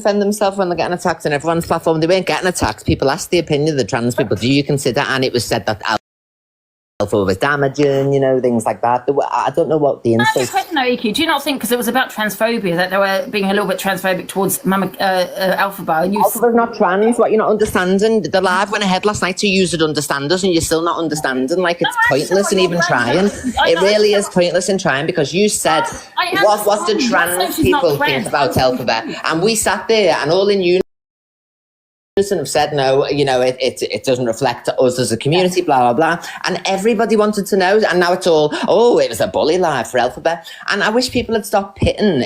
defend themselves when they're getting attacked on everyone's platform. They weren't getting attacked. People asked the opinion of the trans people. Do you consider? And it was said that alpha was damaging, things like that. I don't know what the insult. No, EQ, do you not think, because it was about transphobia, that they were being a little bit transphobic towards Alphaba? Alphaba's not trans. What, you're not understanding? The live went ahead last night, so you should understand us, and you're still not understanding. Like, it's pointless in even trying. It really is pointless in trying, because you said, what do trans people think about Alphaba? And we sat there, and all in unison have said, no, it doesn't reflect us as a community, blah, blah, blah. And everybody wanted to know. And now it's all, it was a bully live for Alphaba. And I wish people had stopped pitting,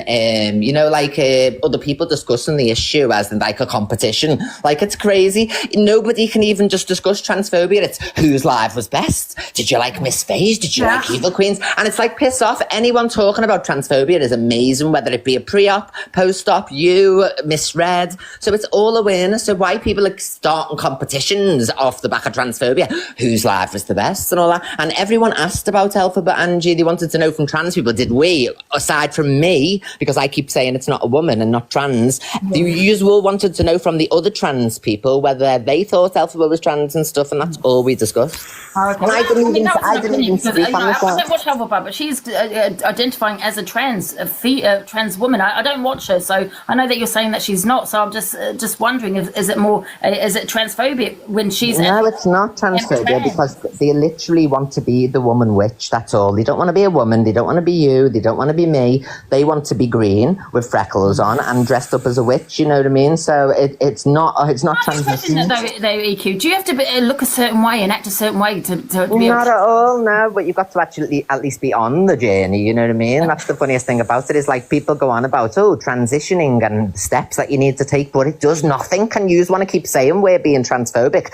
other people discussing the issue as like a competition. Like, it's crazy. Nobody can even just discuss transphobia. It's whose live was best. Did you like Miss Phase? Did you like Evil Queens? And it's like, piss off. Anyone talking about transphobia is amazing, whether it be a pre-op, post-op, you, misread. So it's all awareness. So why people are starting competitions off the back of transphobia, whose life was the best and all that. And everyone asked about Alphaba, Angie. They wanted to know from trans people, did we, aside from me, because I keep saying it's not a woman and not trans, you all wanted to know from the other trans people whether they thought Alphaba was trans and stuff, and that's all we discussed. Okay. And I didn't even speak on this one. I don't watch Alphaba, but she's identifying as a trans woman. I don't watch her, so I know that you're saying that she's not, so I'm just wondering, is it transphobia when she's... No, it's not transphobia, because they literally want to be the woman witch, that's all. They don't want to be a woman, they don't want to be you, they don't want to be me. They want to be green with freckles on and dressed up as a witch, you know what I mean? So it's not transition. Though, EQ, do you have to look a certain way and act a certain way to be... Not at all, no, but you've got to actually at least be on the journey, you know what I mean? That's the funniest thing about it, is like people go on about, transitioning and steps that you need to take, but it does nothing. Can you want to keep saying we're being transphobic?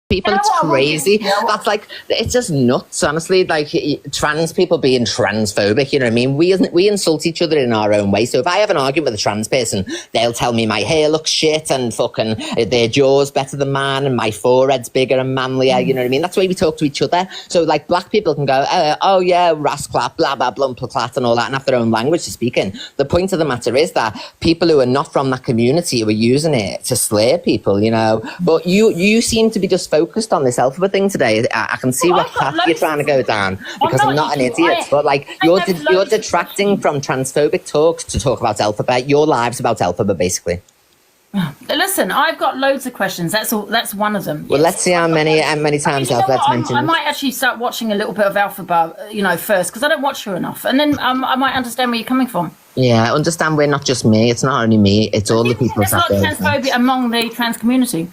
People, it's crazy. That's like, it's just nuts, honestly. Like, trans people being transphobic, you know what I mean? We insult each other in our own way. So if I have an argument with a trans person, they'll tell me my hair looks shit and fucking their jaw's better than mine and my forehead's bigger and manlier, you know what I mean? That's the way we talk to each other. So like, black people can go, oh yeah, rasclap, blah, blah, blumpaclat and all that, and have their own language to speak in. The point of the matter is that people who are not from that community were using it to slay people, But you seem to be just focused on this Alphaba thing today. I can see what path you're trying to go down, because I'm not an idiot, but like, you're detracting from transphobic talks to talk about Alphaba. Your live's about Alphaba, basically. Listen, I've got loads of questions. That's one of them. Well, let's see how many times Alphaba's mentioned. I might actually start watching a little bit of Alphaba, first, because I don't watch her enough, and then I might understand where you're coming from. Yeah, understand we're not just me. It's not only me. It's all the people. There's a lot of transphobia among the trans community.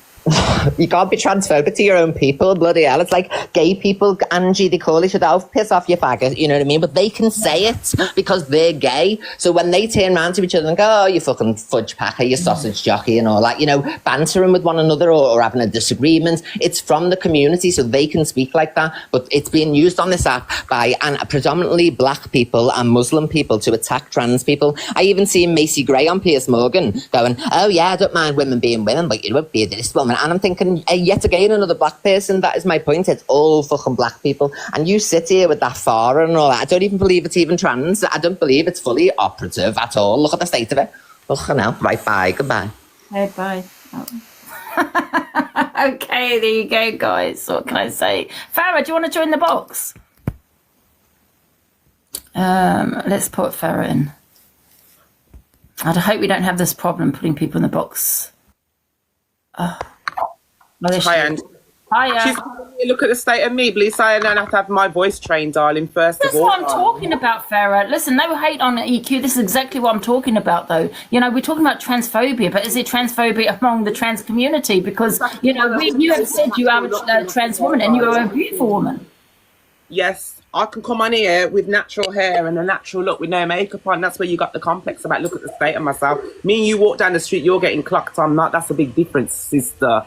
You can't be transphobic to your own people, bloody hell. It's like gay people, Angie, they call each other out, piss off, you faggot, you know what I mean? But they can say it because they're gay. So when they turn around to each other and go, oh, you fucking fudge packer, you sausage jockey and all that, bantering with one another or having a disagreement, it's from the community, so they can speak like that. But it's being used on this app by predominantly black people and Muslim people to attack trans people. I even see Macy Gray on Piers Morgan going, oh yeah, I don't mind women being women, but you won't be this woman. And I'm thinking, yet again, another black person. That is my point. It's all fucking black people. And you sit here with that far and all that. I don't even believe it's even trans. I don't believe it's fully operative at all. Look at the state of it. Fucking hell. Right, bye. Goodbye. Hey, bye. Okay, there you go, guys. What can I say? Farah, do you want to join the box? Let's put Farah in. I hope we don't have this problem putting people in the box. Hi, Andy. Hiya. She's having a look at the state of me. Please say I don't have to have my voice trained, darling, first That's of all. what I'm talking about, Farah. Listen, no hate on EQ. This is exactly what I'm talking about, though. We're talking about transphobia, but is it transphobia among the trans community? Because, you have said you are a trans woman and you are a beautiful woman. Yes, I can come on here with natural hair and a natural look with no makeup on. That's where you got the complex about, look at the state of myself. Me and you walk down the street, you're getting clocked. I'm not. That's a big difference, sister.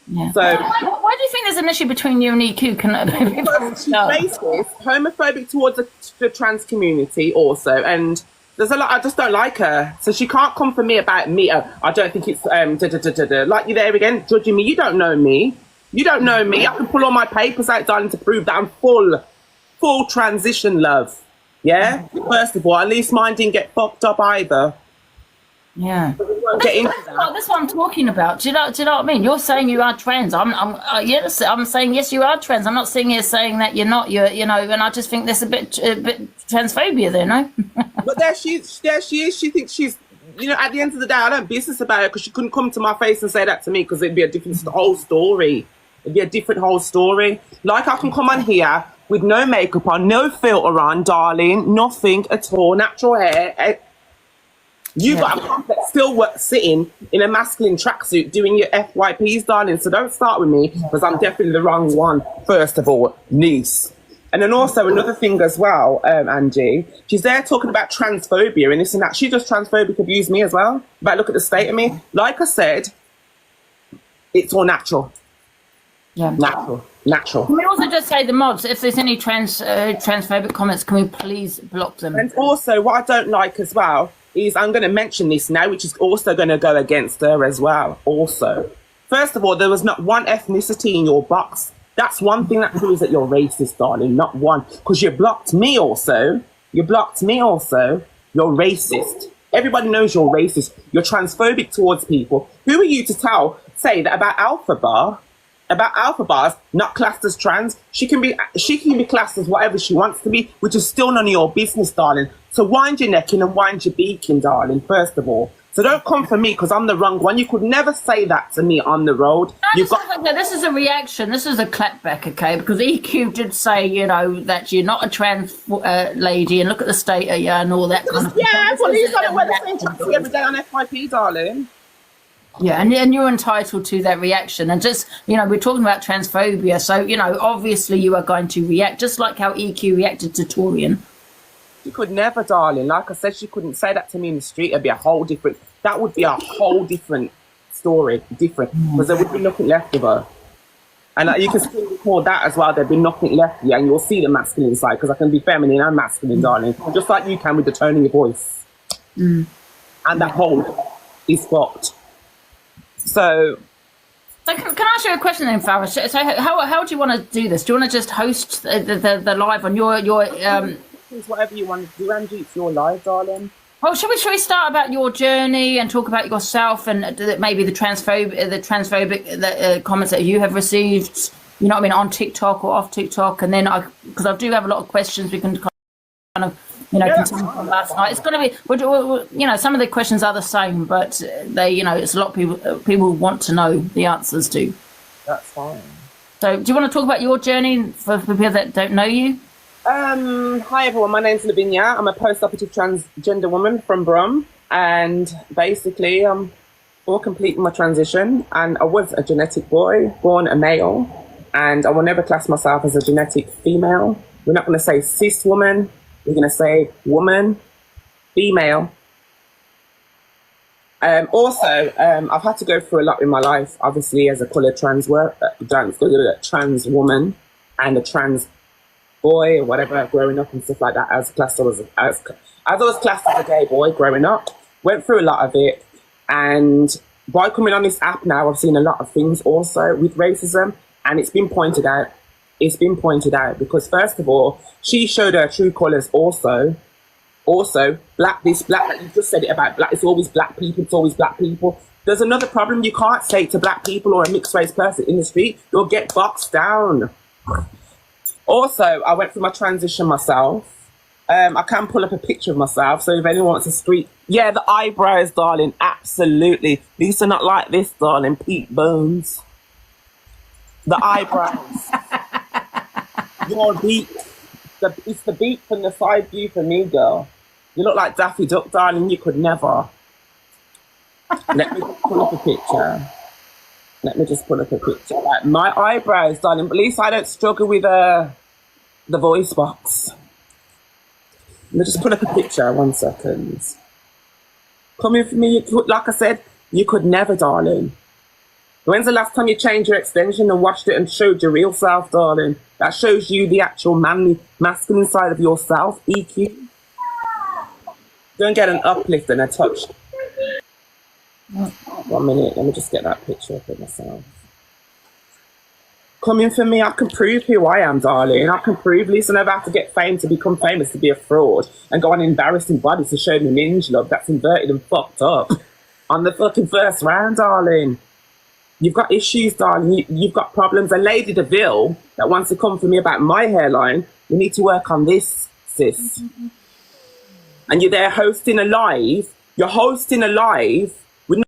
Yeah. So, why do you think there's an issue between you and EQ? Racist, homophobic towards the trans community also, and there's a lot. I just don't like her, so she can't come for me about me. I don't think it's like you there again, judging me. You don't know me. You don't know me. I can pull all my papers out, darling, to prove that I'm full transition, love. Yeah. First of all, at least mine didn't get fucked up either. Yeah. We won't get into that. That's what I'm talking about. Do you know what I mean? You're saying you are trans. Yes, I'm saying yes, you are trans. I'm not sitting here saying that you're not. You know, and I just think there's a bit transphobia there, no? But there she is. She thinks she's, you know, at the end of the day, I don't business about it because she couldn't come to my face and say that to me because it'd be a different whole story. It'd be a different whole story. Like I can come on here with no makeup on, no filter on, darling, nothing at all, natural hair. You got a complex still sitting in a masculine tracksuit doing your FYPs, darling. So don't start with me because I'm definitely the wrong one. First of all, niece. And then also another thing as well, Angie, she's there talking about transphobia and this and that. She just transphobic abused me as well. But look at the state of me. Like I said, it's all natural. Yeah. Natural. Can we also just say the mods, if there's any transphobic comments, can we please block them? And also what I don't like as well is I'm going to mention this now, which is also going to go against her as well. Also, first of all, there was not one ethnicity in your box. That's one thing that proves that you're racist, darling. Not one, because you blocked me also. You're racist. Everybody knows you're racist. You're transphobic towards people. Who are you to say that about Alpha Bar? About Alpha Bar's not classed as trans. She can be classed as whatever she wants to be, which is still none of your business, darling. So wind your neck in and wind your beak in, darling, first of all. So don't come for me because I'm the wrong one. You could never say that to me on the road. This is a reaction. This is a clapback, okay? Because EQ did say, you know, that you're not a trans lady and look at the state of you and all that kind of thing. Yeah, well, you got to wear the same tracksuit every day on FYP, darling. Yeah, and you're entitled to that reaction. And just, you know, we're talking about transphobia. So, you know, obviously you are going to react just like how EQ reacted to Torian. She could never, darling. Like I said, she couldn't say that to me in the street. That would be a whole different story. Because there would be nothing left of her. And you can still record that as well. There'd be nothing left here. And you'll see the masculine side. Because I can be feminine and masculine, darling. Just like you can with the tone of your voice. And that whole is fucked. So can I ask you a question then, Farah? So how do you want to do this? Do you want to just host the live on your whatever you want to do, Angie, it's your live, darling. Well, should we start about your journey and talk about yourself and maybe the transphobic comments that you have received, you know what I mean, on TikTok or off TikTok, and then because I do have a lot of questions, we can kind of, you know, continue from last night. It's going to be, you know, some of the questions are the same, but they, you know, it's a lot of people want to know the answers to. That's fine. So, do you want to talk about your journey for people that don't know you? Hi everyone, my name's Lavinia. I'm a post-operative transgender woman from Brum, and basically I'm all completing my transition, and I was a genetic boy, born a male, and I will never class myself as a genetic female. We're not going to say cis woman, we're going to say woman, female. Also, I've had to go through a lot in my life, obviously, as a coloured trans woman and a trans boy or whatever, growing up and stuff like that. As I was classed as a gay boy growing up, went through a lot of it, and by coming on this app now, I've seen a lot of things also with racism, and it's been pointed out. Because first of all, she showed her true colours also black this, black that. You just said it about black. It's always black people. There's another problem. You can't say to black people or a mixed race person in the street, you'll get boxed down. Also, I went through my transition myself. I can pull up a picture of myself, so if anyone wants a street... Yeah, the eyebrows, darling, absolutely. These are not like this, darling, Pete Bones. The eyebrows. Your beak. It's the beak from the side view for me, girl. You look like Daffy Duck, darling, you could never. Let me just pull up a picture. Like, my eyebrows, darling, but at least I don't struggle with the voice box. Let me just pull up a picture, 1 second. Come in for me, like I said, you could never, darling. When's the last time you changed your extension and washed it and showed your real self, darling? That shows you the actual masculine side of yourself, EQ. Don't get an uplift and a touch. 1 minute, let me just get that picture up of myself. Coming for me, I can prove who I am, darling. I can prove, listen, I never have to get fame to become famous, to be a fraud, and go on embarrassing bodies to show me minge love that's inverted and fucked up on the fucking first round, darling. You've got issues, darling. You've got problems. And Lady DeVille that wants to come for me about my hairline, we need to work on this, sis. And you're there hosting a live. You're hosting a live with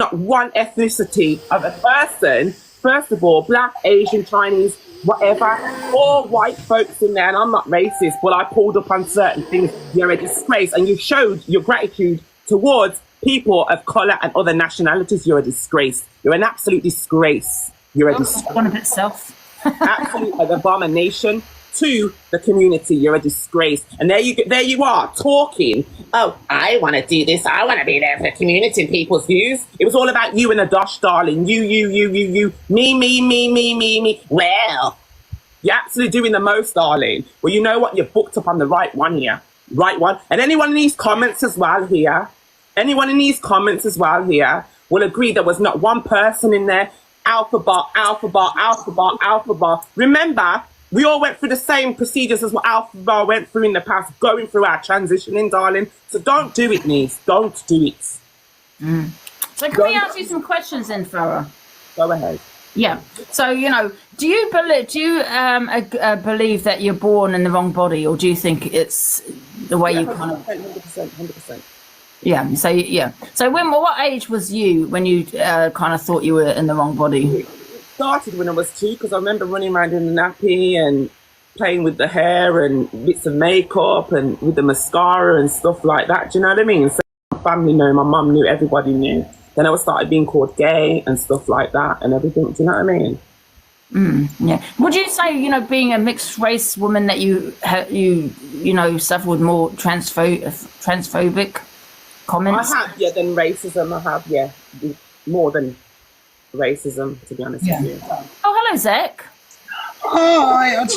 not one ethnicity of a person. First of all, black, Asian, Chinese, whatever, all white folks in there. And I'm not racist, but I pulled up on certain things. You're a disgrace. And you showed your gratitude towards people of colour and other nationalities. You're a disgrace. You're an absolute disgrace. You're a disgrace. One of itself. Absolute abomination to the community. You're a disgrace. And there you are talking. Oh, I want to do this. I want to be there for the community and people's views. It was all about you and Adosh, darling. You. Me. Well, you're absolutely doing the most, darling. Well, you know what? You're booked up on the right one here. Right one. And anyone in these comments as well here will agree there was not one person in there. Alpha bar. Remember, we all went through the same procedures as what Alpha bar went through in the past, going through our transitioning, darling. So don't do it, niece. Don't do it. So can we ask you some questions then, Farah? Go ahead. Yeah. So, do you believe that you're born in the wrong body, or do you think it's the way you kind of... 100%. Yeah. So, yeah. So what age was you when you kind of thought you were in the wrong body? Started when I was 2, because I remember running around in the nappy and playing with the hair and bits of makeup and with the mascara and stuff like that. Do you know what I mean? So my family knew, my mum knew, everybody knew. Then I started being called gay and stuff like that and everything. Do you know what I mean? Yeah. Would you say, being a mixed race woman, that you suffered more transphobic comments? I have, yeah, than racism. I have, yeah, more than racism, to be honest with you. Oh, hello, Zach. I'm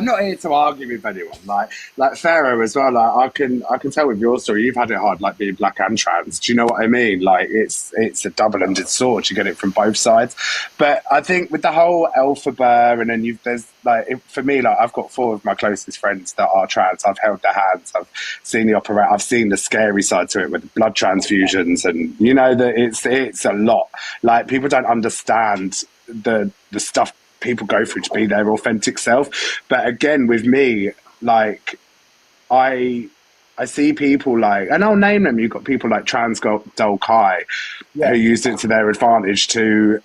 not here to argue with anyone. Like Pharaoh as well. Like I can tell with your story, you've had it hard, like being black and trans. Do you know what I mean? Like it's a double-ended sword. You get it from both sides. But I think with the whole Alpha Bear, and then for me, like I've got 4 of my closest friends that are trans. I've held their hands. I've seen the operate. I've seen the scary side to it with blood transfusions, and that it's a lot. Like people don't understand the stuff people go through to be their authentic self. But again, with me, like I see people like, and I'll name them, you've got people like Trans Doll Kai, who used it to their advantage to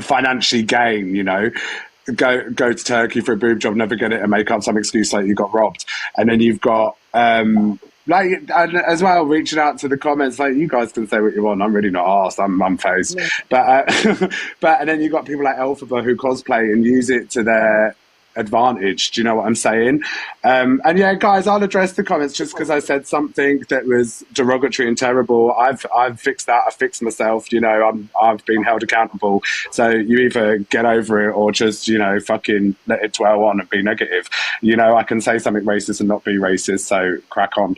financially gain, go to Turkey for a boob job, never get it, and make up some excuse like you got robbed. And then you've got and as well, reaching out to the comments, like you guys can say what you want. I'm really not arsed. I'm mum-faced. Yeah. But and then you've got people like Elphaba who cosplay and use it to their advantage. Do you know what I'm saying? And yeah, guys, I'll address the comments just because I said something that was derogatory and terrible. I've fixed that. I fixed myself. I've been held accountable. So you either get over it or just fucking let it dwell on and be negative. I can say something racist and not be racist. So crack on.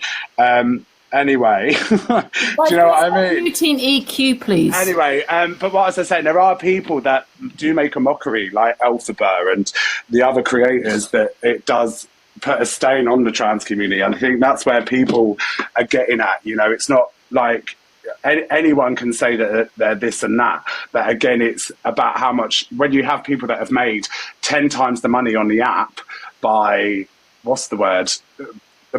Anyway, do you know what I mean? Routine EQ, please. Anyway, but what was I saying? There are people that do make a mockery, like Elphaba and the other creators, that it does put a stain on the trans community. And I think that's where people are getting at. It's not like anyone can say that they're this and that. But again, it's about how much, when you have people that have made 10 times the money on the app by,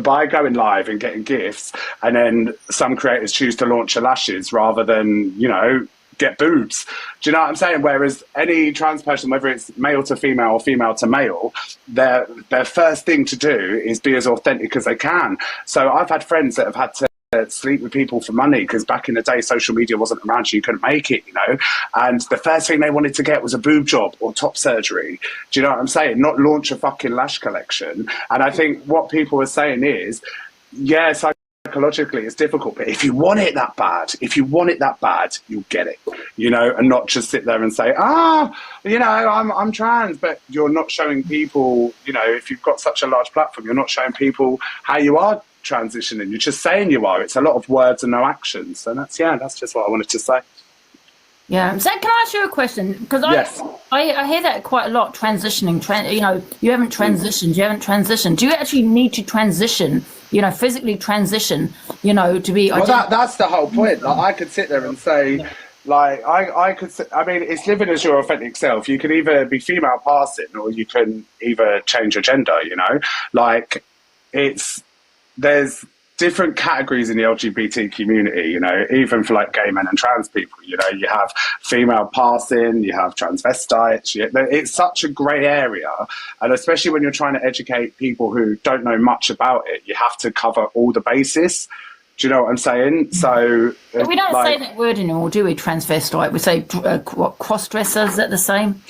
by going live and getting gifts, and then some creators choose to launch their lashes rather than, get boobs. Do you know what I'm saying? Whereas any trans person, whether it's male to female or female to male, their first thing to do is be as authentic as they can. So I've had friends that have had to sleep with people for money because back in the day social media wasn't around, so you couldn't make it, and the first thing they wanted to get was a boob job or top surgery. Do you know what I'm saying? Not launch a fucking lash collection. And I think what people are saying is, yeah, psychologically it's difficult, but if you want it that bad, you'll get it, and not just sit there and say, I'm trans, but you're not showing people, if you've got such a large platform, you're not showing people how you are transitioning. You're just saying you are. It's a lot of words and no actions. So that's just what I wanted to say. Yeah. So can I ask you a question? Because Yes. I hear that quite a lot. Transitioning. You haven't transitioned. You haven't transitioned. Do you actually need to transition? Physically transition. To be. Well, that's the whole point. Like, I could sit there and say, like, I could. I mean, it's living as your authentic self. You can either be female passing, or you can either change your gender. Like there's different categories in the LGBT community, even for like gay men and trans people, you have female passing, you have transvestites, it's such a grey area. And especially when you're trying to educate people who don't know much about it, you have to cover all the bases. Do you know what I'm saying? So but we don't say that word anymore, do we? Transvestite. We say cross-dresser. Is that the same?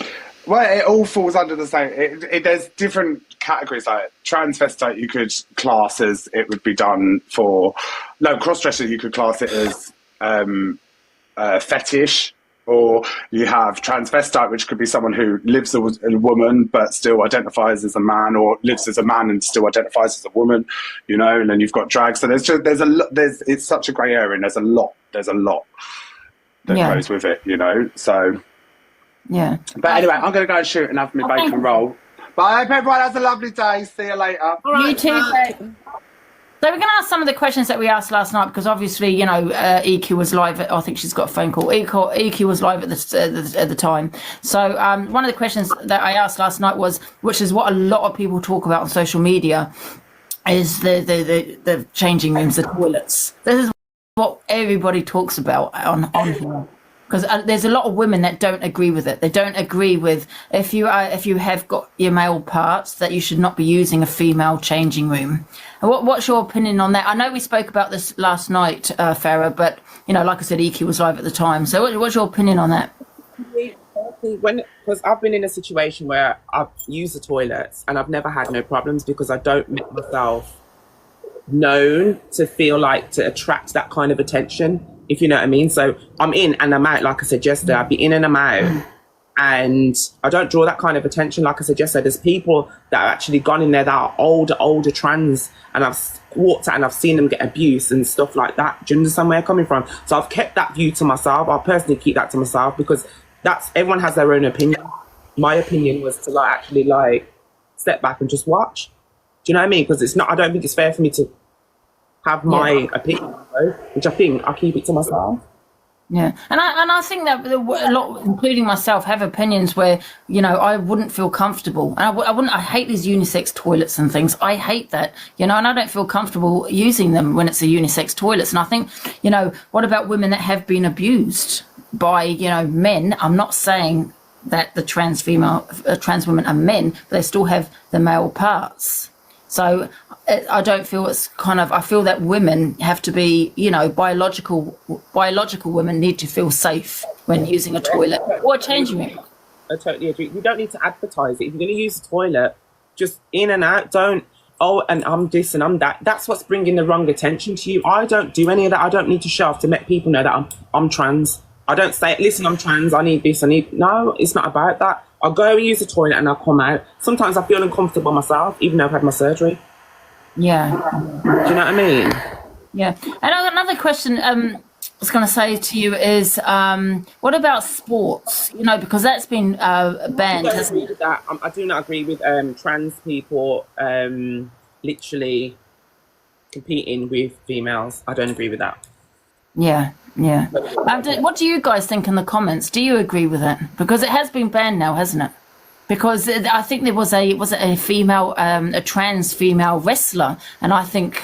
Well, it all falls under the same. There's different categories. Like transvestite, you could class as it would be done for. No, crossdresser, you could class it as fetish. Or you have transvestite, which could be someone who lives as a woman but still identifies as a man, or lives as a man and still identifies as a woman. And then you've got drag. So it's such a grey area, and there's a lot that goes with it. So. Yeah. But anyway, I'm going to go and shoot and have my bacon roll. But I hope everyone has a lovely day. See you later. All right, you too. So we're going to ask some of the questions that we asked last night, because obviously, EQ was live. I think she's got a phone call. EQ was live at the time. So one of the questions that I asked last night was, which is what a lot of people talk about on social media, is the changing rooms, the toilets. This is what everybody talks about on here. Because there's a lot of women that don't agree with it. They don't agree with if you have got your male parts, that you should not be using a female changing room. And what's your opinion on that? I know we spoke about this last night, Farah, but like I said, EQ was live at the time. So what's your opinion on that? Because I've been in a situation where I've used the toilets and I've never had no problems, because I don't make myself known to feel like to attract that kind of attention, if you know what I mean. So I'm in and I'm out, like I said yesterday. I'd be in and I'm out, and I don't draw that kind of attention. Like I said yesterday, there's people that have actually gone in there that are older trans, and I've walked out and I've seen them get abused and stuff like that. Do you understand where I'm coming from? So I've kept that view to myself. I personally keep that to myself, because everyone has their own opinion. My opinion was to actually step back and just watch. Do you know what I mean? Because I don't think it's fair for me to have my opinion, which I think I keep it to myself. Yeah, and I think that a lot, including myself, have opinions where I wouldn't feel comfortable, and I hate these unisex toilets and things. I hate that, and I don't feel comfortable using them when it's a unisex toilets. And I think, what about women that have been abused by men? I'm not saying that the trans women are men, but they still have the male parts. So I don't feel I feel that women have to be, biological women need to feel safe when using a toilet or a changing room. I totally agree. You don't need to advertise it. If you're going to use a toilet, just in and out. Don't, and I'm this and I'm that. That's what's bringing the wrong attention to you. I don't do any of that. I don't need to show off to make people know that I'm trans. I don't say, listen, I'm trans, I need this, no, it's not about that. I'll go and use the toilet and I'll come out. Sometimes I feel uncomfortable myself, even though I've had my surgery. Yeah. Do you know what I mean? Yeah. And another question I was going to say to you is, what about sports? Because that's been banned, hasn't it? I do not agree with trans people literally competing with females. I don't agree with that. Yeah. What do you guys think in the comments? Do you agree with it? Because it has been banned now, hasn't it? Because I think there was a female, a trans female wrestler, and I think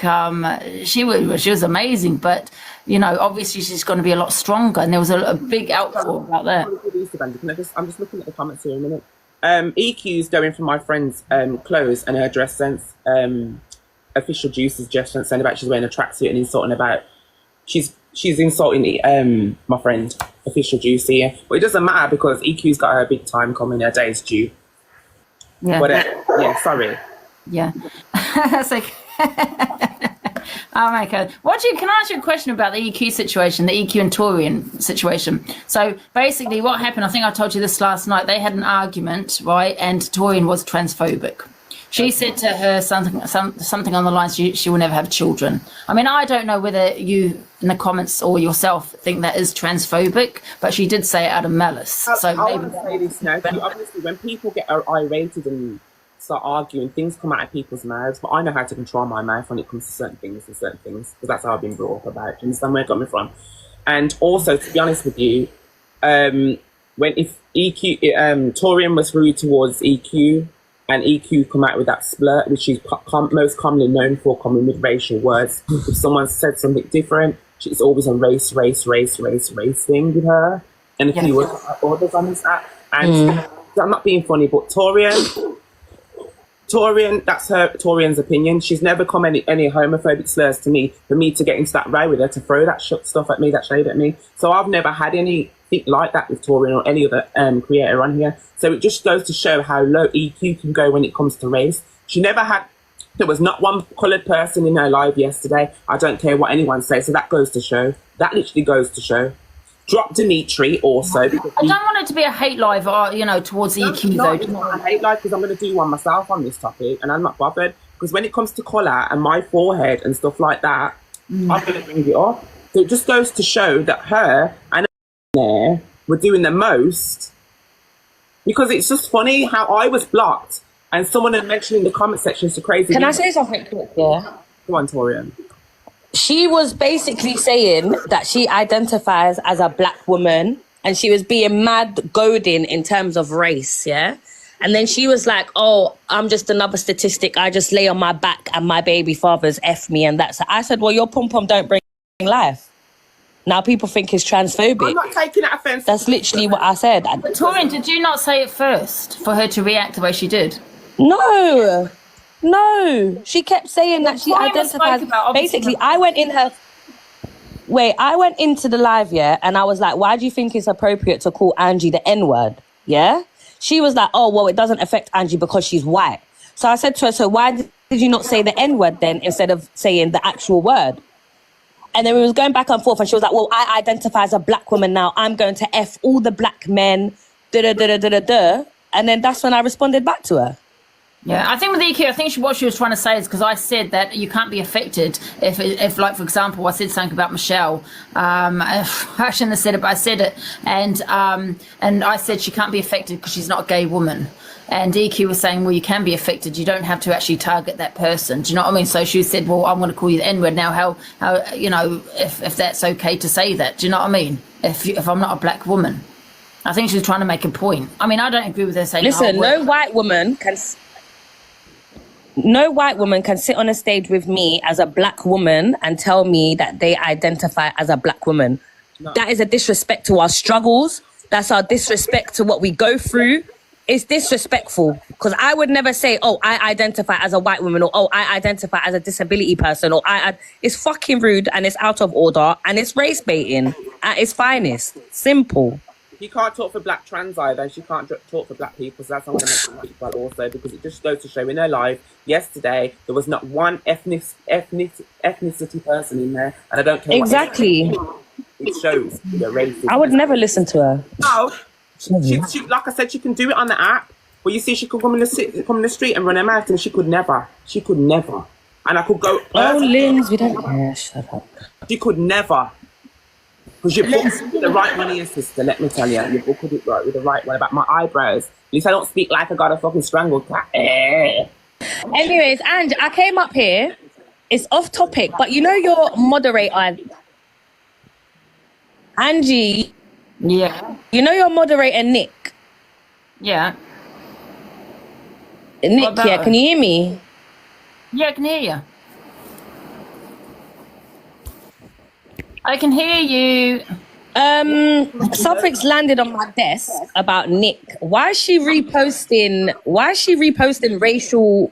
she was amazing. But obviously she's going to be a lot stronger, and there was a big outpour about that. I'm just looking at the comments here a minute. EQ's going for my friend's clothes and her dress sense. Official Juice's dress sense, saying about she's wearing a tracksuit and insulting about she's insulting my friend Official Juice here. But it doesn't matter, because EQ's got her big time coming, her day is due. Yeah. Yeah, sorry. Yeah. That's like oh my God. Can I ask you a question about the EQ situation, the EQ and Torian situation? So basically what happened, I think I told you this last night, they had an argument, right? And Torian was transphobic. She said to her something on the lines, she will never have children. I mean, I don't know whether you in the comments or yourself think that is transphobic, but she did say it out of malice. So I maybe want to say this now. Obviously, when people get irate and start arguing, things come out of people's mouths. But I know how to control my mouth when it comes to certain things, because that's how I've been brought up about. Do you understand where I'm coming from? And also, to be honest with you, if Torian was rude towards EQ, and EQ come out with that splurt, which she's most commonly known for, coming with racial words. If someone said something different, it's always a race thing with her. And a few others on this app. And I'm not being funny, but Torian, that's Torian's opinion. She's never come any homophobic slurs to me for me to get into that row with her, to throw that stuff at me, that shade at me. So I've never had anything like that with Torian or any other creator on here. So it just goes to show how low EQ can go when it comes to race. There was not one coloured person in her live yesterday. I don't care what anyone says. So that goes to show. That literally goes to show. Drop Dimitri also. I don't want it to be a hate live, towards EQ though. It's not a hate live, because I'm going to do one myself on this topic, and I'm not bothered. Because when it comes to colour and my forehead and stuff like that, I'm going to bring it up. So it just goes to show that her and there were doing the most, because it's just funny how I was blocked and someone had mentioned in the comment section it's a crazy. Can I say something quick? Yeah. Go on, Torian. She was basically saying that she identifies as a black woman, and she was being mad goading in terms of race, yeah? And then she was like, oh, I'm just another statistic. I just lay on my back and my baby fathers F me and that's it. I said, well, your pom-pom don't bring life. Now people think it's transphobic. I'm not taking that offence. That's literally what I said. But Torian, did you not say it first for her to react the way she did? No. She kept saying that she identifies. Basically, I went into the live, yeah, and I was like, why do you think it's appropriate to call Angie the N-word? Yeah? She was like, oh, well, it doesn't affect Angie because she's white. So I said to her, so why did you not say the N-word then instead of saying the actual word? And then we was going back and forth, and she was like, well, I identify as a black woman now. I'm going to F all the black men, da-da-da-da-da-da. And then that's when I responded back to her. Yeah, I think with EQ, I think what she was trying to say is, because I said that you can't be affected if, like, for example, I said something about Michelle. I shouldn't have said it, but I said it. And I said she can't be affected because she's not a gay woman. And EQ was saying, well, you can be affected. You don't have to actually target that person. Do you know what I mean? So she said, well, I'm going to call you the N-word. Now, how if that's okay to say that? Do you know what I mean? If I'm not a black woman. I think she was trying to make a point. I mean, I don't agree with her saying... Listen, no white woman can sit on a stage with me as a black woman and tell me that they identify as a black woman. No. That is a disrespect to our struggles. That's our disrespect to what we go through. It's disrespectful, because I would never say, oh, I identify as a white woman, or oh, I identify as a disability person, or it's fucking rude, and it's out of order, and it's race baiting at its finest. Simple. You can't talk for black trans either. She can't talk for black people, so that's not going to make it well also, because it just goes to show in her live yesterday there was not one ethnicity person in there, and I don't care. Exactly. It shows the race. I would never listen to her. No. She, like I said, she can do it on the app. But you see, she could come in the street and run her mouth, and she could never. And I could go. Oh, Linz, we don't care. Shut up. She could never. Because you booked the right one here, sister. Let me tell you, you booked it right with the right one about my eyebrows. At least I don't speak like I got a fucking strangled cat. Anyways, Ange, I came up here. It's off topic, but you know your moderator, Angie. Yeah. You know your moderator, Nick? Yeah. Nick, yeah, can you hear me? Yeah, I can hear you. I can hear you. Something's landed on my desk about Nick. Why is she reposting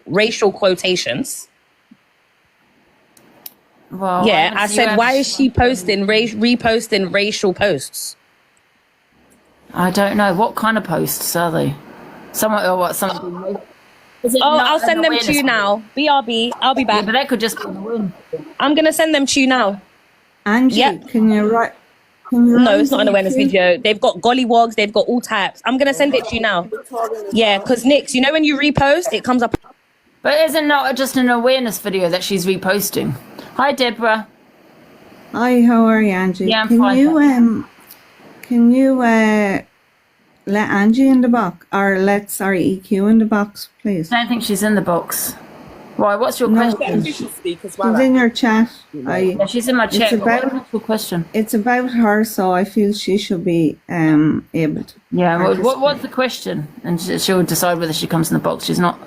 racial quotations? Well, yeah, I said, why is she reposting racial posts? I don't know. What kind of posts are they? I'll send them to you now. BRB, I'll be back. Yeah, but that could just be a win. I'm going to send them to you now. Angie, yep. Can you write? No, it's not an awareness video. They've got gollywogs. They've got all types. I'm going to send it to you now. Yeah, because Nix, you know when you repost, it comes up. But isn't not just an awareness video that she's reposting? Hi, Deborah. Hi, how are you, Angie? Yeah, I'm can fine, you can you let Angie in the box, or let EQ in the box, please? I don't think she's in the box. Why? What's your No. question? She should speak as well. She's in your chat. Yeah, she's in my chat. It's about- What's your question? It's about her, so I feel she should be able to. Yeah. Well, participate. what's the question? And she'll decide whether she comes in the box. She's not.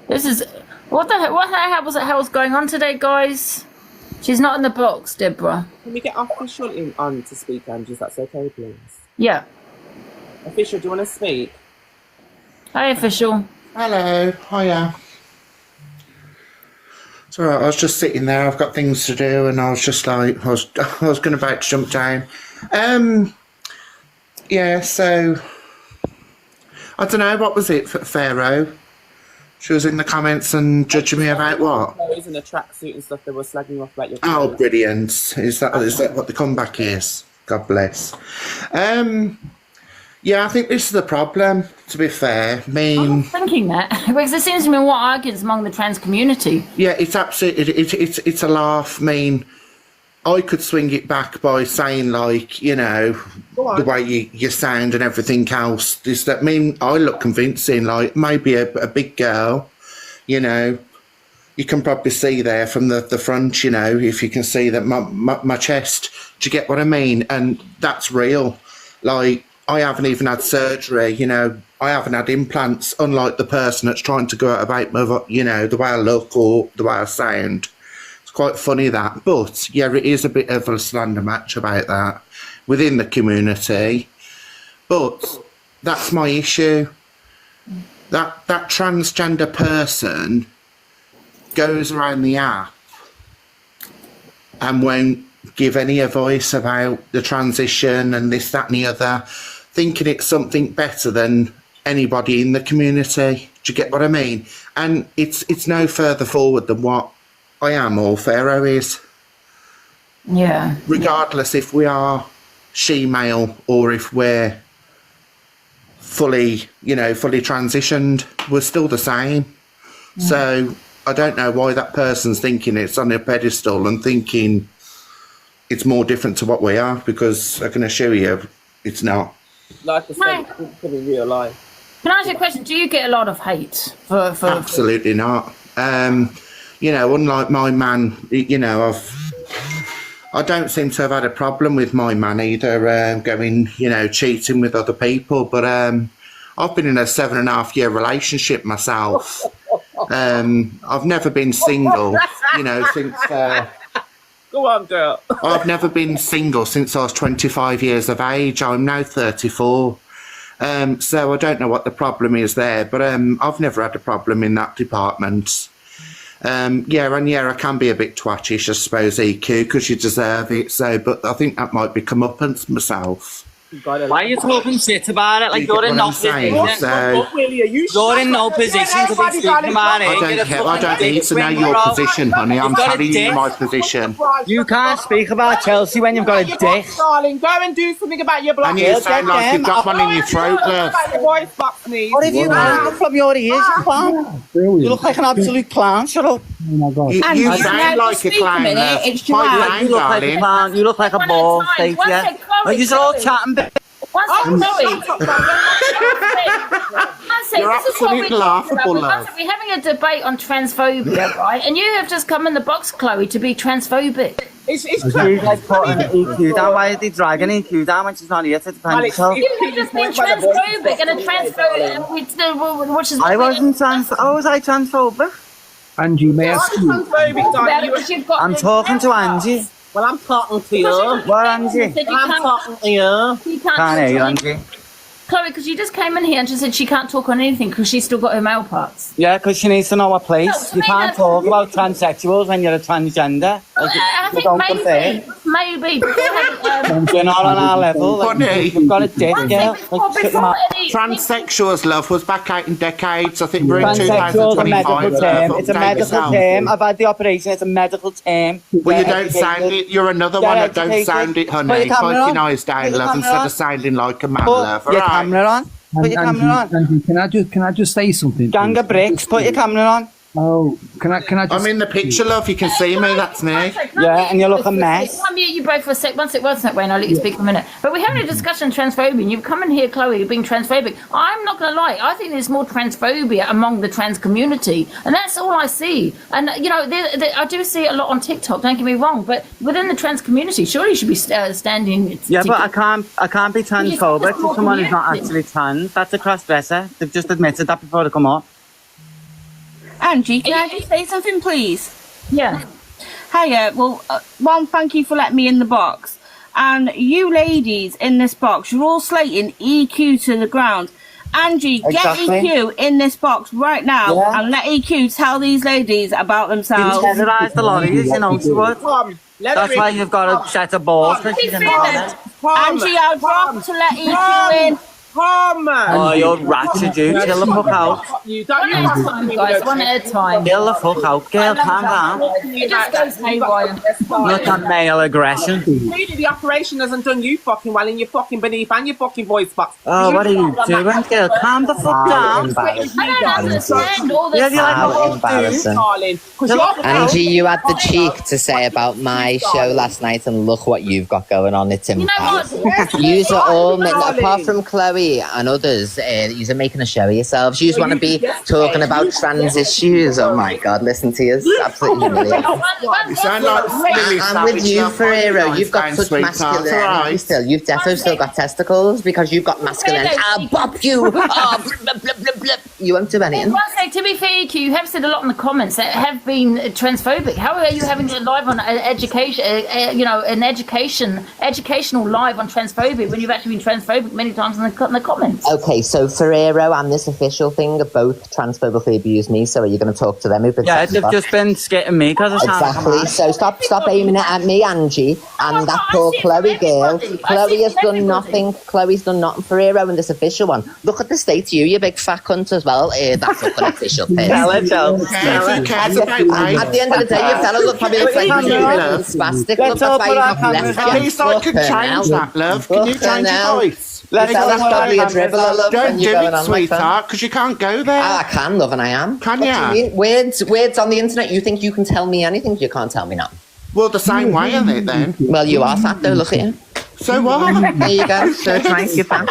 This is what the hell's going on today, guys? She's not in the box, Deborah. Can we get Official on to speak, Angie? If that's okay, please. Yeah. Official, do you want to speak? Hi, Official. Hello, hiya. It's alright, I was just sitting there, I've got things to do, and I was just like, I was going about to jump down. Yeah, so, I don't know, what was it for Pharaoh? She was in the comments and judging me about what? Clothes and a tracksuit and stuff, they were slagging off about your Oh, clothes. brilliant. Is that what the comeback is? God bless. Yeah, I think this is the problem, to be fair. I mean, I'm thinking that because there seems to be more arguments among the trans community. yeah, it's absolutely, it's a laugh. I mean, I could swing it back by saying, like, you know, Go on. the way you sound and everything else. Is that, I mean, I look convincing, like, maybe a big girl, you know, you can probably see there from the front, you know, if you can see that my chest. Do you get what I mean? And that's real. Like, I haven't even had surgery, you know, I haven't had implants, unlike the person that's trying to go out about, you know, the way I look or the way I sound. It's quite funny that. But, yeah, it is a bit of a slander match about that within the community. But that's my issue. That transgender person goes around the app and won't give any voice about the transition and this, that and the other, thinking it's something better than anybody in the community. Do you get what I mean? And it's no further forward than what I am or Pharaoh is. Yeah. Regardless if we are she-male or if we're fully transitioned, we're still the same. So I don't know why that person's thinking it's on a pedestal and thinking it's more different to what we are, because I can assure you it's not. Like I said, it's in real life. Can I ask you a question? Do you get a lot of hate for Absolutely not. You know, unlike my man, you know, I don't seem to have had a problem with my man either, going, you know, cheating with other people. But I've been in a 7.5-year relationship myself. I've never been single, you know, since. Go on, girl. I've never been single since I was 25 years of age. I'm now 34. So I don't know what the problem is there, but I've never had a problem in that department. Yeah, I can be a bit twattish, I suppose, EQ, because you deserve it. So, but I think that might be comeuppance myself. Why are you talking shit about it? Like, You you're get in what no I'm saying? position. So, You're in no position to be speaking about it. I don't care. I don't need to know your position, honey. I'm You've got a telling you dick. my position. You can't speak about Chelsea when you've got a dick. Darling, go and do something about your black And you hair. sound like you've got one in your throat, love. About your voice box, please. What have you got from your ears, you clown? You look like an absolute clown. Shut up. You sound like a clown, love. Quite You clown, look like a darling. clown. You look like a One at a ball, time. Stacey. One Yeah. sec, Chloe, Like, you're all Chloe. chatting. One second, Chloe. You're absolutely laughable, love. We're having a debate on transphobia, right? And you have just come in the box, Chloe, to be transphobic. It's You guys putting EQ down. Why are they dragging EQ down when she's not here to defend herself? You have just been transphobic and a transphobic, which is I wasn't trans. Oh, was I transphobic? Angie, may I ask you? I'm talking to Angie. Well, I'm talking to you. What, Angie? I'm talking to you. You Can't hear you, Angie. Chloe, because she just came in here and she said she can't talk on anything because she's still got her male parts. Yeah, because she needs to know her place. No, You to me, can't talk about transsexuals when you're a transgender. Like, I you don't think compare. maybe. You're not on our level. Like, Funny. you've got a dick, girl. Transsexuals, love, was back out in decades. I think we're in Transsexual is a medical 2025. term. love. It's a Update medical yourself. term. I've had the operation. It's a medical term. Well, you Get don't sound educated. it. You're another Get one that don't educated. sound it, Put honey. your camera Poke on. your eyes Put down, your love, camera instead on. of sounding like a man, Put love. your All right. camera on. Put your camera on. Andrew, can I just say something? Gang please? of bricks. Put your camera on. Oh, can I just? I'm in the picture, love. You can see me. That's me. Yeah, and you look a mess. I'll mute you both for a sec. One sec, Wayne. I'll let you speak for a minute. But we're having a discussion on transphobia, and you've come in here, Chloe, being transphobic. I'm not going to lie. I think there's more transphobia among the trans community, and that's all I see. And you know, I do see it a lot on TikTok. Don't get me wrong, but within the trans community, surely you should be standing. Yeah, but I can't be transphobic to someone who's not actually trans. That's a cross-dresser. They've just admitted that before they come up. Angie, can I just say something, please? Yeah. Hiya. Well, one, thank you for letting me in the box. And you ladies in this box, you're all slating EQ to the ground. Angie, Exactly. get EQ in this box right now and let EQ tell these ladies about themselves. Terrorise the lorries, you know she would. Come, let That's her why in. you've got a set of balls. To be Chrissy, fair and then, all. Angie, I'll drop to let EQ in. Come. Oh, you're ratchet, you. Chill the fuck out. You don't One at a time, guys. One at a time. Chill the fuck out. Girl, calm down. It just goes haywire. Not that male aggression. Really, the operation hasn't done you fucking well in your fucking beneath and your fucking voice box. Oh, what are you doing, girl? Calm the fuck down. I don't understand all this. Yeah, you're like, How what do? embarrassing. Darling. 'Cause you're- Angie, you had the cheek to say about my show last night, and look what you've got going on. It's You know impact. what? Yous are all, Darling. apart from Chloe and others, yous are making a show of yourselves. Yous want to be talking about trans issues. Oh my God, listen to yous. Absolutely humiliating. You sound like Lily I'm with Savage, you, love, Ferrero. what You've got you such doing, sweetheart, masculinity alright? still. You've definitely still got testicles because you've got masculinity. I'll bop you. Oh, blah, blah, blah, blah. You won't do anything. One sec, to be fair, EQ, you have said a lot in the comments that have been transphobic. How are you having it live on education, an educational live on transphobia when you've actually been transphobic many times in the comments? Okay, so Ferrero and this official thing are both transphobically abused me, so are you going to talk to them? Who've been Yeah, talking they've about- just been skitting me because I sound like a Exactly. man. So stop aiming it at me, Angie, and that poor Chloe girl. Chloe has done nothing. Chloe's done nothing. Ferrero and this official one. Look at the state of you big fat cunt as well. That's not an official thing. Tell her, Joe. Who cares about me? At the end of the day, you fella look probably looks like Let's you're all spastic. put Look, that's our why you've not cameras left on. At yet. least I can Fuck her change now. that, love. Can you Fuck her change your now. voice? Let You her fella's go probably a on. dribbler, love, Don't when do you're going it, on like that. sweetheart, because you can't go there. I can, love, and I am. Can What ya? do you mean? Words on the internet. You think you can tell me anything? You can't tell me nothing. Well, the same way, isn't it, then? Well, you are fat, though. Look at you. So what? There you go. So thank you, fat.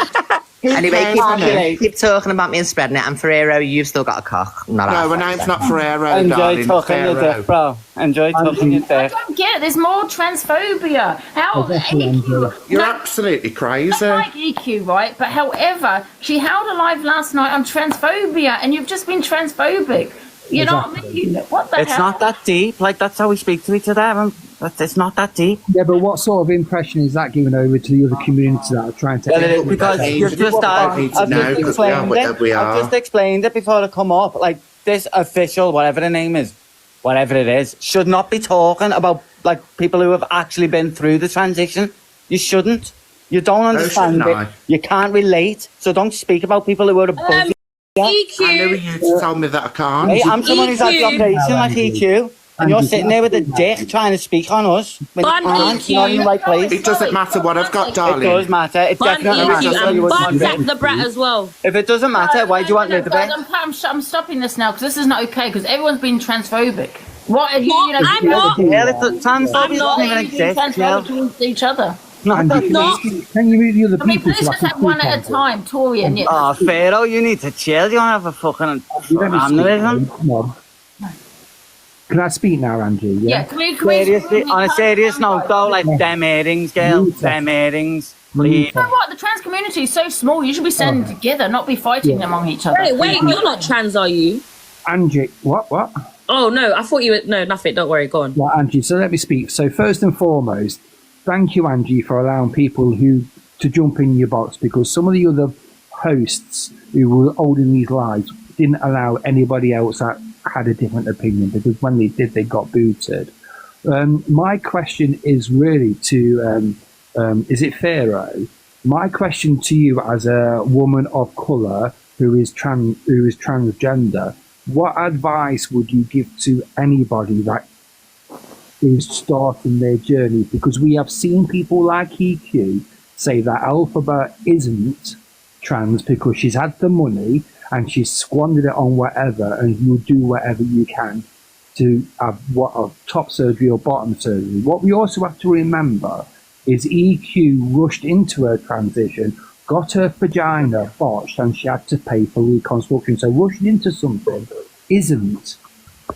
Anyway, keep talking about me and spreading it. And Ferrero, you've still got a cock. Not No, half my that, name's so. not Ferrero, Enjoy darling. talking your Ferrero. dick, bro. Enjoy talking your I dick. don't get it. There's more transphobia. How EQ? You're No, absolutely I crazy. like EQ, right? But however, she held a live last night on transphobia, and you've just been transphobic. You know what I mean? What the It's hell? not that deep. Like, that's how we speak to each other. It's not that deep. Yeah, but what sort of impression is that giving over to the other communities that are trying to? Well, it is because you've just I need to I've know, just 'cause we are explained whatever we it. I've are. just explained it before I come up. Like, this official, whatever the name is, whatever it is, should not be talking about like people who have actually been through the transition. You shouldn't. You don't understand shouldn't I? it. You can't relate. So don't speak about people who are above you. I knew EQ. you to tell me that I can't. Hey, I'm someone who's had the EQ. operation like EQ, and you're sitting there with a dick trying to speak on us when you Ban aren't. You're not in the right place. It doesn't matter what I've got, It darling. does matter. It Ban definitely matters. EQ So you and wouldn't ban want Zach it. the Brat as well. If it doesn't matter, why do you want No, rid of guys, it? I'm stopping this now because this is not okay. Because everyone's been transphobic. What are you? What? You know, I'm not. Yeah, transphobia I'm not. doesn't even exist. transphobic towards each other. Not that No. deep. Can you move the other I mean, people let's so I just can have one speak at a on it? time, Tori and you. Oh, Pharaoh, you need to chill. You don't have a fucking You let me speak, aneurysm. come on. Can I speak now, Angie? Yeah, can we? Seriously, on a serious note though, like them earrings, girl, them earrings, please. You know what? The trans community is so small. You should be standing together, not be fighting among each other. Wait, you're not trans, are you? Angie, what? Oh no, I thought you were. No, nothing. Don't worry. Go on. Well, Angie, so let me speak. So first and foremost, thank you, Angie, for allowing people to jump in your box, because some of the other hosts who were holding these lives didn't allow anybody else that had a different opinion, because when they did, they got booted. My question is really to, is it Pharaoh? My question to you as a woman of colour who is transgender, what advice would you give to anybody that is starting their journey? Because we have seen people like EQ say that Alphabet isn't trans because she's had the money and she's squandered it on whatever, and you'll do whatever you can to have top surgery or bottom surgery. What we also have to remember is EQ rushed into her transition, got her vagina botched, and she had to pay for reconstruction. So rushing into something isn't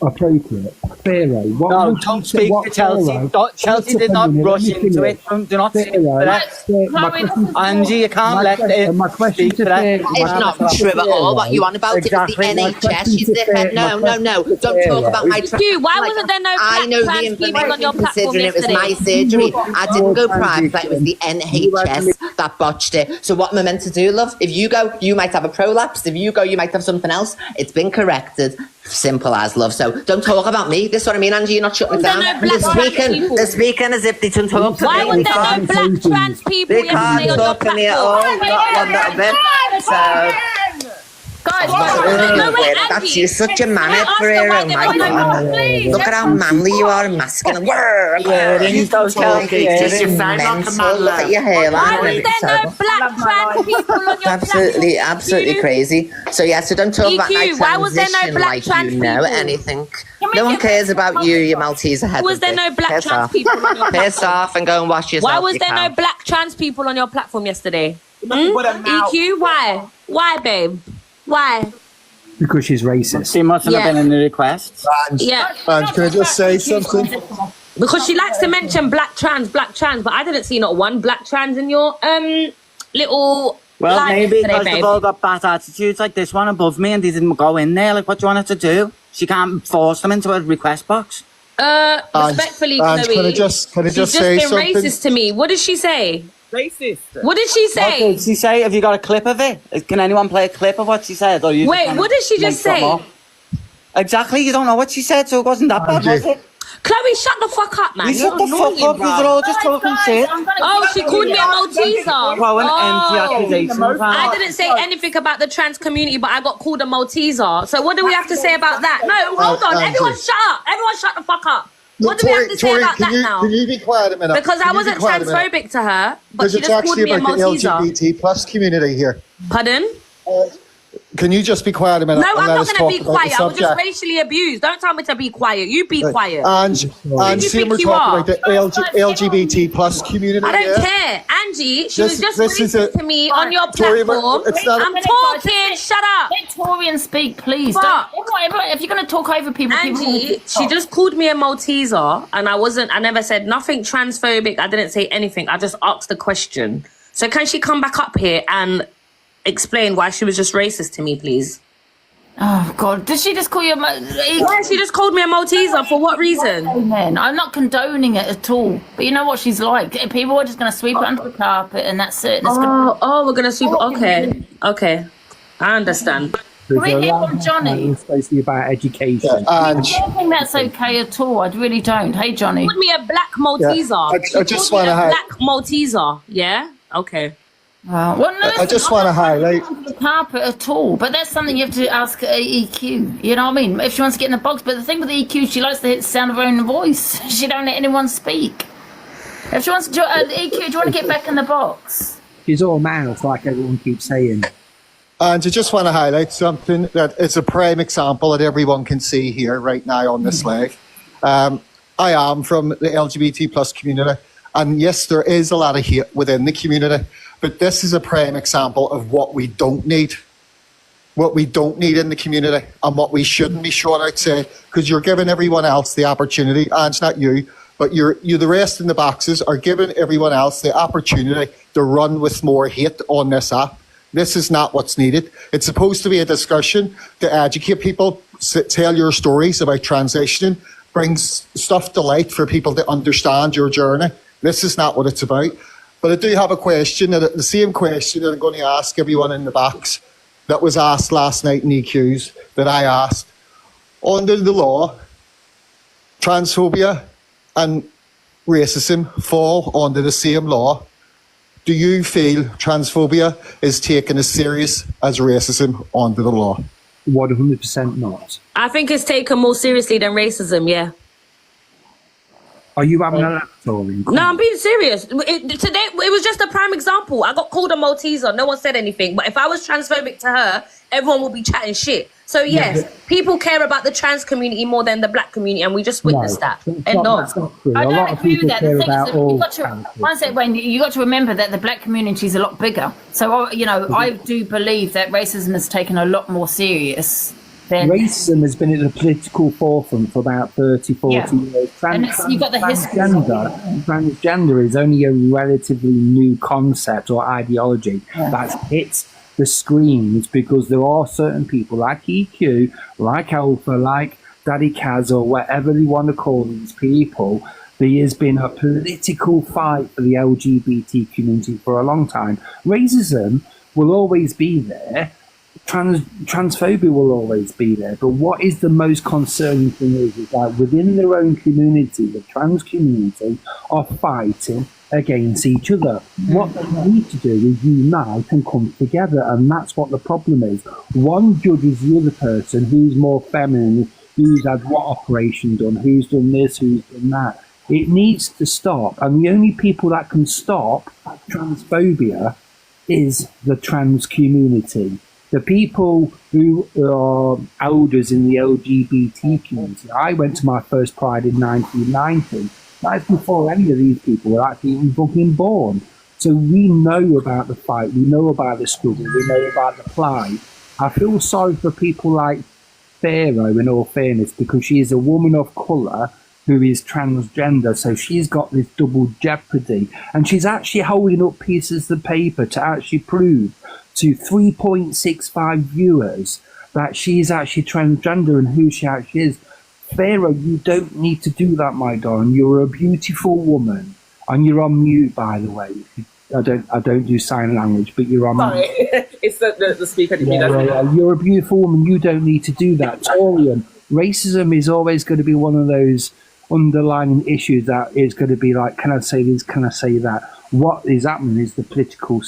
appropriate. Pharaoh, No, don't speak to Chelsea. Chelsea did not rush into it. Do not speak to that. Angie, you can't let it. My question speak to to that. Pharaoh, It's not true at all. What you on about? Exactly. It was the NHS. She's different. No. Don't talk about my You, why wasn't there no I know black the trans people on your information platform considering it was yesterday? my surgery. I didn't go private. It was the NHS that botched it. So what am I meant to do, love? If you go, you might have a prolapse. If you go, you might have something else. It's been corrected. Simple as, love. So don't talk about me. This is what I mean, Angie. You're not shutting it down. They're speaking as if they don't talk to me. Why was there no black trans people They yesterday can't on your talk to me at all. platform? Not one little bit. So. Guys, No, wait, That's Angie. you, such a man, Ask her Ferrero. why Oh they my were God. please. Look at how manly you are and masculine. It's just your mental. Look at your hairline. Why was there no black trans people on your Absolutely, platform? absolutely crazy. So yeah, so don't talk about my EQ, why was there no transition black like trans you know people? anything. No one cares about you, you Malteser head. Was there no black Piss trans off. people on your Piss platform? off and go and wash yourself. Why was you there no cow. black trans people on your platform yesterday? What a mouth. EQ, why? Why, babe? Why? because she's racist. She mustn't have been in the request. Yeah. And can I just say something? Because she likes to mention black trans, but I didn't see not one black trans in your little Well, live maybe yesterday, because babe. they've all got bad attitudes like this one above me and they didn't go in there. Like, what do you want her to do? She can't force them into a request box. Respectfully, and Chloe, can I just she's just say been something? racist to me. What did she say? Racist. What did she What say? did she say? Have you got a clip of it? Can anyone play a clip of what she said? Or you Wait, what did she just say? Exactly, you don't know what she said, so it wasn't that bad, was it? Chloe, shut the fuck up, man. You shut the fuck up, because they're all just talking shit. Oh, she called me a Malteser. Throwing empty accusations. I didn't say anything about the trans community, but I got called a Malteser. So what do we have to say about that? No, hold on. Everyone shut up. Everyone shut the fuck up. What do we have to say about that now? Can you be quiet a minute? Because I wasn't transphobic to her, but Because she it's just called actually me a about the Malteser. LGBT plus community here. Pardon? Can you just be quiet a minute? No, and I'm let not us going to be talk about the quiet. I was just subject? racially abused. Don't tell me to be quiet. You be quiet. And you see, think we're you talking are? about the LGBT plus community. I don't yeah? care. Angie, she was just this is racist to me on your Tori, platform. it's not- I'm talking. Shut up. Let Torian speak, please. Fuck. Everyone, if you're going to talk over people, Angie, she just called me a Malteser, and I never said nothing transphobic. I didn't say anything. I just asked the question. So can she come back up here and explain why she was just racist to me, please? Oh, God. Did she just call you a... Why she just called me a Malteser? For what reason? Man, I'm not condoning it at all. But you know what she's like. People are just going to sweep it under the carpet and that's it. And it's We're going to sweep it. Okay. I understand. Can we hear from Johnny? It's supposed to be about education. I don't think that's okay at all. I really don't. Hey, Johnny. Called me a black Malteser. I just Called me want to a black Malteser. Yeah? Okay. Well, no, I just want to highlight. the carpet at all, but that's something you have to ask EQ. You know what I mean? If she wants to get in the box, but the thing with EQ, she likes to hit the sound of her own voice. She don't let anyone speak. If she wants to, EQ, do you want to get back in the box? She's all mouth, like everyone keeps saying. And I just want to highlight something that is a prime example that everyone can see here right now on this leg. I am from the LGBT plus community, and yes, there is a lot of hate within the community, but this is a prime example of what we don't need. What we don't need in the community and what we shouldn't be showing outside, because you're giving everyone else the opportunity, and it's not you, but you the rest in the boxes are giving everyone else the opportunity to run with more hate on this app. This is not what's needed. It's supposed to be a discussion to educate people, tell your stories about transitioning, brings stuff to light for people to understand your journey. This is not what it's about. But I do have a question, the same question that I'm going to ask everyone in the box that was asked last night in EQs that I asked. Under the law, transphobia and racism fall under the same law. Do you feel transphobia is taken as serious as racism under the law? 100% not. I think it's taken more seriously than racism, yeah. Are you having a laugh, Doreen? No, I'm being serious. Today, it was just a prime example. I got called a Malteser. No one said anything. But if I was transphobic to her, everyone would be chatting shit. So yes, people care about the trans community more than the black community, and we just witnessed that. End of. I don't agree with that. The thing is, you've got to, one second, Wayne, you got to remember that the black community is a lot bigger. So, you know, I do believe that racism has taken a lot more serious than... Racism has been at the political forefront for about 40 years. And you've got the history. Transgender is only a relatively new concept or ideology that's hit the screens, because there are certain people like EQ, like Alpha, like Daddy Kaz, or whatever they want to call these people. There has been a political fight for the LGBT community for a long time. Racism will always be there. Transphobia will always be there. But what is the most concerning thing is that within their own community, the trans community are fighting against each other. What they need to do is unite and come together, and that's what the problem is. One judges the other person, who's more feminine, who's had what operation done, who's done this, who's done that. It needs to stop, and the only people that can stop transphobia is the trans community. The people who are elders in the LGBT community. I went to my first Pride in 1990. That's before any of these people were actually even fucking born. So we know about the fight, we know about the struggle, we know about the plight. I feel sorry for people like Pharaoh, in all fairness, because she is a woman of colour who is transgender, so she's got this double jeopardy. And she's actually holding up pieces of paper to actually prove to 3.65 viewers that she's actually transgender and who she actually is. Pharaoh, you don't need to do that, my darling. You're a beautiful woman, and you're on mute, by the way. I don't do sign language, but you're on mute. It's the speaker. You're a beautiful woman. You don't need to do that. Torian, racism is always going to be one of those underlying issues that is going to be like, can I say this? Can I say that? What is happening is the political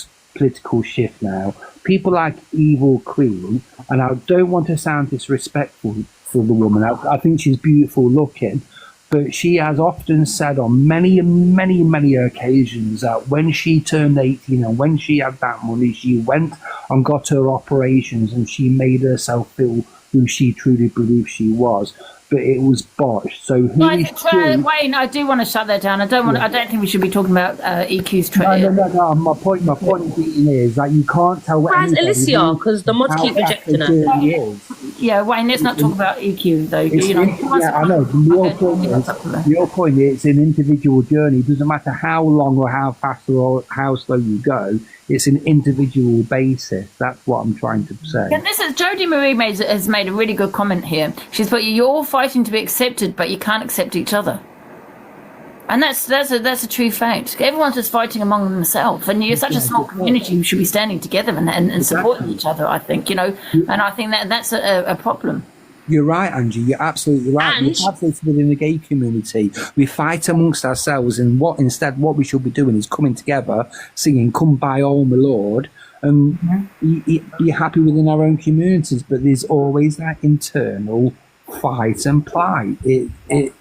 shift now. People like Evil Queen, and I don't want to sound disrespectful for the woman. I think she's beautiful looking, but she has often said on many occasions that when she turned 18 and when she had that money, she went and got her operations and she made herself feel who she truly believed she was. But it was botched. So Wayne, I do want to shut that down. I don't think we should be talking about EQ's trade. No. My point is that you can't tell what anybody Alicia, because the mods keep rejecting it. Yeah, Wayne, let's not talk about EQ though. I know. Your point is it's an individual journey. It doesn't matter how long or how fast or how slow you go. It's an individual basis. That's what I'm trying to say. And this is Jodie Marie has made a really good comment here. She's put, you're all fighting to be accepted, but you can't accept each other. And that's a true fact. Everyone's just fighting among themselves, and you're such a small community. You should be standing together and supporting each other. I think, and I think that's a problem. You're right, Angie. You're absolutely right. We have this within the gay community. We fight amongst ourselves, and what we should be doing is coming together, singing "Come by all my Lord," and be happy within our own communities. But there's always that internal fight and plight. It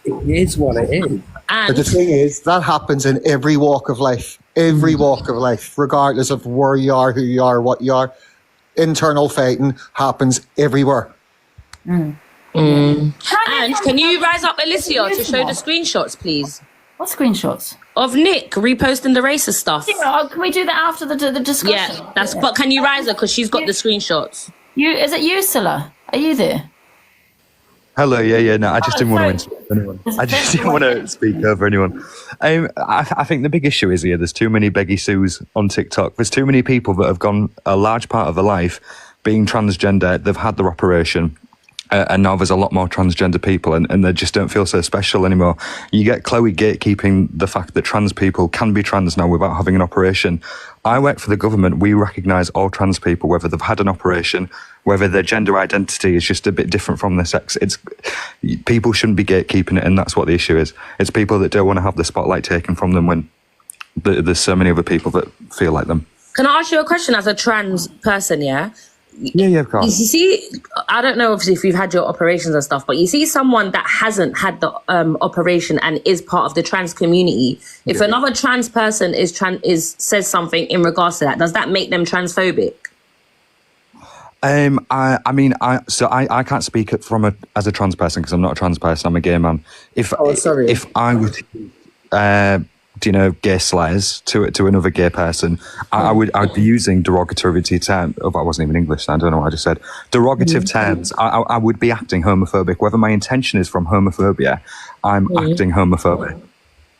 is what it is. But the thing is, that happens in every walk of life. Every walk of life, regardless of where you are, who you are, what you are. Internal fighting happens everywhere. And can you rise up, Alicia, to show the screenshots, please? What screenshots? Of Nick reposting the racist stuff. Yeah, can we do that after the discussion? Yeah, but can you rise her, because she's got the screenshots. Is it you, Scylla? Are you there? Hello, no, I just didn't want to interrupt anyone. I just didn't want to speak over anyone. I think the big issue is here, there's too many Beggy Sues on TikTok. There's too many people that have gone a large part of their life being transgender. They've had their operation. And now there's a lot more transgender people, and they just don't feel so special anymore. You get Chloe gatekeeping the fact that trans people can be trans now without having an operation. I work for the government. We recognise all trans people, whether they've had an operation, whether their gender identity is just a bit different from their sex. People shouldn't be gatekeeping it, and that's what the issue is. It's people that don't want to have the spotlight taken from them when there's so many other people that feel like them. Can I ask you a question as a trans person, yeah? Yeah, of course. You see, I don't know obviously if you've had your operations and stuff, but you see someone that hasn't had the operation and is part of the trans community. If another trans person says something in regards to that, does that make them transphobic? I can't speak as a trans person because I'm not a trans person. I'm a gay man. If I would, gay slurs to another gay person, I'd be using derogatory terms. Oh, that wasn't even English. I don't know what I just said. Derogative terms. I would be acting homophobic. Whether my intention is from homophobia, I'm acting homophobic.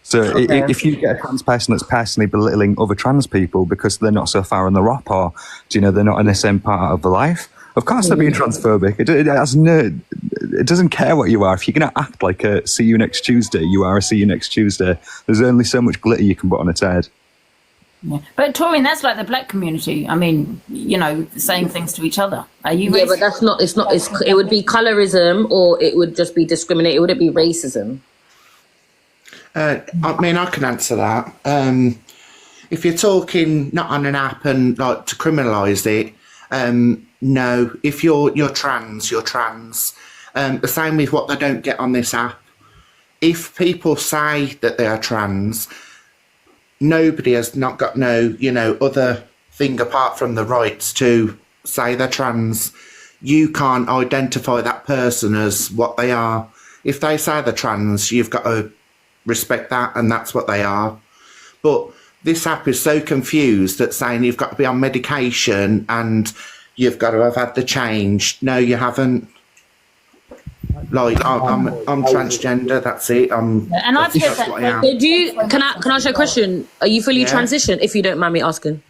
So if you get a trans person that's personally belittling other trans people because they're not so far on the rock, or they're not in the same part of the life, of course they're being transphobic. It doesn't care what you are. If you're going to act like a see you next Tuesday, you are a see you next Tuesday. There's only so much glitter you can put on its head. Yeah. But Torian, that's like the black community. I mean, saying things to each other. Are you? Yeah, but that's not. It's not. It would be colorism, or it would just be discriminate. It wouldn't be racism. I can answer that. If you're talking not on an app and like to criminalise it, no. If you're trans, you're trans. The same with what they don't get on this app. If people say that they are trans, nobody has not got other thing apart from the rights to say they're trans. You can't identify that person as what they are. If they say they're trans, you've got to respect that, and that's what they are. But this app is so confused at saying you've got to be on medication and you've got to have had the change. No, you haven't. Like I'm transgender. That's it. And I've heard that. So can I ask you a question? Are you fully transitioned? If you don't mind me asking.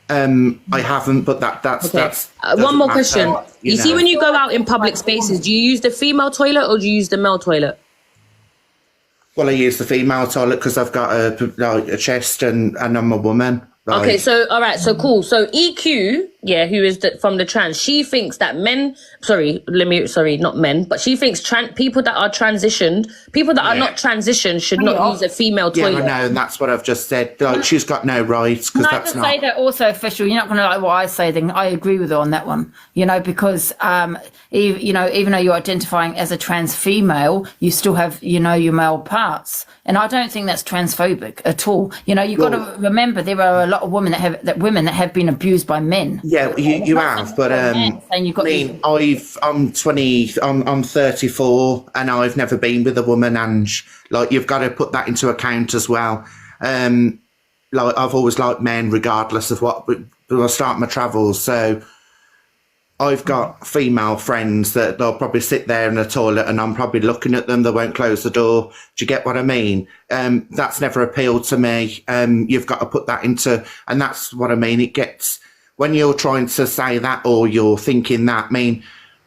I haven't, but that's one more question. You see, when you go out in public spaces, do you use the female toilet or do you use the male toilet? Well, I use the female toilet because I've got a chest and I'm a woman. Like. Okay, so all right, so cool. So EQ, who is from the trans, she thinks that not men, but she thinks people that are transitioned, people that are not transitioned should not use a female toilet. Yeah, I know, and that's what I've just said. Like, she's got no rights because that's not. Can I just say that also, Official? You're not going to like what I say. Then I agree with her on that one. Because even though you're identifying as a trans female, you still have your male parts. And I don't think that's transphobic at all. You've got to remember there are a lot of women that have been abused by men. Yeah, you have, but I'm 20. I'm 34, and I've never been with a woman, and like you've got to put that into account as well. Like I've always liked men, regardless of what. But I start my travels, so I've got female friends that they'll probably sit there in the toilet and I'm probably looking at them. They won't close the door. Do you get what I mean? That's never appealed to me. You've got to put that into, and that's what I mean. It gets, when you're trying to say that or you're thinking that,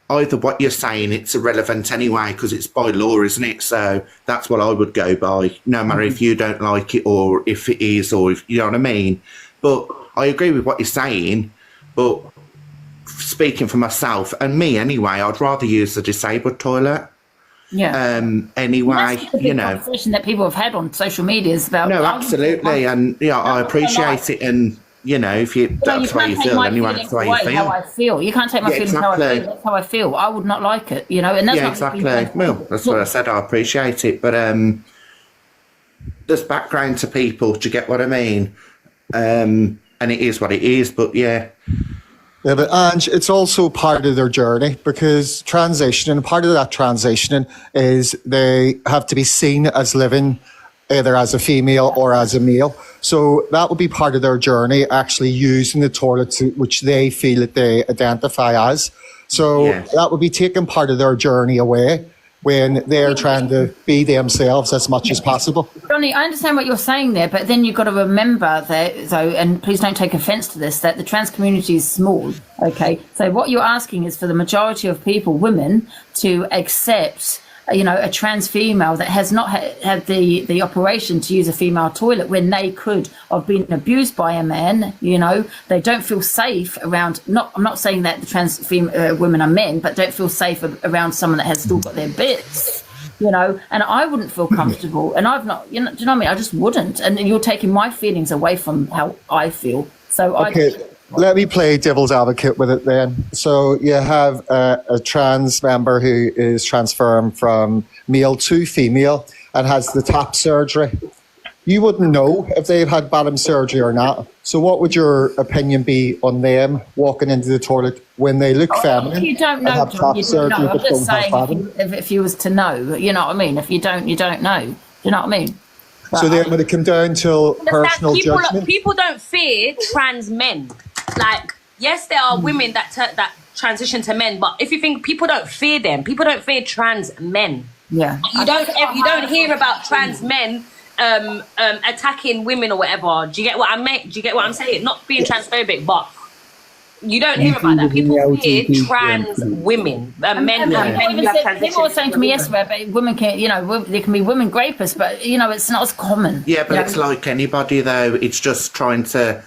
either what you're saying, it's irrelevant anyway because it's by law, isn't it? So that's what I would go by, no matter if you don't like it or if it is, or if, you know what I mean? But I agree with what you're saying, but speaking for myself and me anyway, I'd rather use the disabled toilet. Yeah. Anyway, that's the conversation that people have had on social media is about. No, absolutely, and I appreciate it. And if that's the way you feel, anyway, that's the way you feel. How I feel. You can't take my feelings how I feel. That's how I feel. I would not like it, and that's exactly. Well, that's what I said. I appreciate it, but there's background to people. Do you get what I mean? And it is what it is. But yeah. Yeah, but Ange, it's also part of their journey because transitioning, part of that transitioning is they have to be seen as living either as a female or as a male. So that would be part of their journey, actually using the toilet which they feel that they identify as. So that would be taking part of their journey away when they're trying to be themselves as much as possible. Johnny, I understand what you're saying there, but then you've got to remember that, though, and please don't take offence to this, that the trans community is small, okay? So what you're asking is for the majority of people, women, to accept a trans female that has not had the operation to use a female toilet when they could have been abused by a man. They don't feel safe around. I'm not saying that the trans women are men, but don't feel safe around someone that has still got their bits. And I wouldn't feel comfortable, and I've not. Do you know what I mean? I just wouldn't. And you're taking my feelings away from how I feel. So okay. let me play devil's advocate with it then. So you have a trans member who is transformed from male to female and has the top surgery. You wouldn't know if they've had bottom surgery or not. So what would your opinion be on them walking into the toilet when they look feminine? You don't and know, have John, top you don't surgery know. I'm but just don't have saying, bottom? if you was to know, you know what I mean? If you don't, you don't know. Do you know what I mean? So then when it come down to personal people, judgment, people don't fear trans men. Like, yes, there are women that transition to men, but if you think people don't fear them, people don't fear trans men. Yeah. You don't hear about trans men attacking women or whatever. Do you get what I mean? Do you get what I'm saying? Not being transphobic, but you don't hear about that. People fear trans women, men. People were saying to me yesterday, but women can, you know, there can be women rapists, but you know, it's not as common. Yeah, but it's like anybody though. It's just trying to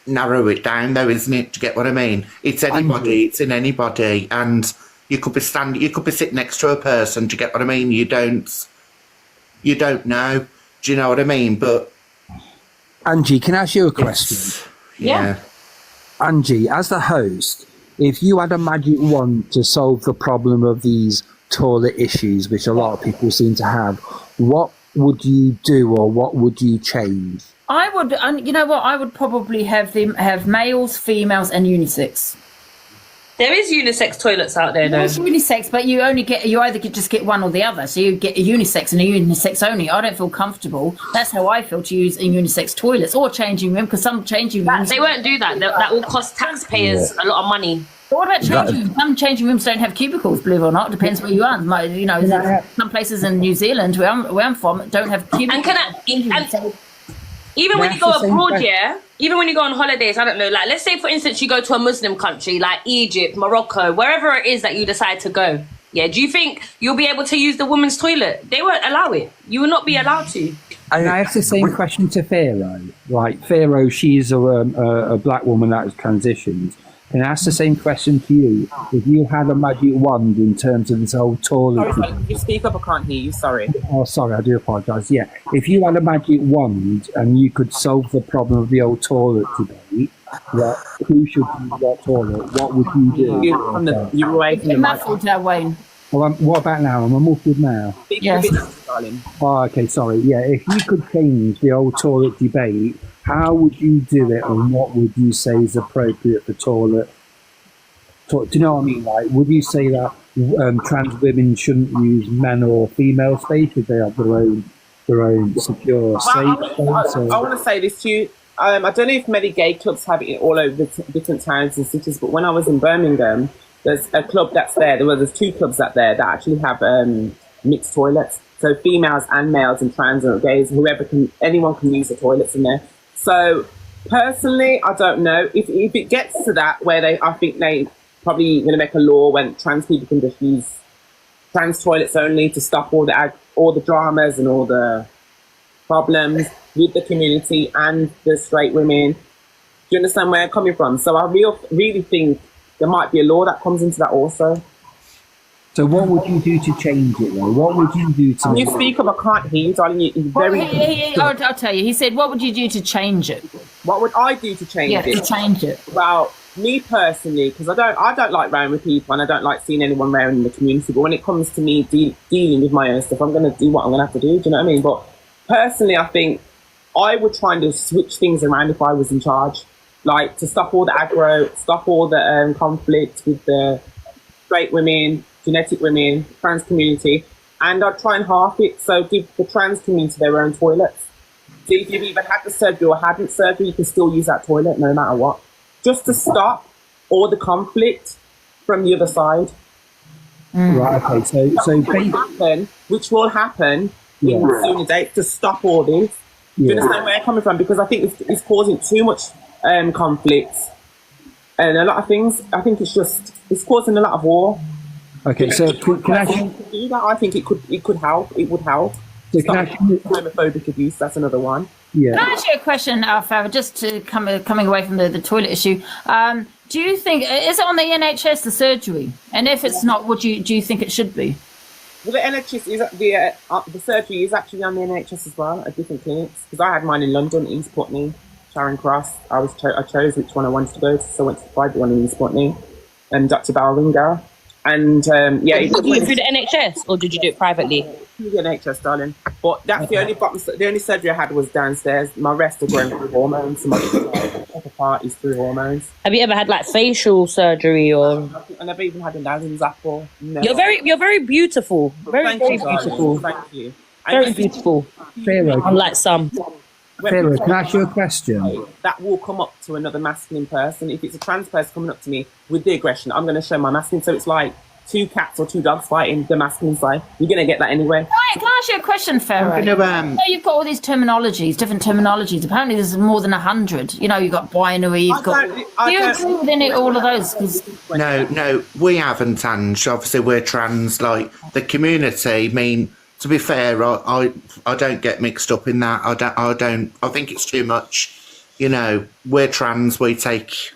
narrow it down, though, isn't it? Do you get what I mean? It's anybody. It's in anybody, and you could be standing. You could be sitting next to a person. Do you get what I mean? You don't know. Do you know what I mean? But Angie, can I ask you a question? Yeah. Angie, as the host, if you had a magic wand to solve the problem of these toilet issues, which a lot of people seem to have, what would you do or what would you change? I would, and you know what? I would probably have males, females, and unisex. There is unisex toilets out there, though. There's unisex, but you either just get one or the other. So you get a unisex and a unisex only. I don't feel comfortable. That's how I feel to use a unisex toilets or changing room, because some changing rooms. They won't do that. That will cost taxpayers a lot of money. But what about changing rooms? Some changing rooms don't have cubicles, believe it or not. Depends where you are. You know, some places in New Zealand, where I'm from, don't have cubicles. And even when you go abroad, even when you go on holidays, I don't know, like, let's say, for instance, you go to a Muslim country like Egypt, Morocco, wherever it is that you decide to go. Yeah, do you think you'll be able to use the women's toilet? They won't allow it. You will not be allowed to. And I asked the same question to Pharaoh. Like, Pharaoh, she's a black woman that has transitioned. And I asked the same question to you. If you had a magic wand in terms of this whole toilet... Sorry, you speak up, I can't hear you, sorry. Oh, sorry, I do apologise. Yeah, if you had a magic wand and you could solve the problem of the old toilet debate, who should use that toilet, what would you do? You're away from the muffled now, Wayne. Well, what about now? Am I muffled now? Yes. Oh, okay, sorry. Yeah, if you could change the old toilet debate, how would you do it, and what would you say is appropriate for toilet? Do you know what I mean? Like, would you say that trans women shouldn't use men or female space if they have their own secure safe space? I want to say this to you. I don't know if many gay clubs have it all over different towns and cities, but when I was in Birmingham, there's a club that's there. There's two clubs out there that actually have mixed toilets. So females and males and trans and gays, anyone can use the toilets in there. So personally, I don't know if it gets to that where I think they probably going to make a law when trans people can just use trans toilets only to stop all the dramas and all the problems with the community and the straight women. Do you understand where I'm coming from? So I really think there might be a law that comes into that also. So what would you do to change it, though? What would you do to... Can you speak up? I can't hear you, darling. You're very... I'll tell you. He said, what would you do to change it? What would I do to change it? Yeah, to change it. Well, me personally, because I don't like rowing with people and I don't like seeing anyone rowing in the community, but when it comes to me dealing with my own stuff, I'm going to do what I'm going to have to do. Do you know what I mean? But personally, I think I would try to switch things around if I was in charge. Like, to stop all the aggro, stop all the conflict with the straight women, genetic women, trans community, and I'd try and half it, so give the trans community their own toilets. So if you've either had the surgery or hadn't surgery, you can still use that toilet no matter what. Just to stop all the conflict from the other side. Right, okay, so which will happen in sooner dates to stop all this. Do you understand where I'm coming from? Because I think it's causing too much conflict and a lot of things. I think it's causing a lot of war. Okay, so can I do that? I think it could help. It would help. So can I homophobic abuse? That's another one. Yeah. Can I ask you a question, Farah, just to coming away from the toilet issue? Do you think is it on the NHS, the surgery? And if it's not, do you think it should be? Well, the NHS is the surgery is actually on the NHS as well at different clinics. Because I had mine in London, East Putney. Charing Cross. I chose which one I wanted to go to, so I went to the private one in East Putney, and Dr. Balringer. And yeah, Did you do it through the NHS or did you do it privately? through the NHS, darling. But that's the only surgery I had was downstairs. My rest are going through hormones. So my upper part is through hormones. Have you ever had like facial surgery or? I never even had an Adam's apple. Never. You're very beautiful. Very Thank you, beautiful. darling. Thank you. Very beautiful. Pharaoh, Unlike some. Pharaoh, can I ask you a question? That will come up to another masculine person. If it's a trans person coming up to me with the aggression, I'm going to show my masculine. So it's like two cats or two dogs fighting the masculine side. You're going to get that anyway. Can I ask you a question, Pharaoh? I'm gonna, You've got all these terminologies, different terminologies. Apparently, there's more than 100. You know, you've got binary. You've got. Do you agree with any all of those? 'Cause No, we haven't, Ange. Obviously, we're trans. Like the community. I mean, to be fair, I don't get mixed up in that. I don't. I think it's too much. You know, we're trans. We take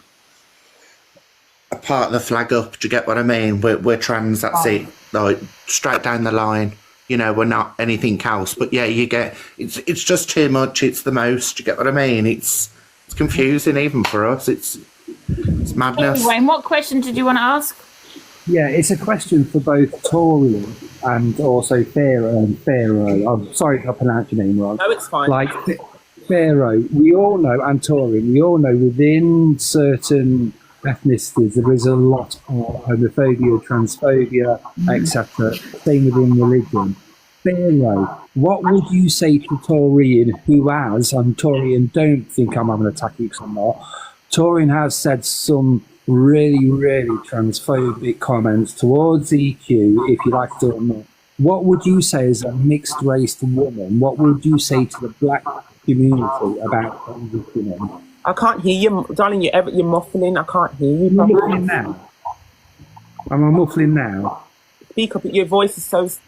a part of the flag up. Do you get what I mean? We're trans. That's it. Like straight down the line. You know, we're not anything else. But yeah, you get. It's just too much. It's the most. Do you get what I mean? It's confusing even for us. It's madness. Anyway, what question did you want to ask? Yeah, it's a question for both Torian and also Pharaoh. I'm sorry if I pronounced your name wrong. No, it's fine. Like Pharaoh, we all know, and Torian, we all know within certain ethnicities there is a lot of homophobia, transphobia, etc. Same within religion. Pharaoh, what would you say to Torian who has, and Torian, don't think I'm having an attack you because I'm not, Torian has said some really, really transphobic comments towards EQ, if you like it or not. What would you say as a mixed race woman? What would you say to the black community about transitioning? I can't hear you, darling. You're muffling. I can't hear you. I'm muffling now. Am I muffling now? Speak up. Your voice is so Do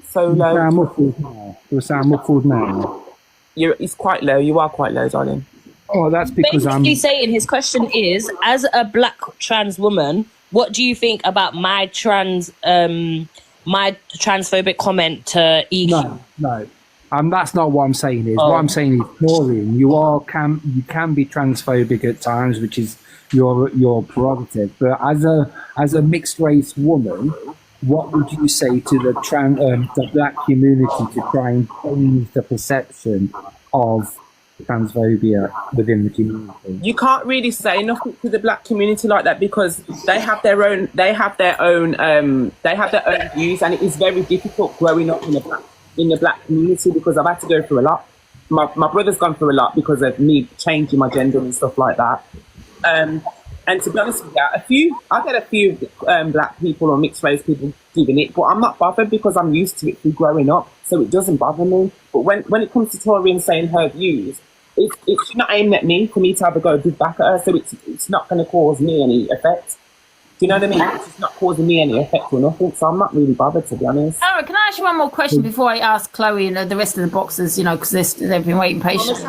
I low. sound muffled now? Do I sound muffled now? It's quite low. You are quite low, darling. Oh, that's because I'm. Basically saying his question is, as a black trans woman, what do you think about my transphobic comment to EQ? No. That's not what I'm saying. Oh. What I'm saying is, Torian, you can be transphobic at times, which is your prerogative. But as a mixed race woman, what would you say to the black community to try and change the perception of transphobia within the community? You can't really say nothing to the black community like that because they have their own views, and it is very difficult growing up in the black community because I've had to go through a lot. My brother's gone through a lot because of me changing my gender and stuff like that. And to be honest with you, I get a few black people or mixed race people giving it, but I'm not bothered because I'm used to it through growing up, so it doesn't bother me. But when it comes to Torian saying her views, it's not aimed at me for me to have a go dig back at her, so it's not going to cause me any effect. Do you know what I mean? It's just not causing me any effect or nothing, so I'm not really bothered, to be honest. Aaron, can I ask you one more question before I ask Chloe and the rest of the boxers, because they've been waiting patiently.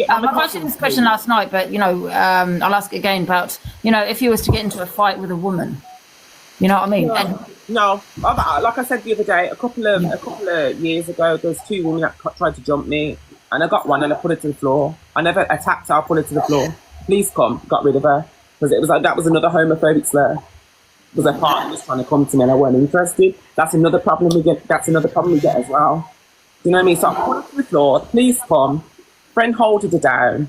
I've asked you this question last night, but, I'll ask it again about, if you was to get into a fight with a woman, you know what I mean? No, like I said the other day, a couple of years ago, there was two women that tried to jump me, and I got one and I put her to the floor. I never attacked her, I put her to the floor. Please come, got rid of her. Because it was like that was another homophobic slur. Because her partner was trying to come to me and I weren't interested. That's another problem we get. That's another problem we get as well. Do you know what I mean? So I put her to the floor. Please come. Friend holded her down,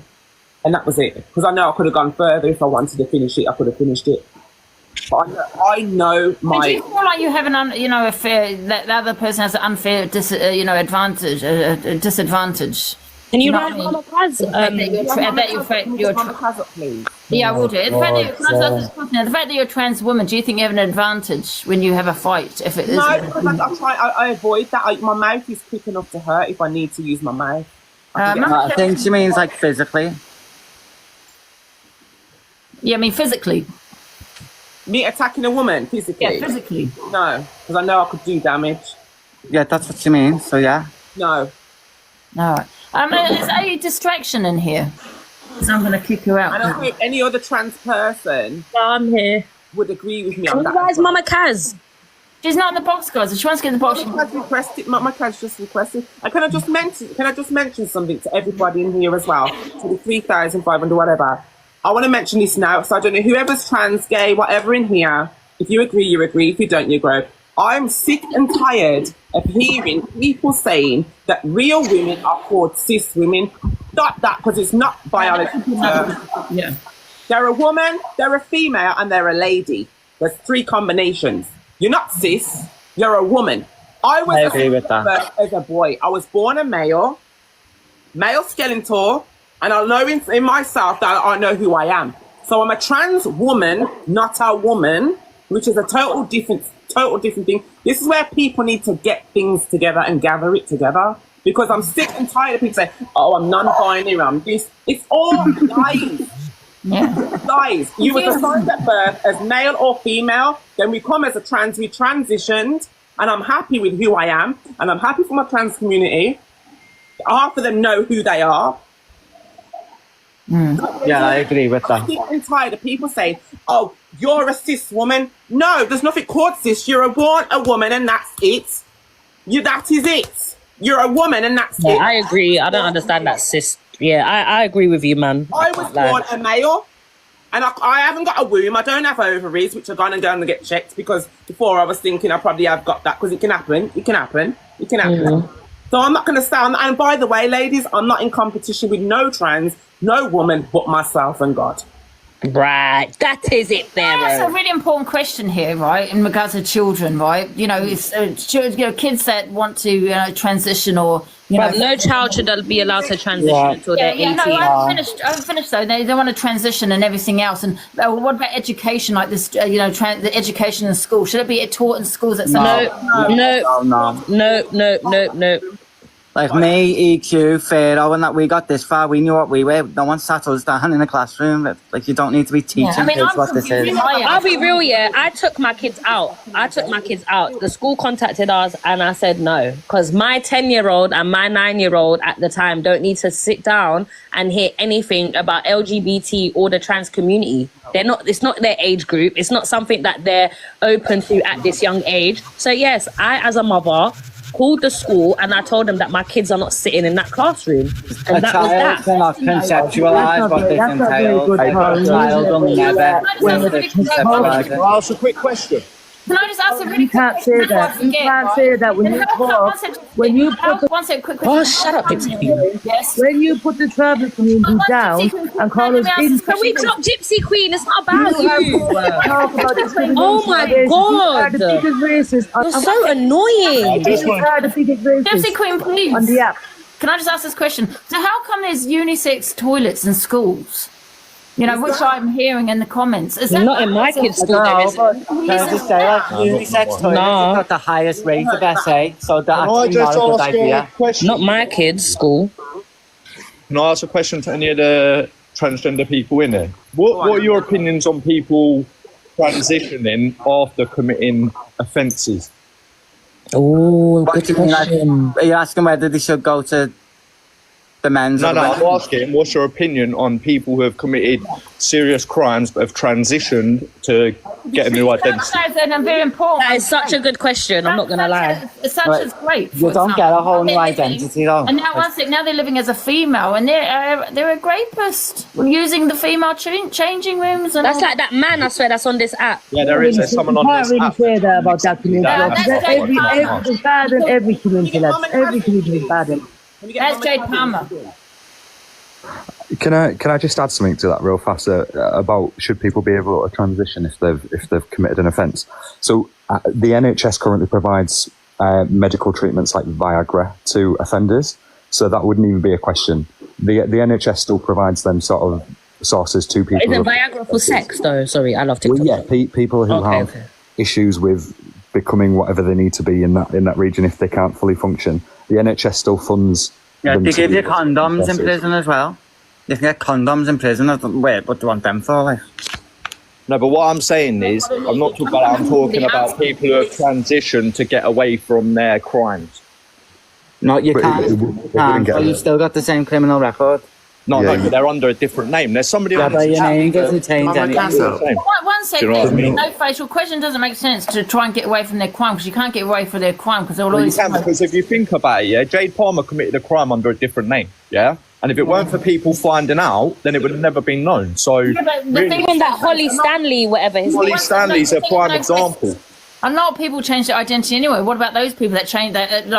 and that was it. Because I know I could have gone further if I wanted to finish it. I could have finished it. But I know my. Do you feel like you have a fair that the other person has an unfair disadvantage? Can you write Mama Kaz? Yeah, I will do. The fact that you're a trans woman, do you think you have an advantage when you have a fight? If it is no, because I avoid that. My mouth is quick enough to hurt if I need to use my mouth. I think she means like physically. Yeah, I mean physically. Me attacking a woman physically? Yeah, physically. No, because I know I could do damage. Yeah, that's what she means. So yeah. No. All right. Is a distraction in here? So I'm going to kick her out. I don't think any other trans person I'm here. would agree with me on that. Where's Mama Kaz? She's not in the box, guys. If she wants to get in the box, My card's just requested. And can I just mention something to everybody in here as well? To the 3,500, whatever. I want to mention this now, so I don't know whoever's trans, gay, whatever in here. If you agree, you agree. If you don't, you agree. I'm sick and tired of hearing people saying that real women are called cis women. Not that, because it's not biology. Yeah. They're a woman, they're a female, and they're a lady. There's 3 combinations. You're not cis, you're a woman. I agree with that. As a boy. I was born a male Skeletor, and I know in myself that I know who I am. So I'm a trans woman, not a woman, which is a total different thing. This is where people need to get things together and gather it together. Because I'm sick and tired of people saying, oh, I'm non-binary, I'm this. It's all lies. Yeah. Lies. You were assigned at birth as male or female, then we come as a trans, we transitioned, and I'm happy with who I am, and I'm happy for my trans community. Half of them know who they are. Yeah, I agree with that. I'm sick and tired of people saying, oh, you're a cis woman. No, there's nothing called cis. You're born a woman and that's it. That is it. You're a woman and that's it. I agree. I don't understand that, cis. Yeah, I agree with you, man. I was born a male, and I haven't got a womb. I don't have ovaries, which are going to go and get checked, because before I was thinking I probably have got that, because it can happen. It can happen. It can happen. So I'm not going to stand. And by the way, ladies, I'm not in competition with no trans, no woman, but myself and God. Right, that is it there. That's a really important question here, right? In regards to children, right? You know, it's children, kids that want to transition or but no child should be allowed to transition until they're 18. No, I haven't finished though. They want to transition and everything else. And what about education, like this? The education in school, should it be taught in schools? No. Like me, EQ, Pharaoh, and that we got this far, we knew what we were. No one sat us down in a classroom. Like, you don't need to be teaching kids what this is. I'll be real, I took my kids out. The school contacted us and I said no. Because my 10-year-old and my 9-year-old at the time don't need to sit down and hear anything about LGBT or the trans community. It's not their age group. It's not something that they're open to at this young age. So yes, I, as a mother, called the school and I told them that my kids are not sitting in that classroom. And that was that. Cannot conceptualise what this entails. A child will never conceptualise it. I'll ask a quick question. Can I just ask a really You can't say that. You can't say that when you talk. When you put oh, shut up, Gypsy Queen. Yes. When you put the tribal community down and call us in. Can we drop Gypsy Queen? It's not about you. Talk about discrimination. Oh my God. You are the biggest racist. You're so annoying. You are the biggest racist. Gypsy Queen, please. On the app. Can I just ask this question? So how come there's unisex toilets in schools? You know, which I'm hearing in the comments. Is that not in my kids' school? There isn't. Can I just say, like, unisex toilets have got the highest rate of SA, so that's actually not a good idea. Not my kids' school. Can I ask a question to any of the transgender people in there? What are your opinions on people transitioning after committing offences? Oh, good question. Are you asking whether they should go to the men's? No, I'm asking, what's your opinion on people who have committed serious crimes but have transitioned to get a new identity? That's very important. That is such a good question. I'm not going to lie. Such is great. You don't get a whole new identity, though. And now, now they're living as a female, and they're a rapist using the female changing rooms. And that's like that man, I swear, that's on this app. Yeah, there is. There's someone on this app. You can't really say that about that community. Every bad in every community, lads. Every community is bad in. That's Jade Palmer. Can I just add something to that real fast about should people be able to transition if they've committed an offence? So the NHS currently provides medical treatments like Viagra to offenders, so that wouldn't even be a question. The NHS still provides them sort of sources to people. Is it Viagra for sex though? Sorry, I love TikTok. Well, yeah, people who have issues with becoming whatever they need to be in that region if they can't fully function. The NHS still funds. Yeah, they give you condoms in prison as well. You can get condoms in prison. Wait, what do you want them for? Like? No, but what I'm saying is, I'm not talking about. I'm talking about people who have transitioned to get away from their crimes. No, you can't. But you still got the same criminal record. No, but they're under a different name. There's somebody on but this your name chat doesn't change that- anything. One second, Do you know what I mean? no facial question doesn't make sense to try and get away from their crime because you can't get away from their crime because they'll Well, you always. can, because if you think about it, yeah, Jade Palmer committed a crime under a different name, yeah? And if it weren't for people finding out, then it would have never been known. So, Yeah, but the really, thing Even that Holly Stanley, whatever his Holly name. Stanley's a prime example. A lot of people change their identity anyway. What about those people that change their, you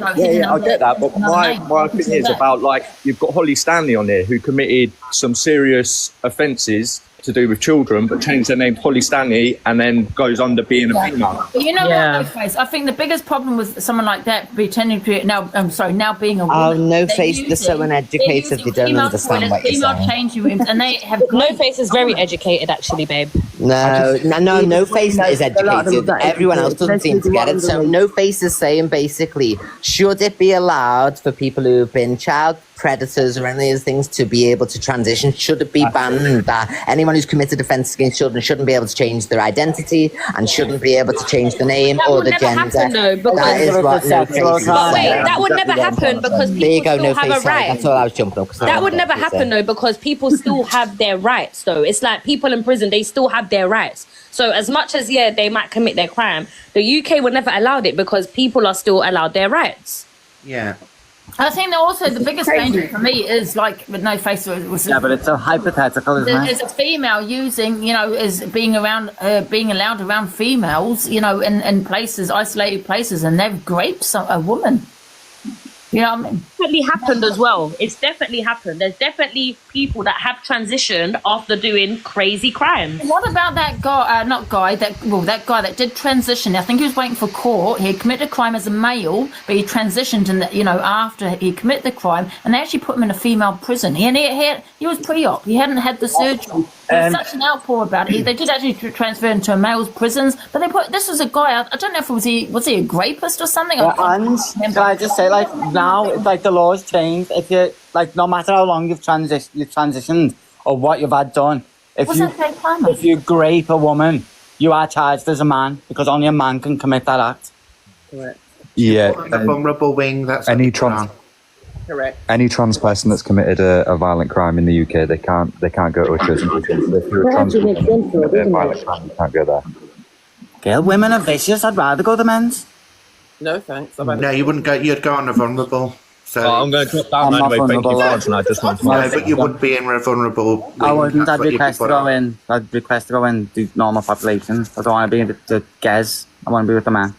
know? Yeah, I get that, but another my name? thing is about, like, you've got Holly Stanley on there who committed some serious offences to do with children, but changed their name to Holly Stanley and then goes under being a female. But you know what, No Face? I think the biggest problem with someone like that pretending to now, now being a woman. Oh, No they're Face, they're so using- uneducated, they don't female understand toilets, what you're female saying. changing rooms, and they have No Face is very educated, actually, babe. No Face is educated. Everyone else doesn't seem to get it. So No Face is saying basically, should it be allowed for people who've been child predators or any of those things to be able to transition? Should it be banned that anyone who's committed offences against children shouldn't be able to change their identity and shouldn't be able to change the name That or would the never gender? happen, though, because That is what No Face is But wait, saying. that would never happen because There you people go, still No have Face. a Sorry, right. that's all I was jumping up. 'cause I That don't would know never what you're happen saying. though, because people still have their rights though. It's like people in prison, they still have their rights. So as much as, they might commit their crime, the UK would never allow it because people are still allowed their rights. Yeah. I think that also the biggest danger for me is like with No Face was Yeah, but it's a hypothetical, isn't as it? a female using, as being around, being allowed around females, in places, isolated places, and they've raped a woman. You know what I mean? Definitely happened as well. It's definitely happened. There's definitely people that have transitioned after doing crazy crimes. What about that guy? That guy that did transition. I think he was waiting for court. He had committed a crime as a male, but he transitioned, after he committed the crime, and they actually put him in a female prison. He was pre-op. He hadn't had the surgery. There was such an outpour about it. They did actually transfer him to a male's prisons, but this was a guy. I don't know if was he a rapist or something. And can I just say, like, now, like, the law's changed. If you, like, no matter how long you've transitioned or what you've had done, if you grape a woman, you are charged as a man because only a man can commit that act. Correct. Yeah. The vulnerable wing, that's Any trans person that's committed a violent crime in the UK, they can't go to a chosen prison. If you're a trans person that's committed a violent crime, you can't go there. Girl, women are vicious. I'd rather go to men's. No, thanks. No, you wouldn't go. You'd go on a vulnerable. So I'm going to drop down anyway. Thank you, Fudge, and I just want to no, but you wouldn't be in a vulnerable. I wouldn't. That's I'd what you'd request put to go on. in. I'd request to go in the normal population. I don't want to be with the Gez. I want to be with the man.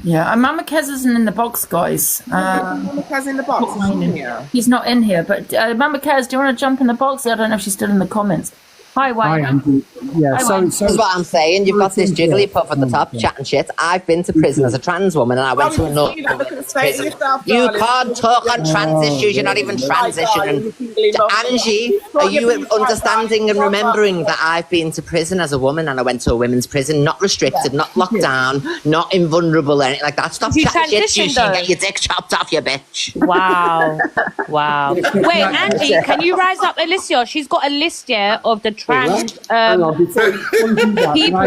Yeah, and Mama Kez isn't in the box, guys. Mama Kez in the box. He's not in here, but Mama Kez, do you want to jump in the box? I don't know if she's still in the comments. Hi, Wayne. Andy. Yeah, Hi, so Wayne. This is what I'm saying. You've got this jigglypuff at the top chatting shit. I've been to prison as a trans woman and I went to another prison. You can't talk on trans issues. You're not even transitioning. Angie, are you understanding and remembering that I've been to prison as a woman and I went to a women's prison, not restricted, not locked down, not invulnerable or anything like that? Stop You chatting shit. You transitioned, should though. get your dick chopped off, you bitch. Wow. Wow. Wait, Angie, can you rise up Alicia? She's got a list here of the trans people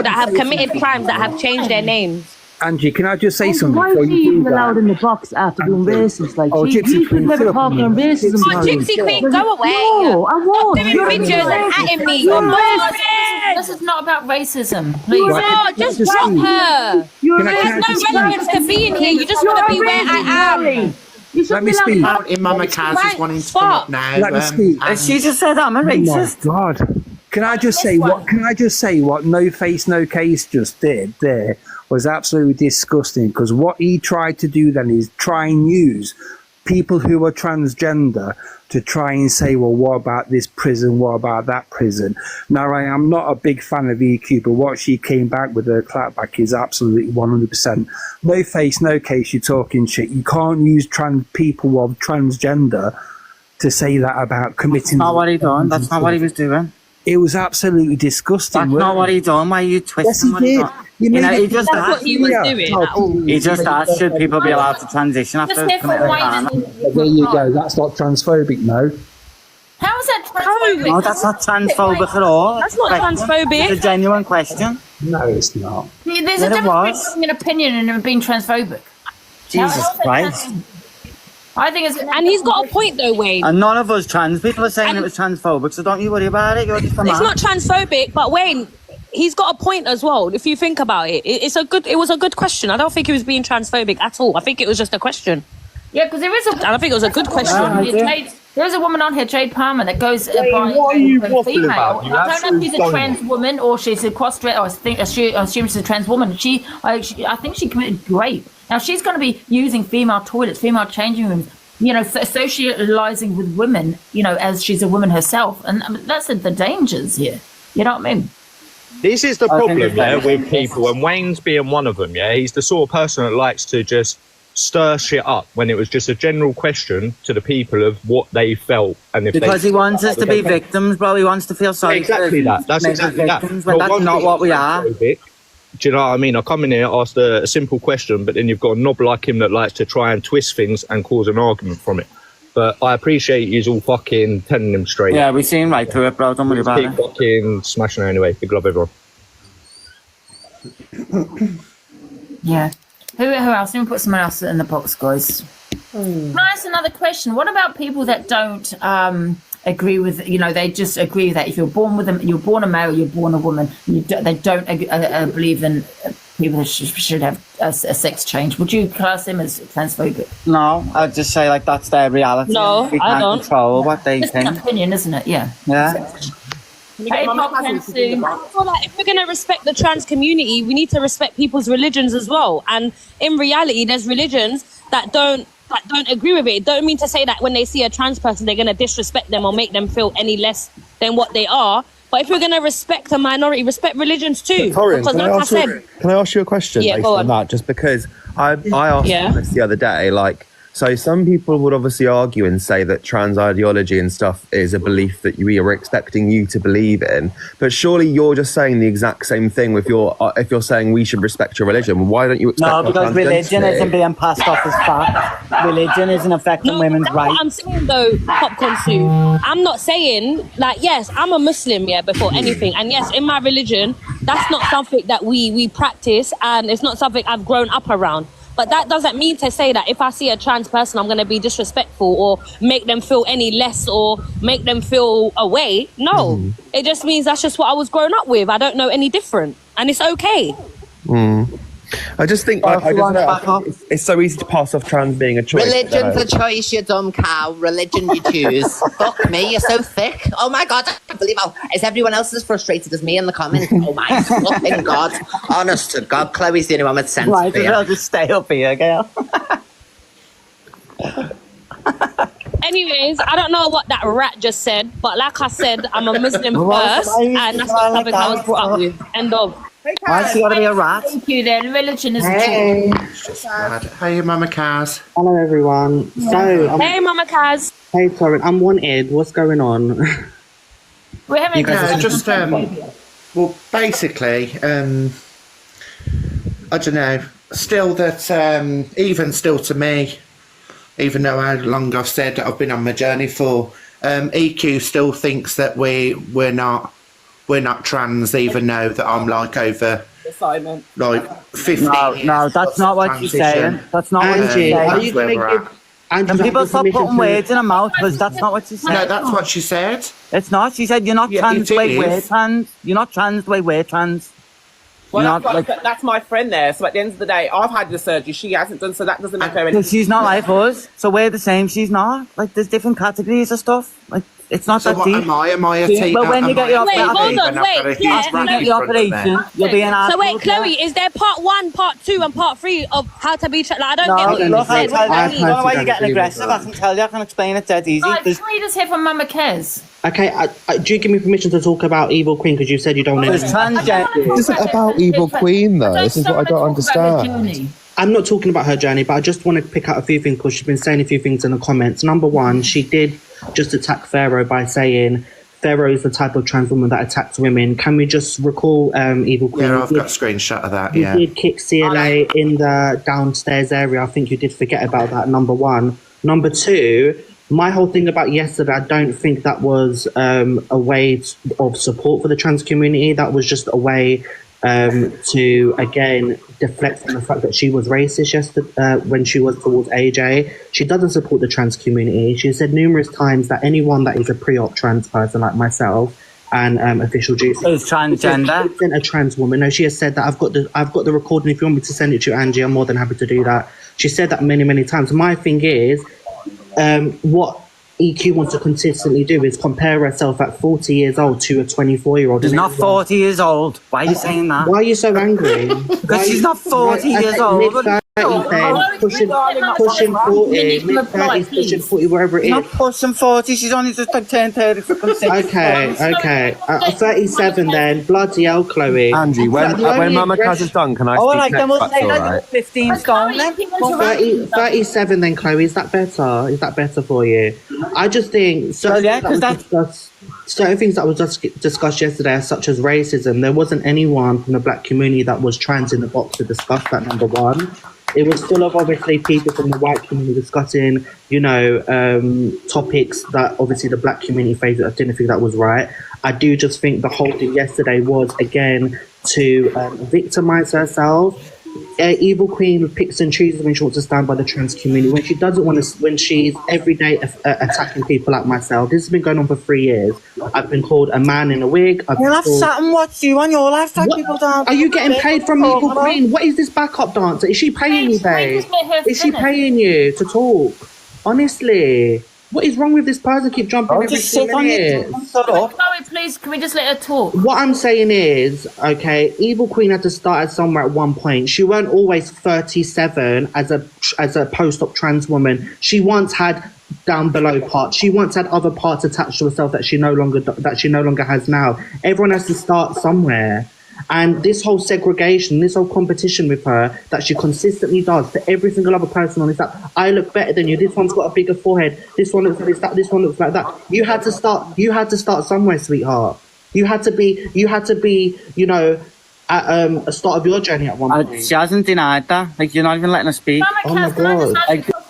that have committed crimes that have changed their names. Angie, can I just say something? Why before is she you do even that? allowed in the box after doing racist? Like, Oh, she Gypsy should Queen, never sit up talk a on minute. racism. Oh, Gypsy Queen, go away. No, I won't. Stop doing pictures and atting me. You're racist. This is not about racism, please. No, just drop her. There's no relevance to being here. You just want to be where I am. Let me speak. In Mama Kaz is wanting to come up now. Let me speak. She just said I'm a Oh my racist. God. Can I just say what No Face No Case just did there was absolutely disgusting, because what he tried to do then is try and use people who are transgender to try and say, well, what about this prison? What about that prison? Now, I am not a big fan of EQ, but what she came back with her clapback is absolutely 100%. No Face, No Case, you're talking shit. You can't use people of transgender to say that about committing. That's not what he done. That's not what he was doing. It was absolutely disgusting. That's not what he done. Why are you twisting Yes, what he he did. done? You You know, made he it- just That's what asked. he was doing. He just asked, should people be allowed to transition after Just committing a different crime? ways. There you go. That's not transphobic, no. How is that transphobic? No, that's not transphobic at all. That's not transphobic. It's a genuine question. No, it's not. There's a Then it difference was. between an opinion and being transphobic. Jesus How is that Christ. I think it's, and he's got a point though, Wayne. And none of us trans people are saying it was transphobic, so don't you worry about it. You're just a man. It's not transphobic, but Wayne, he's got a point as well. If you think about it, it was a good question. I don't think he was being transphobic at all. I think it was just a question. Yeah, because there is and I think it was a good question. There's a woman on here, Jade Palmer, that goes by what are you waffling female. about? You I don't know if she's a absolute trans woman or she's a cross-dress. I assume she's a trans woman. I think she committed rape. Now she's going to be using female toilets, female changing rooms, you know, socializing with women, you know, as she's a woman herself, and that's the dangers here. You know what I mean? This is the problem, with people, and Wayne's being one of them. Yeah, he's the sort of person that likes to just stir shit up when it was just a general question to the people of what they felt, and if because he wants us to be victims, bro. He wants to feel sorry. Exactly that. That's exactly that. But that's not what we are. Do you know what I mean? I come in here, ask a simple question, but then you've got a knob like him that likes to try and twist things and cause an argument from it. But I appreciate you all fucking telling him straight. Yeah, we've seen right through it, bro. Don't worry about it. Keep fucking smashing it anyway. Big love, everyone. Yeah. Who else? Let me put someone else in the box, guys. Can I ask another question? What about people that don't agree with, you know, they just agree that if you're born with you're born a male, you're born a woman, they don't believe in people that should have a sex change? Would you class them as transphobic? No, I'd just say like that's their reality. No, we I can't don't. control what they It's think. an opinion, isn't it? Yeah. Yeah. Hey, Pop I feel like if we're going to respect the trans community, we need to respect people's religions as well. And in reality, there's religions that don't agree with it. It don't mean to say that when they see a trans person, they're going to disrespect them or make them feel any less than what they are. But if we're going to respect a minority, respect religions too. Corinne, because like I said, can I ask you a question Yeah, based go on on. that? Just because I asked this the other day, like, so some people would obviously argue and say that trans ideology and stuff is a belief that we are expecting you to believe in, but surely you're just saying the exact same thing with your if you're saying we should respect your religion. Why don't you expect No, our because trans religion identity? isn't being passed off as fact. Religion isn't affecting women's that's rights. what I'm saying though, Popcorn Sue. I'm not saying, like, yes, I'm a Muslim, yeah, before anything. And yes, in my religion, that's not something that we practice, and it's not something I've grown up around. But that doesn't mean to say that if I see a trans person, I'm going to be disrespectful or make them feel any less or make them feel away. No, it just means that's just what I was growing up with. I don't know any different, and it's okay. I just think it's so easy to pass off trans being a choice. Religion's a choice, you dumb cow. Religion you choose. Fuck me, you're so thick. Oh my God, I can't believe is everyone else as frustrated as me in the comments? Oh my fucking God. Honest to God, Chloe's the only one with sense. Right, here. I'll just stay up here, girl. Anyways, I don't know what that rat just said, but like I said, I'm a Muslim Well, first, and that's not something I was brought up with. End of. Why's she got to be a rat? Thank you then. Religion is Hey. a Hey, Mama Kaz. Hello, everyone. So, Hey, Mama Kaz. hey, sorry, I'm wanted. What's going on? We're having Yeah, just well, basically, I don't know. Still, that even still to me, even though how long I've said that I've been on my journey for, EQ still thinks that we're not trans, even though that I'm like over Simon. like 15 years. No, that's not what she's saying. That's not what she's Angie, are saying. you going to give... And people stop putting words in her mouth because that's not what she said. No, that's what she said. It's not. She said you're not trans the way we're trans. You're not trans the way we're trans. Well, that's my friend there. So at the end of the day, I've had the surgery. She hasn't done, so that doesn't make her any. Because she's not like us. So we're the same. She's not. Like, there's different categories of stuff. Like, it's not So that what deep. am I? Am I a teen? But when you get your Wait, hold on, wait. Yeah, after you get the operation, you'll be an So wait, adult, Chloe, is there part 1, part 2, and part 3 of how to be trans? Like, I don't get No, what you look, said. What I does that don't know mean? why you're getting aggressive. I can tell you. I can explain it dead easy. Right, can we just hear from Mama Kez? Okay, do you give me permission to talk about Evil Queen? Because you said you don't want It's transgender. This isn't about Evil Queen, though. This is what I don't understand. I'm not talking about her journey, but I just want to pick out a few things because she's been saying a few things in the comments. Number one, she did just attack Pharaoh by saying Pharaoh is the type of trans woman that attacks women. Can we just recall Evil Queen? Yeah, I've got a screenshot of that, You yeah. did kick CLA in the downstairs area. I think you did forget about that, number one. Number two, my whole thing about yesterday, I don't think that was a way of support for the trans community. That was just a way to again deflect from the fact that she was racist yesterday when she was towards AJ. She doesn't support the trans community. She said numerous times that anyone that is a pre-op trans person like myself and official juice is transgender. Isn't a trans woman. No, she has said that. I've got the recording. If you want me to send it to you, Angie, I'm more than happy to do that. She said that many times. My thing is, what EQ wants to consistently do is compare herself at 40 years old to a 24-year-old. She's not 40 years old. Why are you saying that? Why are you so angry? Because she's not 40 years old. Pushing 40, mid-30s, pushing 40, wherever it is. She's not pushing 40, she's only just like turned 30 for Okay. 37 then. Bloody hell, Chloe. Angie, when Mama Kaz is done, can I speak next? Then we'll That's say all like right. 15 stone then. 37 then, Chloe. Is that better? Is that better for you? I just think certain things that was just discussed yesterday, such as racism, there wasn't anyone from the black community that was trans in the box to discuss that, number one. It was full of obviously people from the white community discussing, topics that obviously the black community favoured. I didn't think that was right. I do just think the whole thing yesterday was, again, to victimise herself. Evil Queen picks and chooses when she wants to stand by the trans community. When she doesn't want to, when she's every day attacking people like myself. This has been going on for 3 years. I've been called a man in a wig. I've sat and watched you on your live track people down. Are you getting paid from Evil Queen? What is this backup dancer? Is she paying you, babe? Is she paying you to talk? Honestly. What is wrong with this person? Keep jumping every 2 minutes. Chloe, please, can we just let her talk? What I'm saying is, okay, Evil Queen had to start somewhere at one point. She weren't always 37 as a post-op trans woman. She once had down below parts. She once had other parts attached to herself that she no longer has now. Everyone has to start somewhere. And this whole segregation, this whole competition with her that she consistently does to every single other person on this app. I look better than you. This one's got a bigger forehead. This one looks like this. This one looks like that. You had to start somewhere, sweetheart. You had to be, at a start of your journey at one point. She hasn't denied that. Like, you're not even letting her speak. Oh my God.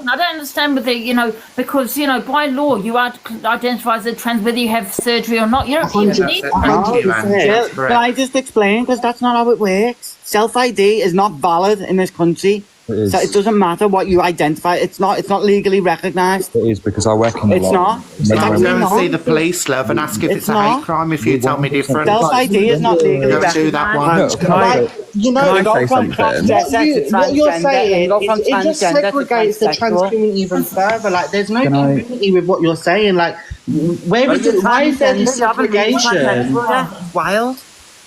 I don't understand with the, because, by law, you are identified as a trans, whether you have surgery or not. You don't even need that. Can I just explain? Because that's not how it works. Self-ID is not valid in this country. So it doesn't matter what you identify. It's not legally recognised. It is, because I work in the law. It's not. Go and see the police, love, and ask if it's a hate crime if you tell me different. Self-ID is not legally recognised. Go do that one. What you're saying, it just segregates the trans community even further. Like, there's no community with what you're saying. Like, why is there this segregation? Wild.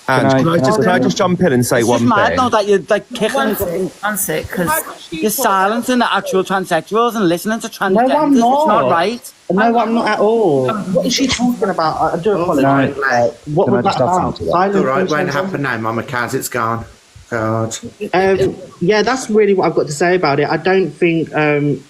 And can I just jump in and say one thing? It's mad now that you're like kicking because you're silencing the actual transsexuals and listening to transgenders. No, I'm not. It's not right. No, I'm not at all. What is she talking about? I do apologise. What was that about? It's all right, won't happen now, Mama Kaz, it's gone. God. Yeah, that's really what I've got to say about it. I don't think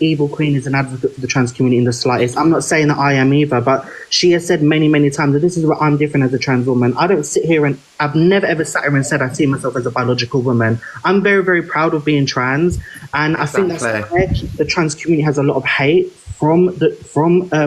Evil Queen is an advocate for the trans community in the slightest. I'm not saying that I am either, but she has said many times that this is what I'm different as a trans woman. I don't sit here and I've never ever sat here and said I see myself as a biological woman. I'm very proud of being trans, and I think that's why the trans community has a lot of hate from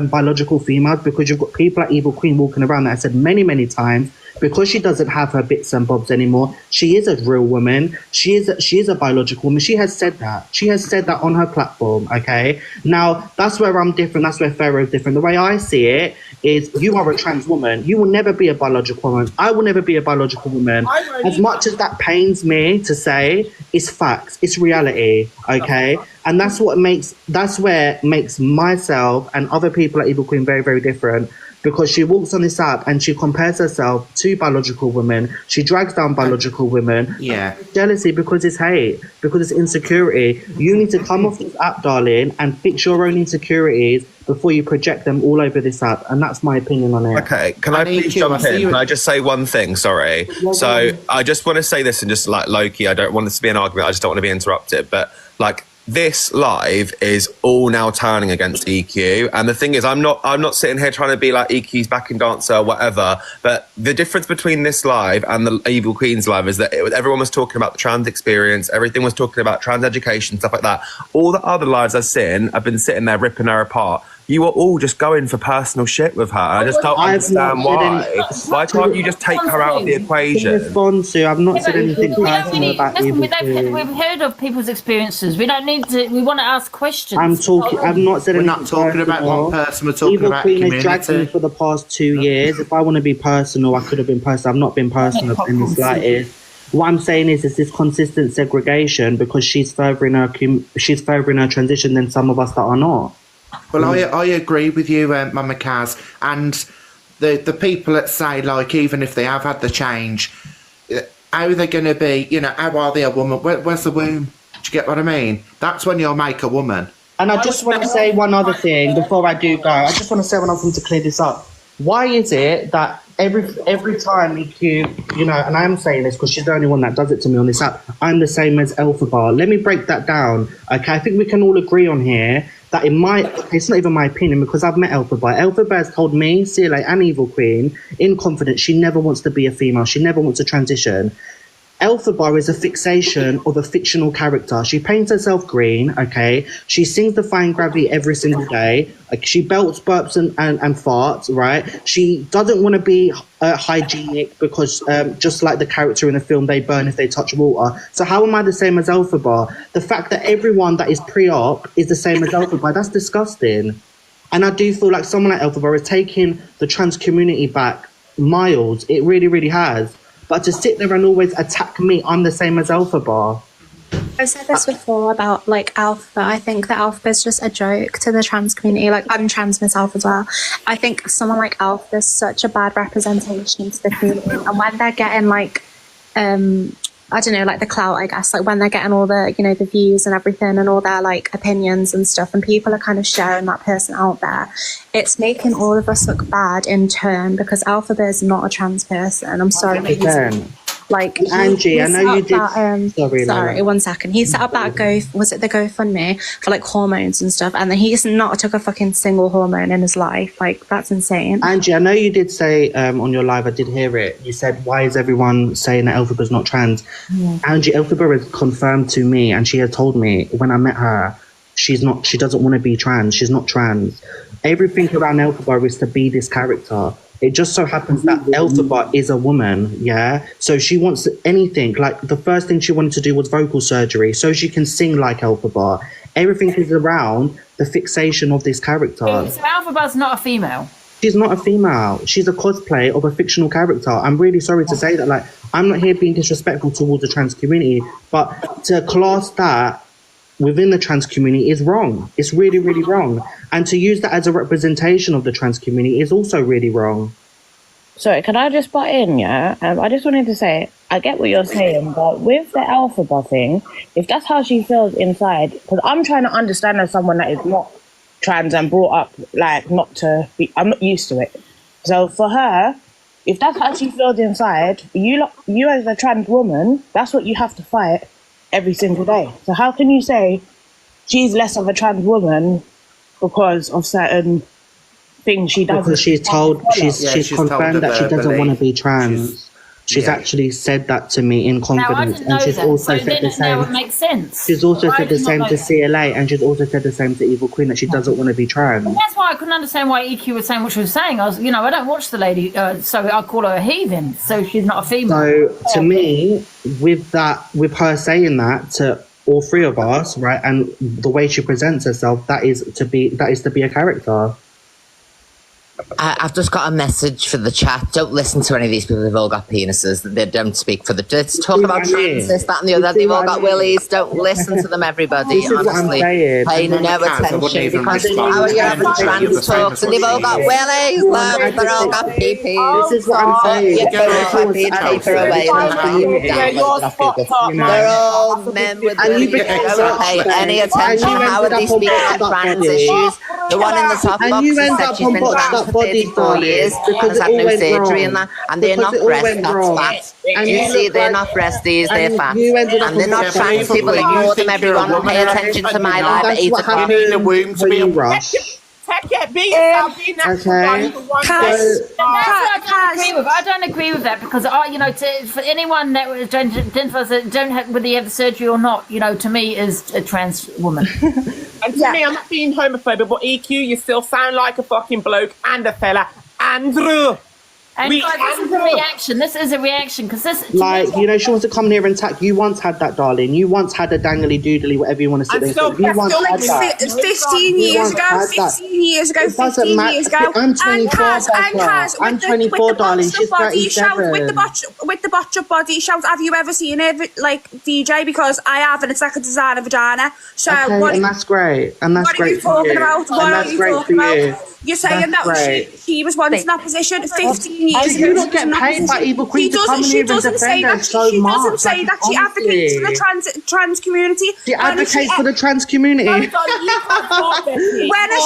biological females, because you've got people like Evil Queen walking around that I said many times, because she doesn't have her bits and bobs anymore. She is a real woman. She is a biological woman. She has said that. She has said that on her platform. Okay. Now that's where I'm different. That's where Pharaoh is different. The way I see it is, you are a trans woman. You will never be a biological woman. I will never be a biological woman. As much as that pains me to say, it's facts. It's reality. Okay. And that's where it makes myself and other people like Evil Queen very different. Because she walks on this app and she compares herself to biological women. She drags down biological women. Yeah. Jealousy, because it's hate, because it's insecurity. You need to come off this app, darling, and fix your own insecurities before you project them all over this app. And that's my opinion on it. Okay, can I please jump in? Can I just say one thing? Sorry. So I just want to say this, and just like Loki, I don't want this to be an argument. I just don't want to be interrupted. But like, this live is all now turning against EQ, and the thing is, I'm not sitting here trying to be like EQ's backing dancer or whatever, but the difference between this live and the Evil Queen's live is that everyone was talking about the trans experience, everything was talking about trans education, stuff like that. All the other lives I've seen, I've been sitting there ripping her apart. you were all just going for personal shit with her. I just don't understand why. Why can't you just take her out of the equation? I've not said anything personal about you. We've heard of people's experiences. We don't need to. We want to ask questions. I've not said anything. We're not talking about one person. We're talking Evil about Queen community. has dragged me for the past 2 years. If I want to be personal, I could have been personal. I've not been personal in the slightest. What I'm saying is this consistent segregation because she's furthering her transition than some of us that are not. Well, I agree with you, Mama Kaz, and the people that say, like, even if they have had the change, how are they going to be, how are they a woman? Where's the womb? Do you get what I mean? That's when you'll make a woman. And I just want to say one other thing before I do go. I just want to say one other thing to clear this up. Why is it that every time EQ, and I'm saying this because she's the only one that does it to me on this app, I'm the same as Elphaba. Let me break that down, okay? I think we can all agree on here that it's not even my opinion because I've met Elphaba. Elphaba has told me, CLA and Evil Queen, in confidence, she never wants to be a female. She never wants to transition. Elphaba is a fixation of a fictional character. She paints herself green, okay? She sings Defying Gravity every single day. Like, she belts, burps, and farts, right? She doesn't want to be hygienic because just like the character in the film, they burn if they touch water. So how am I the same as Elphaba? The fact that everyone that is pre-op is the same as Elphaba, that's disgusting. And I do feel like someone like Elphaba is taking the trans community back miles. It really, really has. But to sit there and always attack me, I'm the same as Elphaba. I've said this before about Alpha. I think that Alpha is just a joke to the trans community. I'm trans myself as well. I think someone like Alpha is such a bad representation to the community. And when they're getting the clout, I guess, when they're getting all the, the views and everything and all their opinions and stuff, and people are kind of sharing that person out there, it's making all of us look bad in turn because Elphaba is not a trans person. I'm sorry. Angie, I know you did. Sorry, 1 second. He set up that the GoFundMe for hormones and stuff, and then he's not took a fucking single hormone in his life. That's insane. Angie, I know you did say on your live, I did hear it. You said, "Why is everyone saying that Elphaba's not trans?" Yeah. Angie, Elphaba has confirmed to me, and she has told me when I met her, she's not. She doesn't want to be trans. She's not trans. Everything around Elphaba is to be this character. It just so happens that Elphaba is a woman, yeah? So she wants anything. The first thing she wanted to do was vocal surgery so she can sing like Elphaba. Everything is around the fixation of this character. So Elphaba's not a female? She's not a female. She's a cosplay of a fictional character. I'm really sorry to say that. I'm not here being disrespectful towards the trans community, but to class that within the trans community is wrong. It's really, really wrong. And to use that as a representation of the trans community is also really wrong. Sorry, can I just butt in, yeah? I just wanted to say, I get what you're saying, but with the Elphaba thing, if that's how she feels inside, because I'm trying to understand as someone that is not trans and brought up, not to be, I'm not used to it. So for her, if that's how she feels inside, you as a trans woman, that's what you have to fight every single day. So how can you say she's less of a trans woman because of certain things she does? Because she's confirmed that she doesn't want to be trans. She's actually said that to me in confidence, and she's also said the same. Now it makes sense. She's also said the same to CLA, and she's also said the same to Evil Queen, that she doesn't want to be trans. And that's why I couldn't understand why EQ was saying what she was saying. I don't watch the lady, so I call her a heathen. So she's not a female. So to me, with her saying that to all three of us, right, and the way she presents herself, that is to be a character. I've just got a message for the chat. Don't listen to any of these people who've all got penises. They don't speak for the... Let's talk about trans, this, that and the other. They've all got willies. Don't listen to them, everybody. Honestly. Pay no attention. Because how are you having trans talks and they've all got willies, love. They've all got peepees. This is what I'm saying. You go take her away and they're all men with willies. Don't pay any attention. How are they speaking on trans issues? The one in the top box said she's been trans for 34 years, has had no surgery and that, and they're not breast, that's fat. You see, they're not breasties, they're fat. And they're not trans people, ignore them, everyone. Pay attention to my live at 8 o'clock. The womb to be a rush. I don't agree with that because for anyone that don't whether you have the surgery or not, to me is a trans woman. And to me, I'm not being homophobic, but EQ, you still sound like a fucking bloke and a fella. Andrew! And guys, this is a reaction. This is a reaction because this, Like, you know, she wants to come here and attack. You once had that, darling. You once had a dangly doodly, whatever you want to say. You once had that. 15 years ago, 15 years ago, 15 years ago. I'm 24, I'm 24, darling. She's 37. With the botch up body shout, have you ever seen it, like, DJ? Because I have, and it's like a designer vagina. So okay, what? And that's great. And that's what are you great for talking you. about? What And are that's you great talking for about? you. You're saying That's that she was once in that position 15 years Do ago. you not get paid by Evil Queen to come in here and defend her so much? She doesn't say that she advocates for the trans community. She advocates for the trans community. When has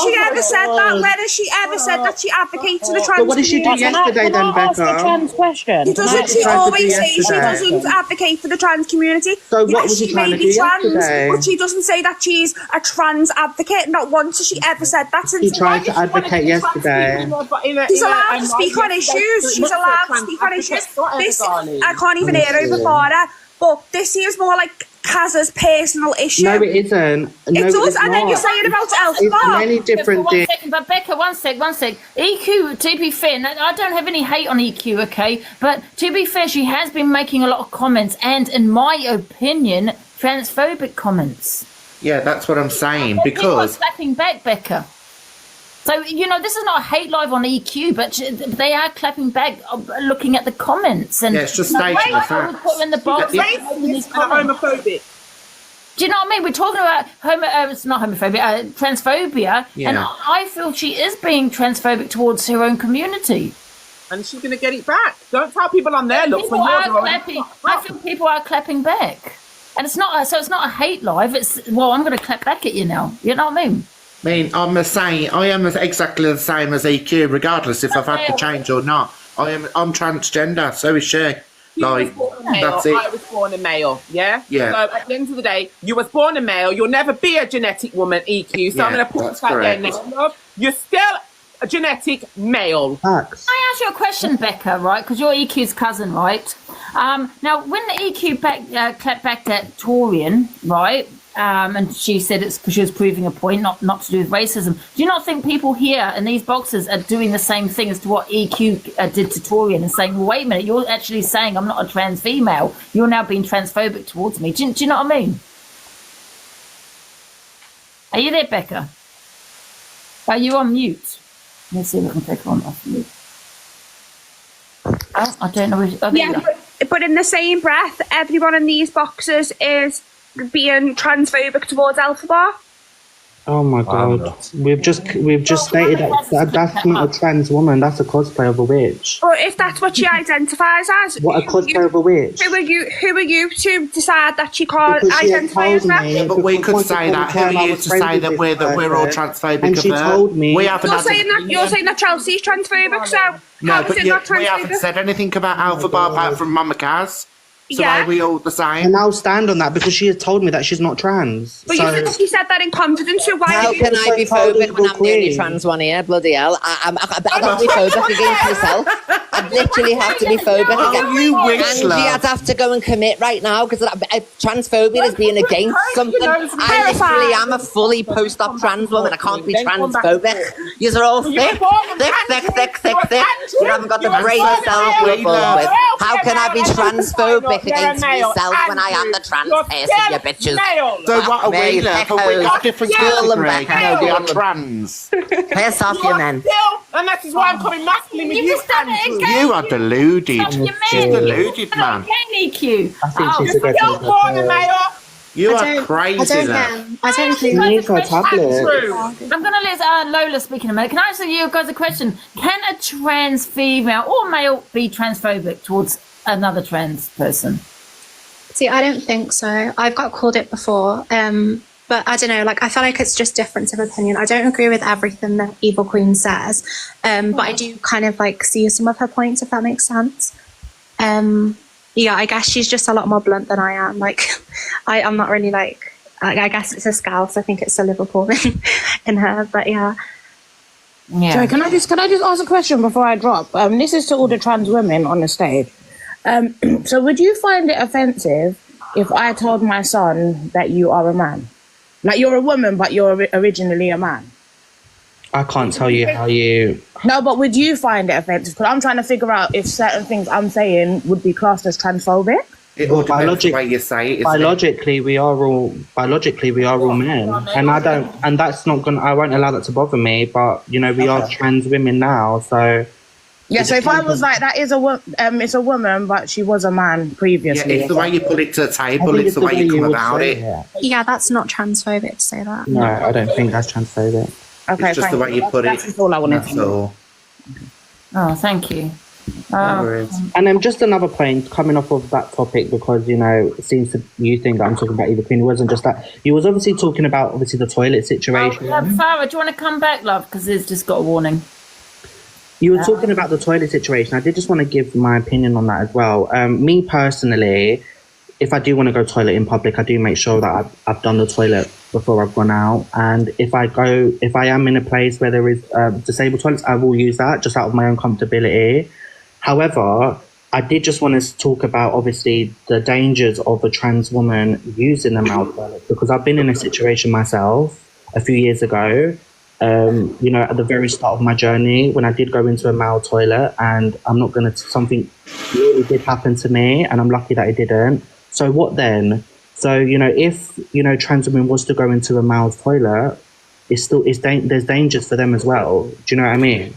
she ever said that? When has she ever said that she advocates for the trans community? But what did she do yesterday then, Becca? She always says she doesn't advocate for the trans community. So what was she trying to do yesterday? But she doesn't say that she's a trans advocate. Not once has she ever said that since. She tried to advocate yesterday. She's allowed to speak on issues. She's allowed to speak on issues. This, I can't even hear her before her. But this seems more like Kaz's personal issue. No, it isn't. It does, and then you're saying about Elsa. It's many different things. But Becca, one sec. EQ, to be fair, and I don't have any hate on EQ, okay? But to be fair, she has been making a lot of comments, and in my opinion, transphobic comments. Yeah, that's what I'm saying, People are because... clapping back, Becca. So, you know, this is not a hate live on EQ, but they are clapping back, looking at the comments. And Yeah, it's just stating the facts. Put in the box. Homophobic. Do you know what I mean? We're talking about it's not homophobia, transphobia, Yeah. and I feel she is being transphobic towards her own community. And she's going to get it back. Don't tell people on their looks when People you're are growing clapping. up. I feel people are clapping back, and it's not. So it's not a hate live. It's I'm going to clap back at you now. You know what I mean? I mean, I'm exactly the same as EQ, regardless if I've had the change or not. I'm transgender, so is she. Like, that's it. I was born a male, yeah? Yeah. So at the end of the day, you was born a male, you'll never be a genetic woman, EQ, so I'm Yeah, going to put that's that there correct. now, love. You're still a genetic male. Can I ask you a question, Becca, right? Because you're EQ's cousin, right? Now, when the EQ clapped back at Torian, right? And she said it's because she was proving a point, not to do with racism. Do you not think people here in these boxes are doing the same thing as to what EQ did to Torian and saying, well, wait a minute, you're actually saying I'm not a trans female. You're now being transphobic towards me. Do you know what I mean? Are you there, Becca? Are you on mute? Let's see if I can take her on off mute. Oh, I don't know. But in the same breath, everyone in these boxes is being transphobic towards Alphabar. Oh my god. We've just stated that that's not a trans woman, that's a cosplay of a witch. But if that's what she identifies as, What a cosplay of a witch. who are you to decide that she can't Because she had identify as told that? me, But we because could once say upon a that. Who time I are you was to friends say with that this we're all person, transphobic and of she her? told me... We haven't You're had saying that Chelsea's transphobic, so No, how is but it not we haven't transphobic? said anything about Alpha Bar apart from Mama Kaz. So Yeah. are we all the same? And I'll stand on that because she has told me that she's not trans. But you said that in confidence, so why How are you... can I be phobic when I'm the only trans one here? Bloody hell. I got to be phobic against myself. I literally have to be phobic against you And witch, she love. had to have to go and commit right now because transphobia is being against something. I literally am a fully post-op trans woman. I can't be transphobic. Yous are all thick. You haven't got the brain cells you're born with. How can I be transphobic against myself when I am the trans person, you bitches? So what are we, love? Have we got different category? No, we are Becca. trans. Piss off, you men. And that is why I'm coming masculine with you, Andrew. You are deluded. Your She's men. deluded, man. Again, EQ. I think she's a good You're born a male. You I are don't crazy, love. I don't She agree. needs her tablet. I'm going to let Lola speak in a minute. Can I ask you guys a question? Can a trans female or male be transphobic towards another trans person? See, I don't think so. I've got called it before, but I don't know. Like, I feel like it's just difference of opinion. I don't agree with everything that Evil Queen says, but I do kind of like see some of her points, if that makes sense. Yeah, I guess she's just a lot more blunt than I am. Like, I'm not really like. I guess it's a Scouse. I think it's a Liverpool in her, but yeah. Yeah. Sorry, can I just ask a question before I drop? This is to all the trans women on the stage. So would you find it offensive if I told my son that you are a man? Like you're a woman, but you're originally a man. I can't tell you how you. No, but would you find it offensive? Because I'm trying to figure out if certain things I'm saying would be classed as transphobic. It all depends the way you say it. Biologically, we are all men, and I don't, and that's not gonna. I won't allow that to bother me. But you know, we are trans women now, so. Yeah, so if I was like, that is it's a woman, but she was a man previously. Yeah, it's the way you put it to the table. It's the way you come about it. Yeah, that's not transphobic to say that. No, I don't think that's transphobic. Okay, it's just the way you put it. That's all I wanted to know. Oh, thank you. And then just another point coming off of that topic, because you know it seems to you think that I'm talking about either Queen. It wasn't just that. You was obviously talking about the toilet situation. Farah, do you want to come back, love? Because it's just got a warning. You were talking about the toilet situation. I did just want to give my opinion on that as well. Me personally, if I do want to go toilet in public, I do make sure that I've done the toilet before I've gone out. And if I am in a place where there is disabled toilets, I will use that just out of my own comfortability. However, I did just want to talk about obviously the dangers of a trans woman using the male toilet, because I've been in a situation myself a few years ago. You know, at the very start of my journey, when I did go into a male toilet, and something really did happen to me, and I'm lucky that it didn't. So what then? So, you know, if, you know, trans women was to go into a male toilet, there's dangers for them as well. Do you know what I mean?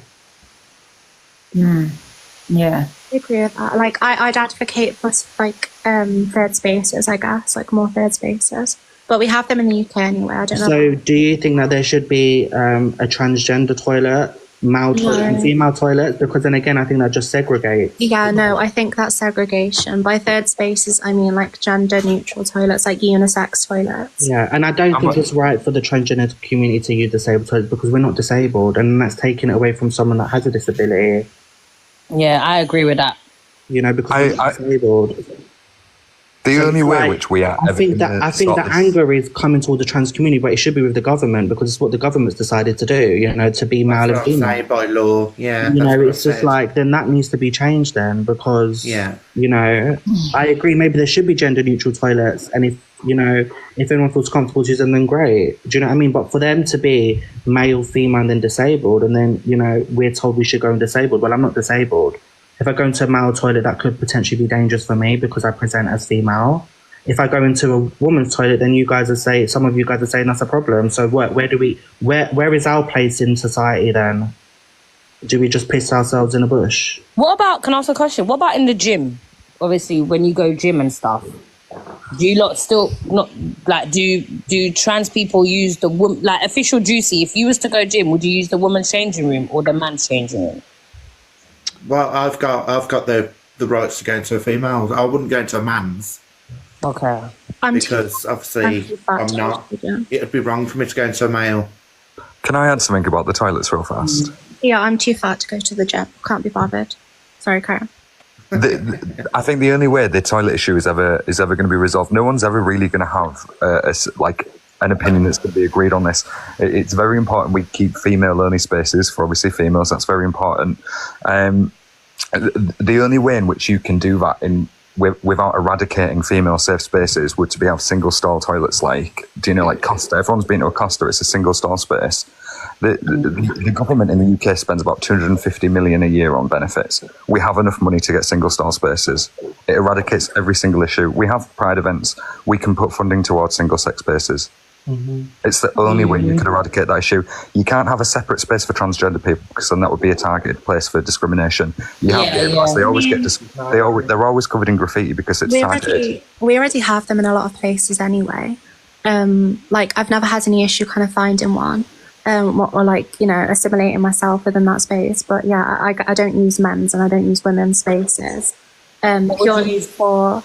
Yeah. I agree with that. Like, I'd advocate for, like, third spaces, I guess, like more third spaces. But we have them in the UK anyway, I don't know. So do you think that there should be a transgender toilet, male toilet and female toilet? Because then again, I think that just segregates. Yeah, no, I think that's segregation. By third spaces, I mean like gender neutral toilets, like unisex toilets. Yeah, and I don't think it's right for the transgender community to use disabled toilets, because we're not disabled, and that's taking it away from someone that has a disability. Yeah, I agree with that. You know, because we're disabled. The only way which we are. I think that anger is coming towards the trans community, but it should be with the government, because it's what the government's decided to do. You know, to be male and female by law. Yeah, you know, it's just like then that needs to be changed then, because you know, I agree. Maybe there should be gender neutral toilets, and if you know, if anyone feels comfortable using them, then great. Do you know what I mean? But for them to be male, female, and then disabled, and then you know, we're told we should go and disabled. Well, I'm not disabled. If I go into a male toilet, that could potentially be dangerous for me because I present as female. If I go into a woman's toilet, then some of you guys are saying that's a problem. So where is our place in society then? Do we just piss ourselves in a bush? Can I ask a question? What about in the gym? Obviously, when you go gym and stuff, do you lot still not like do trans people use the like official Juicy? If you was to go gym, would you use the woman's changing room or the man's changing room? Well, I've got the rights to go into a female. I wouldn't go into a man's. Okay. Because obviously I'm not. It'd be wrong for me to go into a male. Can I add something about the toilets real fast? Yeah, I'm too fat to go to the gym. Can't be bothered. Sorry, Karen. I think the only way the toilet issue is ever going to be resolved, no one's ever really going to have an opinion that's going to be agreed on this. It's very important we keep female-only spaces for obviously females. That's very important. The only way in which you can do that without eradicating female safe spaces would to be have single-stall toilets like Costa. Everyone's been to a Costa. It's a single-stall space. The government in the UK spends about 250 million a year on benefits. We have enough money to get single-stall spaces. It eradicates every single issue. We have pride events. We can put funding towards single-sex spaces. Mm-hmm. It's the only way you can eradicate that issue. You can't have a separate space for transgender people because then that would be a targeted place for discrimination. They always get they're always covered in graffiti because it's targeted. We already have them in a lot of places anyway. Like I've never had any issue kind of finding one. Or like, you know, assimilating myself within that space. But yeah, I don't use men's and I don't use women's spaces. Purely for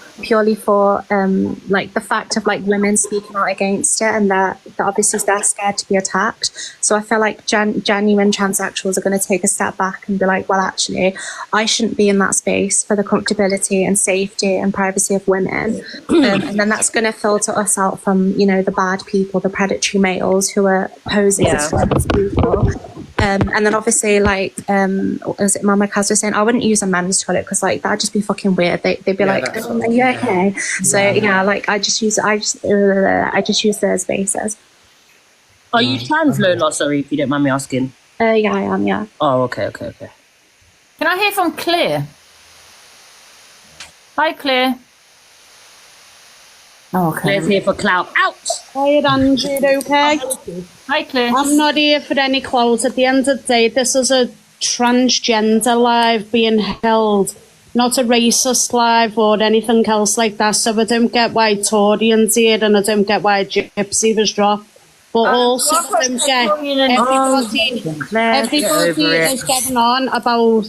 like the fact of like women speaking out against it, and that obviously they're scared to be attacked. So I feel like genuine transsexuals are going to take a step back and be like, well, actually, I shouldn't be in that space for the comfortability and safety and privacy of women. And then that's going to filter us out from, you know, the bad people, the predatory males who are posing as trans people. And then obviously, like, as Mama Kaz was saying, I wouldn't use a men's toilet because, like, that'd just be fucking weird. They'd be like, "Are you okay?" So yeah, like, I just use those spaces. Are you trans, Lola? Sorry, if you don't mind me asking. Yeah, I am, yeah. Oh, okay. Can I hear from Claire? Hi, Claire. Oh, okay. Claire's here for clout. Out! Hi, Angie, okay? Hi, Claire. I'm not here for any clout. At the end of the day, this is a transgender live being held, not a racist live or anything else like that. So I don't get why Torian's here and I don't get why Gypsy was dropped. But also, I don't get everybody is getting on about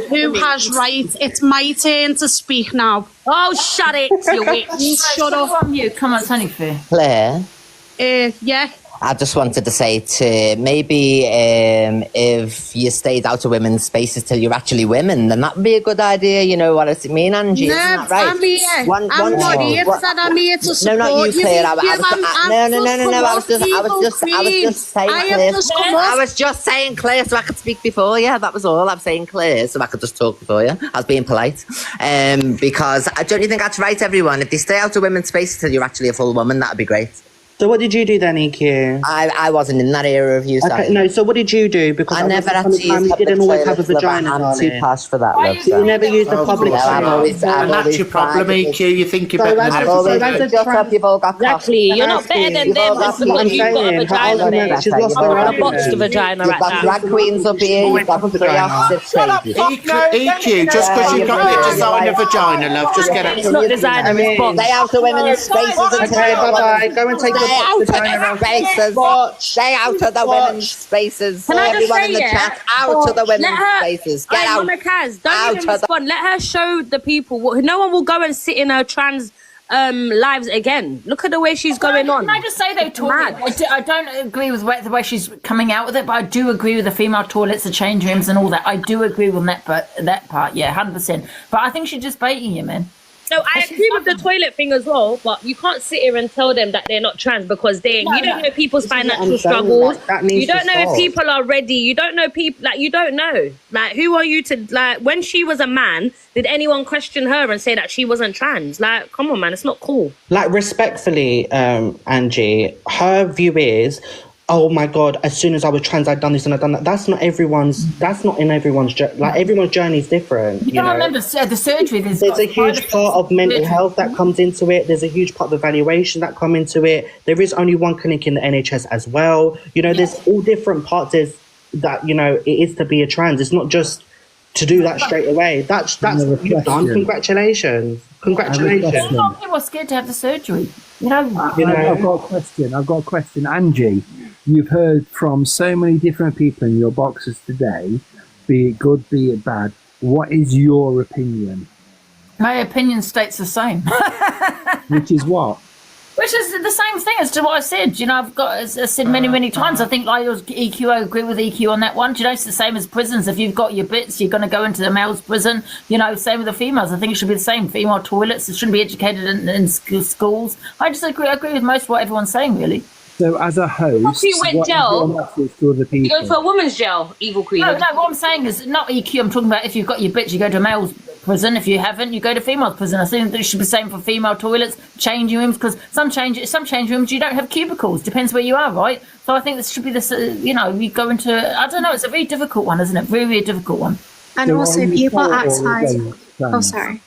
who has rights. It's my turn to speak now. Oh, shut it, you witch. Shut up. From you. Come on, Sunny Fair. Claire, Yeah. I just wanted to say to maybe if you stayed out of women's spaces till you're actually women, then that would be a good idea. You know what I mean, Angie? No, Isn't that right? I'm here. I'm not here for that. I'm here to support No, not you, Claire. No. I was just saying, Claire. I was just saying, Claire, so I could speak before you. That was all. I'm saying, Claire, so I could just talk before you. I was being polite. Because don't you think that's right, everyone? If they stay out of women's spaces till you're actually a full woman, that'd be great. So what did you do then, EQ? I wasn't in that era of you. Okay, no, so what did you do? Because I never had to use you didn't always have a vagina, I'm too posh for that, love. So you never used the public and that's your problem, EQ. You think you're better than you've all got Exactly. You're not better than them just because you've got a vagina, mate. She's lost her I botched the vagina right now. You've got drag queens up here, you've got three opposite EQ, just because you've got your designer vagina, love, just get it. It's not designer, it's box. Stay out of women's spaces until Okay, bye-bye. Go and take your vagina out. Stay out of the women's spaces. Can I just Everyone say, in the yeah? chat, out of the women's spaces. Get out. Mama Kaz, don't Out even of the- respond. Let her show the people. No one will go and sit in her trans lives again. Look at the way she's going on. Can I just say though, I don't agree with the way she's coming out with it, but I do agree with the female toilets, the change rooms, and all that. I do agree with that part, yeah, 100%. But I think she's just baiting you, man. No, I agree with the toilet thing as well, but you can't sit here and tell them that they're not trans because you don't know people's financial struggles. You don't know if people are ready. You don't know people, you don't know. Like, who are you to, when she was a man, did anyone question her and say that she wasn't trans? Like, come on, man, it's not cool. Like, respectfully, Angie, her view is, oh my God, as soon as I was trans, I'd done this and I'd done that. That's not in everyone's journey. Like, everyone's journey is different. You gotta remember the surgery. There's a huge part of mental health that comes into it. There's a huge part of evaluation that come into it. There is only one clinic in the NHS as well. You know, there's all different parts that, you know, it is to be a trans. It's not just to do that straight away. That's what you've done. Congratulations. A lot of people are scared to have the surgery. I've got a question. Angie, you've heard from so many different people in your boxes today, be it good, be it bad. What is your opinion? My opinion stays the same. Which is what? Which is the same thing as to what I said. You know, I said many times. I think like EQ, I agree with EQ on that one. You know, it's the same as prisons. If you've got your bits, you're going to go into the male's prison. You know, same with the females. I think it should be the same. Female toilets, it shouldn't be educated in schools. I just agree with most of what everyone's saying, really. So, as a host, If you went what gel, is your message to other people? You go for a woman's gel, evil queen. No, what I'm saying is not EQ. I'm talking about if you've got your bits, you go to a male's prison. If you haven't, you go to female's prison. I think it should be the same for female toilets, changing rooms, because some change rooms you don't have cubicles. Depends where you are, right? So I think this should be this. You know, you go into. I don't know. It's a very difficult one, isn't it? Very difficult one. And also, people outside. Oh, sorry.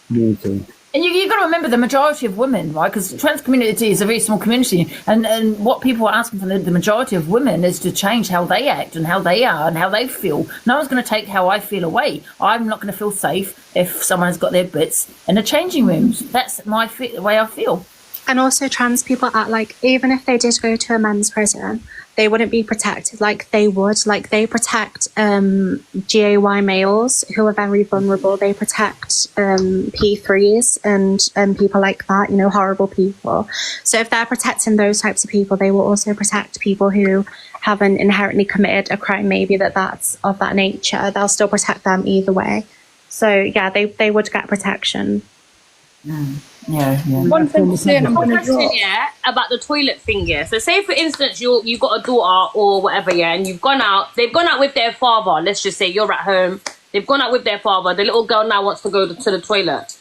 And you've got to remember the majority of women, right? Because the trans community is a very small community. And what people are asking from the majority of women is to change how they act and how they are and how they feel. No one's going to take how I feel away. I'm not going to feel safe if someone's got their bits in the changing rooms. That's the way I feel. And also trans people act like even if they did go to a men's prison, they wouldn't be protected like they would. Like they protect GAY males who are very vulnerable. They protect P3s and people like that, you know, horrible people. So if they're protecting those types of people, they will also protect people who haven't inherently committed a crime, maybe that's of that nature. They'll still protect them either way. So yeah, they would get protection. Yeah. One thing to say about the toilet thing, yeah. So say for instance you've got a daughter or whatever, yeah, and they've gone out with their father. Let's just say you're at home. They've gone out with their father. The little girl now wants to go to the toilet.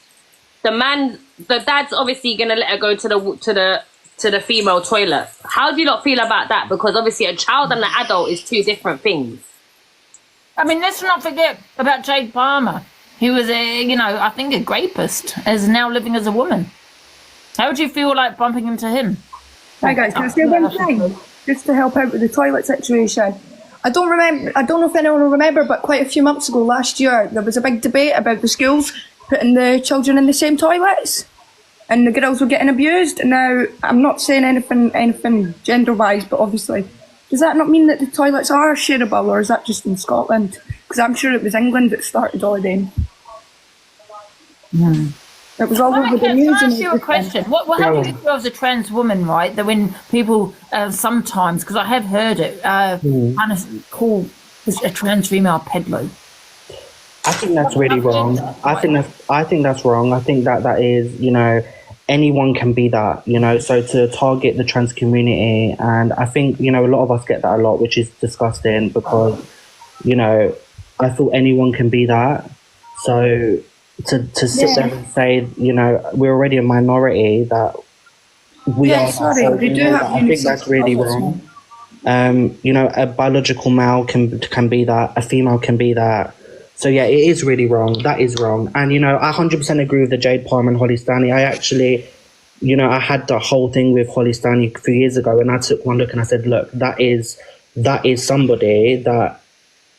The dad's obviously gonna let her go to the to the female toilet. How do you not feel about that? Because obviously a child and an adult is two different things. I mean, let's not forget about Jade Palmer. He was I think a rapist, is now living as a woman. How would you feel like bumping into him? Hi guys, can I say one thing? Just to help out with the toilet situation. I don't know if anyone will remember, but quite a few months ago last year, there was a big debate about the schools putting the children in the same toilets. And the girls were getting abused. Now, I'm not saying anything gender-wise, but obviously, does that not mean that the toilets are shareable, or is that just in Scotland? Because I'm sure it was England that started all of them. It was all over the news. Can I ask you a question? What happens if you're as a trans woman, right? That when people sometimes, because I have heard it, kind of call a trans female peddler. I think that's really wrong. I think that's wrong. I think that is, anyone can be that, so to target the trans community, and I think, a lot of us get that a lot, which is disgusting because, I feel anyone can be that. So to sit there and say, we're already a minority, that we are. Sorry, do have I think that's really wrong. A biological male can be that, a female can be that. So yeah, it is really wrong. That is wrong. And I 100% agree with the Jade Palmer and Holly Stanley. I actually, I had the whole thing with Holly Stanley a few years ago, and I took one look and I said, look, that is somebody that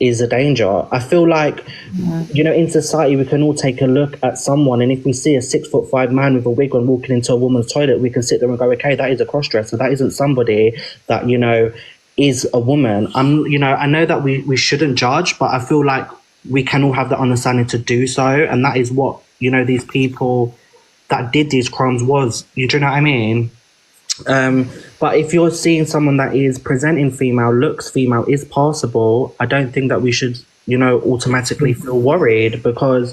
is a danger. I feel like, in society, we can all take a look at someone, and if we see a 6'5" man with a wig on walking into a woman's toilet, we can sit there and go, okay, that is a cross-dresser. That isn't somebody that, is a woman. I know that we shouldn't judge, but I feel like we can all have the understanding to do so, and that is what these people that did these crimes was. Do you know what I mean? But if you're seeing someone that is presenting female, looks female, is passable, I don't think that we should automatically feel worried, because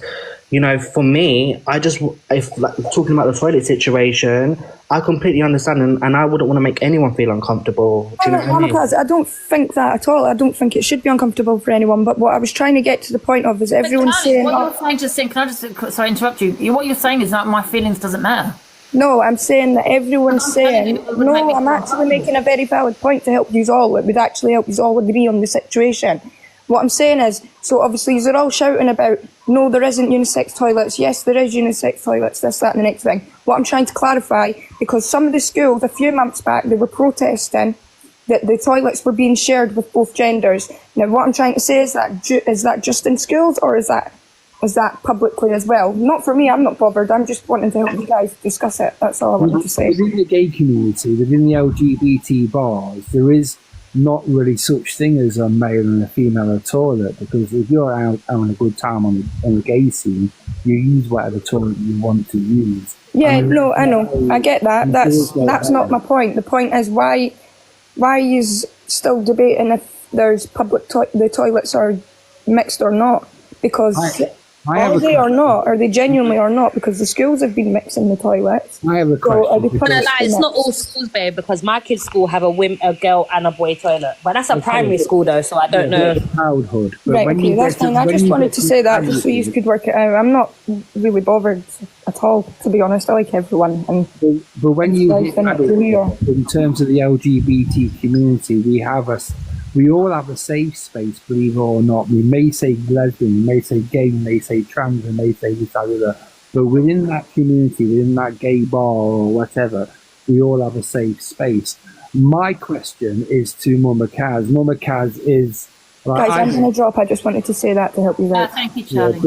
for me, if talking about the toilet situation, I completely understand, and I wouldn't want to make anyone feel uncomfortable. Do you know what I mean? I don't think that at all. I don't think it should be uncomfortable for anyone. But what I was trying to get to the point of is everyone's saying. What you're saying, can I just interrupt you? What you're saying is that my feelings doesn't matter. No, I'm saying that everyone's saying. No, I'm actually making a very valid point to help you all. It would actually help you all agree on the situation. What I'm saying is, so obviously you're all shouting about, no, there isn't unisex toilets. Yes, there is unisex toilets, this, that and the next thing. What I'm trying to clarify, because some of the schools a few months back, they were protesting that the toilets were being shared with both genders. Now, what I'm trying to say is that just in schools, or is that publicly as well? Not for me, I'm not bothered. I'm just wanting to help you guys discuss it. That's all I wanted to say. Within the gay community, within the LGBT bars, there is not really such thing as a male and a female in a toilet, because if you're out having a good time on the gay scene, you use whatever toilet you want to use. Yeah, no, I know. I get that. That's not my point. The point is why is still debating if there's public the toilets are mixed or not, because are they or not? Are they genuinely or not? Because the schools have been mixing the toilets. I have a question. It's not all schools, babe, because my kids' school have a girl and a boy toilet. But that's a primary school, though, so I don't know. Childhood. Right, okay, that's fine. I just wanted to say that just so you could work it out. I'm not really bothered at all, to be honest. I like everyone. But when you in terms of the LGBT community, we all have a safe space, believe it or not. We may say lesbian, we may say gay, we may say trans, we may say this, that, or that. But within that community, within that gay bar or whatever, we all have a safe space. My question is to Mama Kaz. Mama Kaz is... Guys, I'm going to drop. I just wanted to say that to help you out. Thank you, Charlie.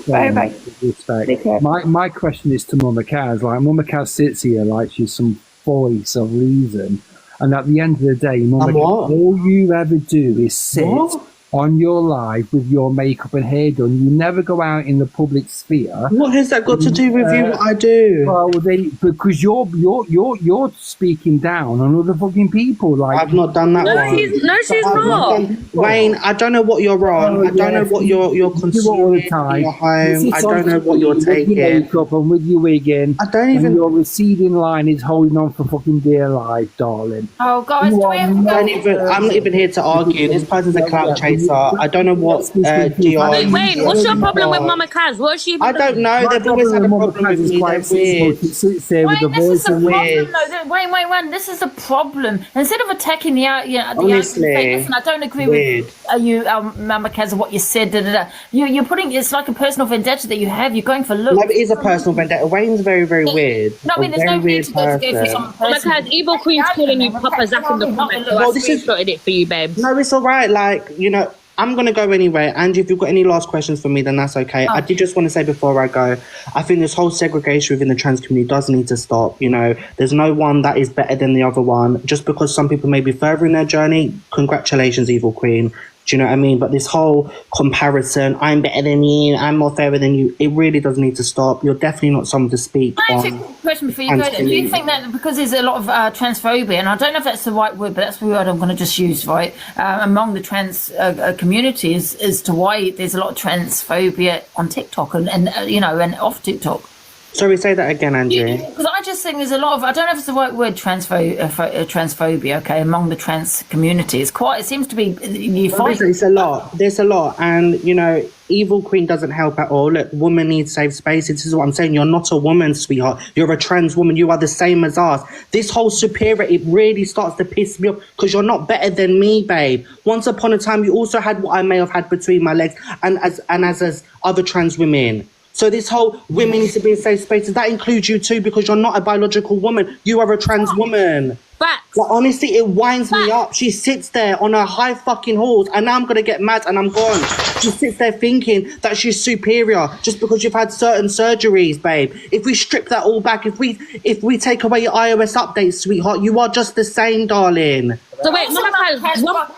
Bye-bye. My question is to Mama Kaz. Mama Kaz sits here like she's some voice of reason. And at the end of the day, Mama, all you ever do is sit on your live with your makeup and hair done. You never go out in the public sphere. What has that got to do with you? What I do? Well, because you're speaking down on other fucking people. I've not done that. She's not. Wayne, I don't know what you're on. I don't know what you're consuming all the time. In your home. I don't know what you're taking. With your makeup and with your wig in. I don't even. And your receding line is holding on for fucking dear life, darling. Oh, guys, I'm not even here to argue. This person's a clout chaser. Teresa. I don't know what Dion. Wayne, what's your problem with Mama Kaz? What's she? I don't know. They've always had a problem with me. They're weird. It sits there with Wayne, the this voice is the and problem, though. Wayne, this is the problem. Instead of attacking the Honestly, listen, I don't agree with you, Mama Kaz, what you said. You're putting, it's like a personal vendetta that you have. You're going for looks. No, it is a personal vendetta. Wayne's very, very weird. No, I mean, there's no need to go for someone. Mama Kaz, Evil Queen's calling you Papa Zach in the comments. So I screenshotted it for you, babe. No, it's all right. Like, you know, I'm going to go anyway. Angie, if you've got any last questions for me, then that's okay. I did just want to say before I go, I think this whole segregation within the trans community does need to stop. You know, there's no one that is better than the other one. Just because some people may be further in their journey, congratulations, Evil Queen. Do you know what I mean? But this whole comparison, I'm better than you, I'm more fairer than you, it really does need to stop. You're definitely not someone to speak Can I on. ask you a question before you go? Do you think that because there's a lot of transphobia, and I don't know if that's the right word, but that's the word I'm going to just use, right, among the trans community as to why there's a lot of transphobia on TikTok and off TikTok? Sorry, say that again, Angie. Because I just think there's a lot of, I don't know if it's the right word, transphobia, okay, among the trans community. It seems to be, you find... There's a lot. And, you know, Evil Queen doesn't help at all. Look, women need safe space. This is what I'm saying. You're not a woman, sweetheart. You're a trans woman. You are the same as us. This whole superior, it really starts to piss me off because you're not better than me, babe. Once upon a time, you also had what I may have had between my legs and as other trans women. So this whole women need to be in safe spaces, that includes you too, because you're not a biological woman. You are a trans woman. Facts. Like, honestly, it winds me up. She sits there on her high fucking horse, and now I'm going to get mad and I'm gone. She sits there thinking that she's superior just because you've had certain surgeries, babe. If we strip that all back, if we take away your iOS updates, sweetheart, you are just the same, darling. So wait,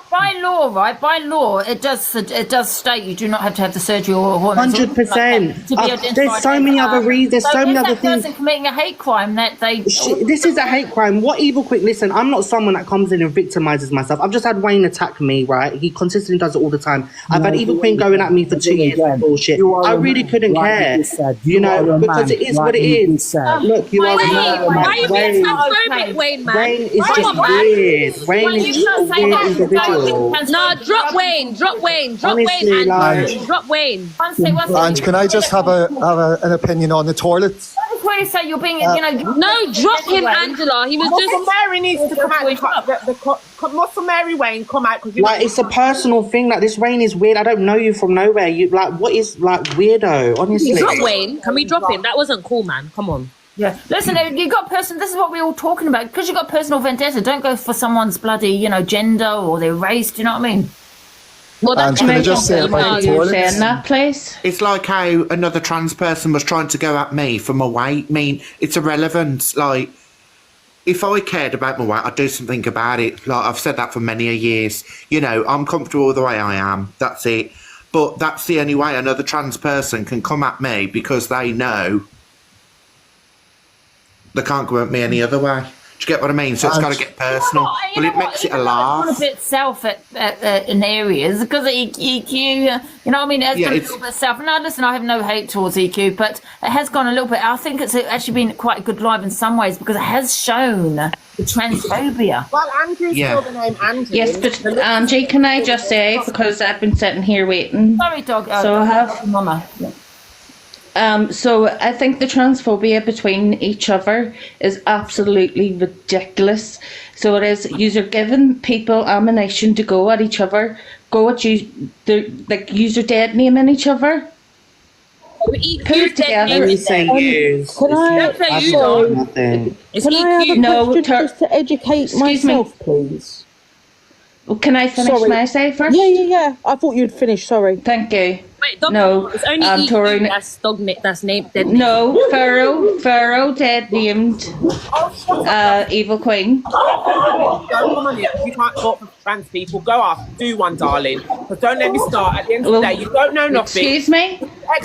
by law, right? By law, it does state you do not have to have the surgery or hormones. 100%. There's so many other reasons. There's so many other things. Person committing a hate crime that they. This is a hate crime. What Evil Queen? Listen, I'm not someone that comes in and victimizes myself. I've just had Wayne attack me, right? He consistently does it all the time. I've had Evil Queen going at me for 2 years for bullshit. I really couldn't care, you know, because it is what it is. Look, you are a man. Why are you being transphobic, Wayne, man? Wayne is just weird. Wayne is a weird individual. No, drop Wayne, drop Wayne, drop Wayne. And can I just have an opinion on the toilets? Why you say you're being, No, drop him, Angela. He was Muscle just. Mary needs to come out. Muscle Mary Wayne, come out because like it's a personal thing. Like this Wayne is weird. I don't know you from nowhere. You like what is like weirdo? Honestly, Drop Wayne. Can we drop him? That wasn't cool, man. Come on. Yeah, listen, you got person. This is what we're all talking about. Because you got personal vendetta. Don't go for someone's bloody, gender or their race. Do you know what I mean? Well, that's can I just say about the toilets? saying that, please. It's like how another trans person was trying to go at me for my weight. I mean, it's irrelevant. Like, if I cared about my weight, I'd do something about it. Like, I've said that for many a years. You know, I'm comfortable the way I am. That's it. But that's the only way another trans person can come at me because they know they can't go at me any other way. Do you get what I mean? So it's got to get personal. Well, it makes it a laugh. It's a bit self in areas because of EQ. You know what I mean? It's gone a little bit self. No, listen, I have no hate towards EQ, but it has gone a little bit. I think it's actually been quite a good live in some ways because it has shown the transphobia. Well, Andrew's still the name Andrew. Yes, but Angie, can I just say, because I've been sitting here waiting. Sorry, dog. So I have. Mama. Yeah. So I think the transphobia between each other is absolutely ridiculous. So it is, you're giving people ammunition to go at each other, go at you, like you're dead naming each other. Put it together. Can I have a question just to educate myself, please? Well, can I finish my say first? Yeah. I thought you'd finish. Sorry. Thank you. Wait, dog, no, it's only Tori, that's named. No, Pharaoh dead named Evil Queen. Don't come on here. You can't talk for trans people. Go off. Do one, darling. But don't let me start. At the end of the day, you don't know nothing. Excuse me? I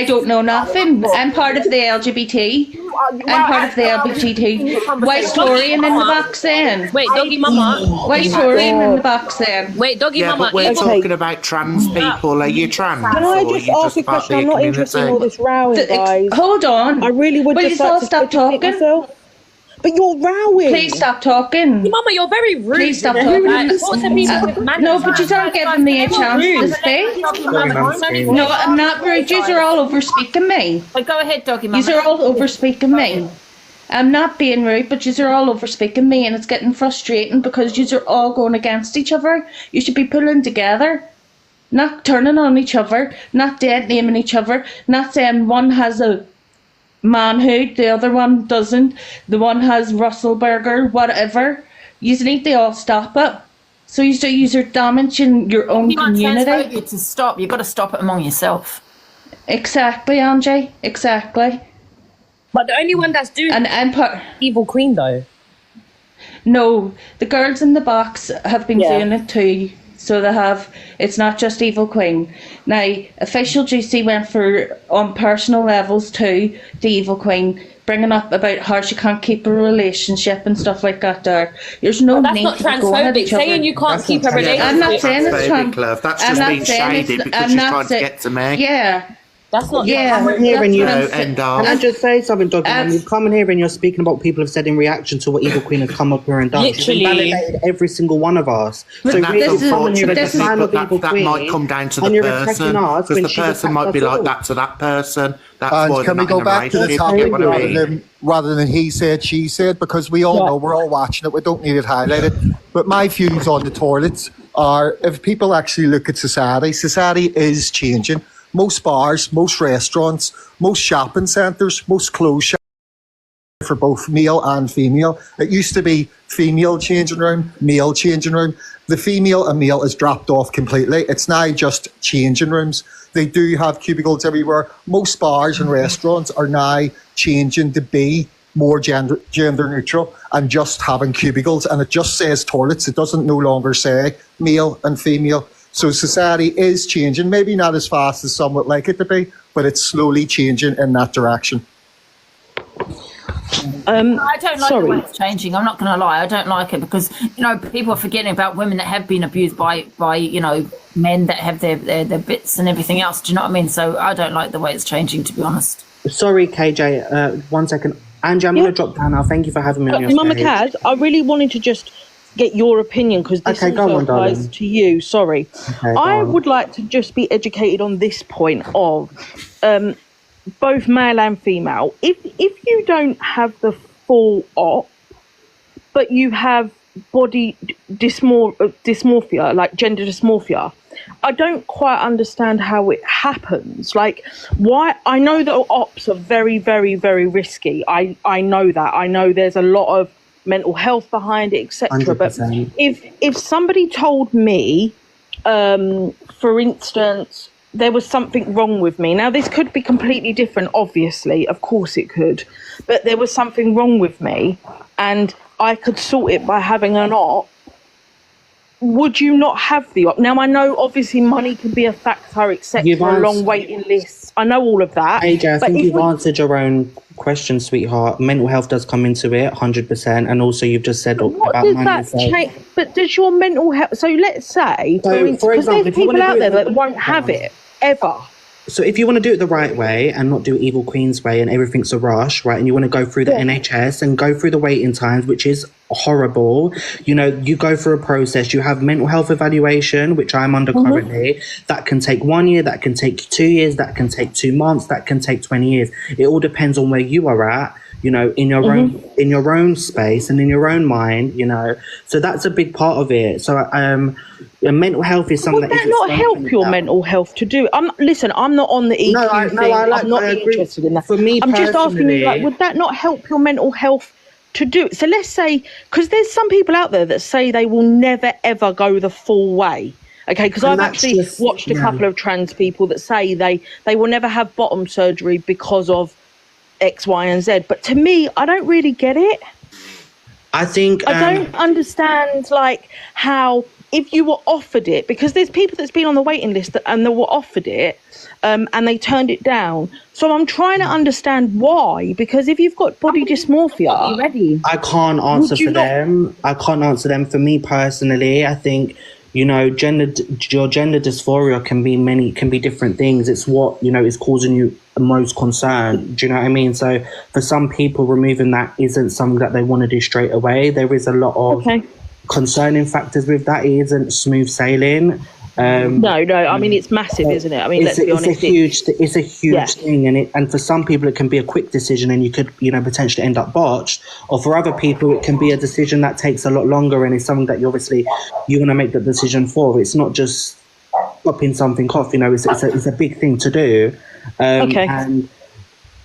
don't know nothing. I'm part of the LGBT. I'm part of the LGBT. Why Torian in the box then? Wait, doggy mama. Why Torian in the box then? Wait, doggy yeah, mama. But we're talking about trans people. Are you trans? Can I just ask a question? I'm not interested in all this rowing, guys. Hold on. I really would Will just you like all to stop talking? myself. But you're rowing. Please stop talking. Mama, you're very rude. Please stop Who talking. is What's the people with manners? No, but you don't give me a chance to speak. No, I'm not rude. You are all over speaking me. Go ahead, Doggy Mama. You are all over speaking me. I'm not being rude, but you are all over speaking me, and it's getting frustrating because you are all going against each other. You should be pulling together, not turning on each other, not dead naming each other, not saying one has a manhood, the other one doesn't, the one has Russellburger, whatever. You need to all stop it. So you are damaging your own community. You to stop. You've got to stop it among yourself. Exactly, Angie. Exactly. But the only one that's doing Evil Queen, though. No, the girls in the box have been doing it too. So they have. It's not just Evil Queen. Now, Official Juicy went on personal levels too, the Evil Queen, bringing up about how she can't keep a relationship and stuff like that there. There's no need to go on at each other. Saying you can't keep a relationship. I'm not saying it's transphobic. That's just being shady because she's trying to get to me. Yeah. That's not. Yeah. Can I just say something, Doggy? You've come in here and you're speaking about what people have said in reaction to what Evil Queen has come up here and done. Literally. She's invalidated every single one of us. So But really, that's unfortunate, that that might come down to the person, because the person might be like that to that person. That's And why can they're we not go in a back to the relationship, topic you get what I mean? rather than he said, she said, because we all know, we're all watching it, we don't need it highlighted. But my views on the toilets are, if people actually look at society is changing. Most bars, most restaurants, most shopping centres, most clothes shops for both male and female. It used to be female changing room, male changing room. The female and male is dropped off completely. It's now just changing rooms. They do have cubicles everywhere. Most bars and restaurants are now changing to be more gender neutral and just having cubicles. And it just says toilets. It doesn't no longer say male and female. So society is changing, maybe not as fast as some would like it to be, but it's slowly changing in that direction. I don't like the way it's changing. I'm not going to lie. I don't like it because, people are forgetting about women that have been abused by men that have their bits and everything else. Do you know what I mean? So I don't like the way it's changing, to be honest. Sorry, KJ. 1 second. Angie, I'm going to drop down now. Thank you for having me on your Mama stage. Kaz, I really wanted to just get your opinion because this also applies to you. Sorry. Okay, I would like to just be educated on this point of both male and female. If you don't have the full op, but you have body dysmorphia, like gender dysmorphia, I don't quite understand how it happens. Like, why? I know that ops are very, very, very risky. I know that. I know there's a lot of mental health behind it, etc. But if somebody told me, for instance, there was something wrong with me. Now, this could be completely different, obviously. Of course it could. But there was something wrong with me and I could sort it by having an op. Would you not have the op? Now, I know, obviously, money can be a factor, etc. Long waiting lists. I know all of that. AJ, I think you've answered your own question, sweetheart. Mental health does come into it, 100%. And also, you've just said what about does money. that change? But does your mental health... So let's say, for instance, because there's people out there that won't have it, ever. So if you want to do it the right way and not do it Evil Queen's way and everything's a rush, right, and you want to go through the NHS and go through the waiting times, which is horrible, you go through a process. You have mental health evaluation, which I'm under currently. That can take 1 year, that can take 2 years, that can take 2 months, that can take 20 years. It all depends on where you are at, in your own space and in your own mind, So that's a big part of it. So mental health is something Would that not help your mental health to do? Listen, I'm not on the EQ thing. I'm not interested in that. For me, I'm just asking you, would that not help your mental health to do it? So let's say, because there's some people out there that say they will never ever go the full way. Okay, because I've actually watched a couple of trans people that say they will never have bottom surgery because of X, Y, and Z. But to me, I don't really get it. I think I don't understand how, if you were offered it, because there's people that's been on the waiting list and they were offered it and they turned it down. So I'm trying to understand why, because if you've got body dysmorphia, I can't answer for them. I can't answer them. For me personally, I think you know, your gender dysphoria can be different things. It's what, you know, is causing you most concern. Do you know what I mean? So for some people, removing that isn't something that they want to do straight away. There is a lot of concerning factors with that. It isn't smooth sailing. No, I mean, it's massive, isn't it? I mean, let's be honest. It's a huge thing, and for some people it can be a quick decision, and you could, you know, potentially end up botched. Or for other people, it can be a decision that takes a lot longer, and it's something that you want to make the decision for. It's not just popping something off. You know, it's a big thing to do. And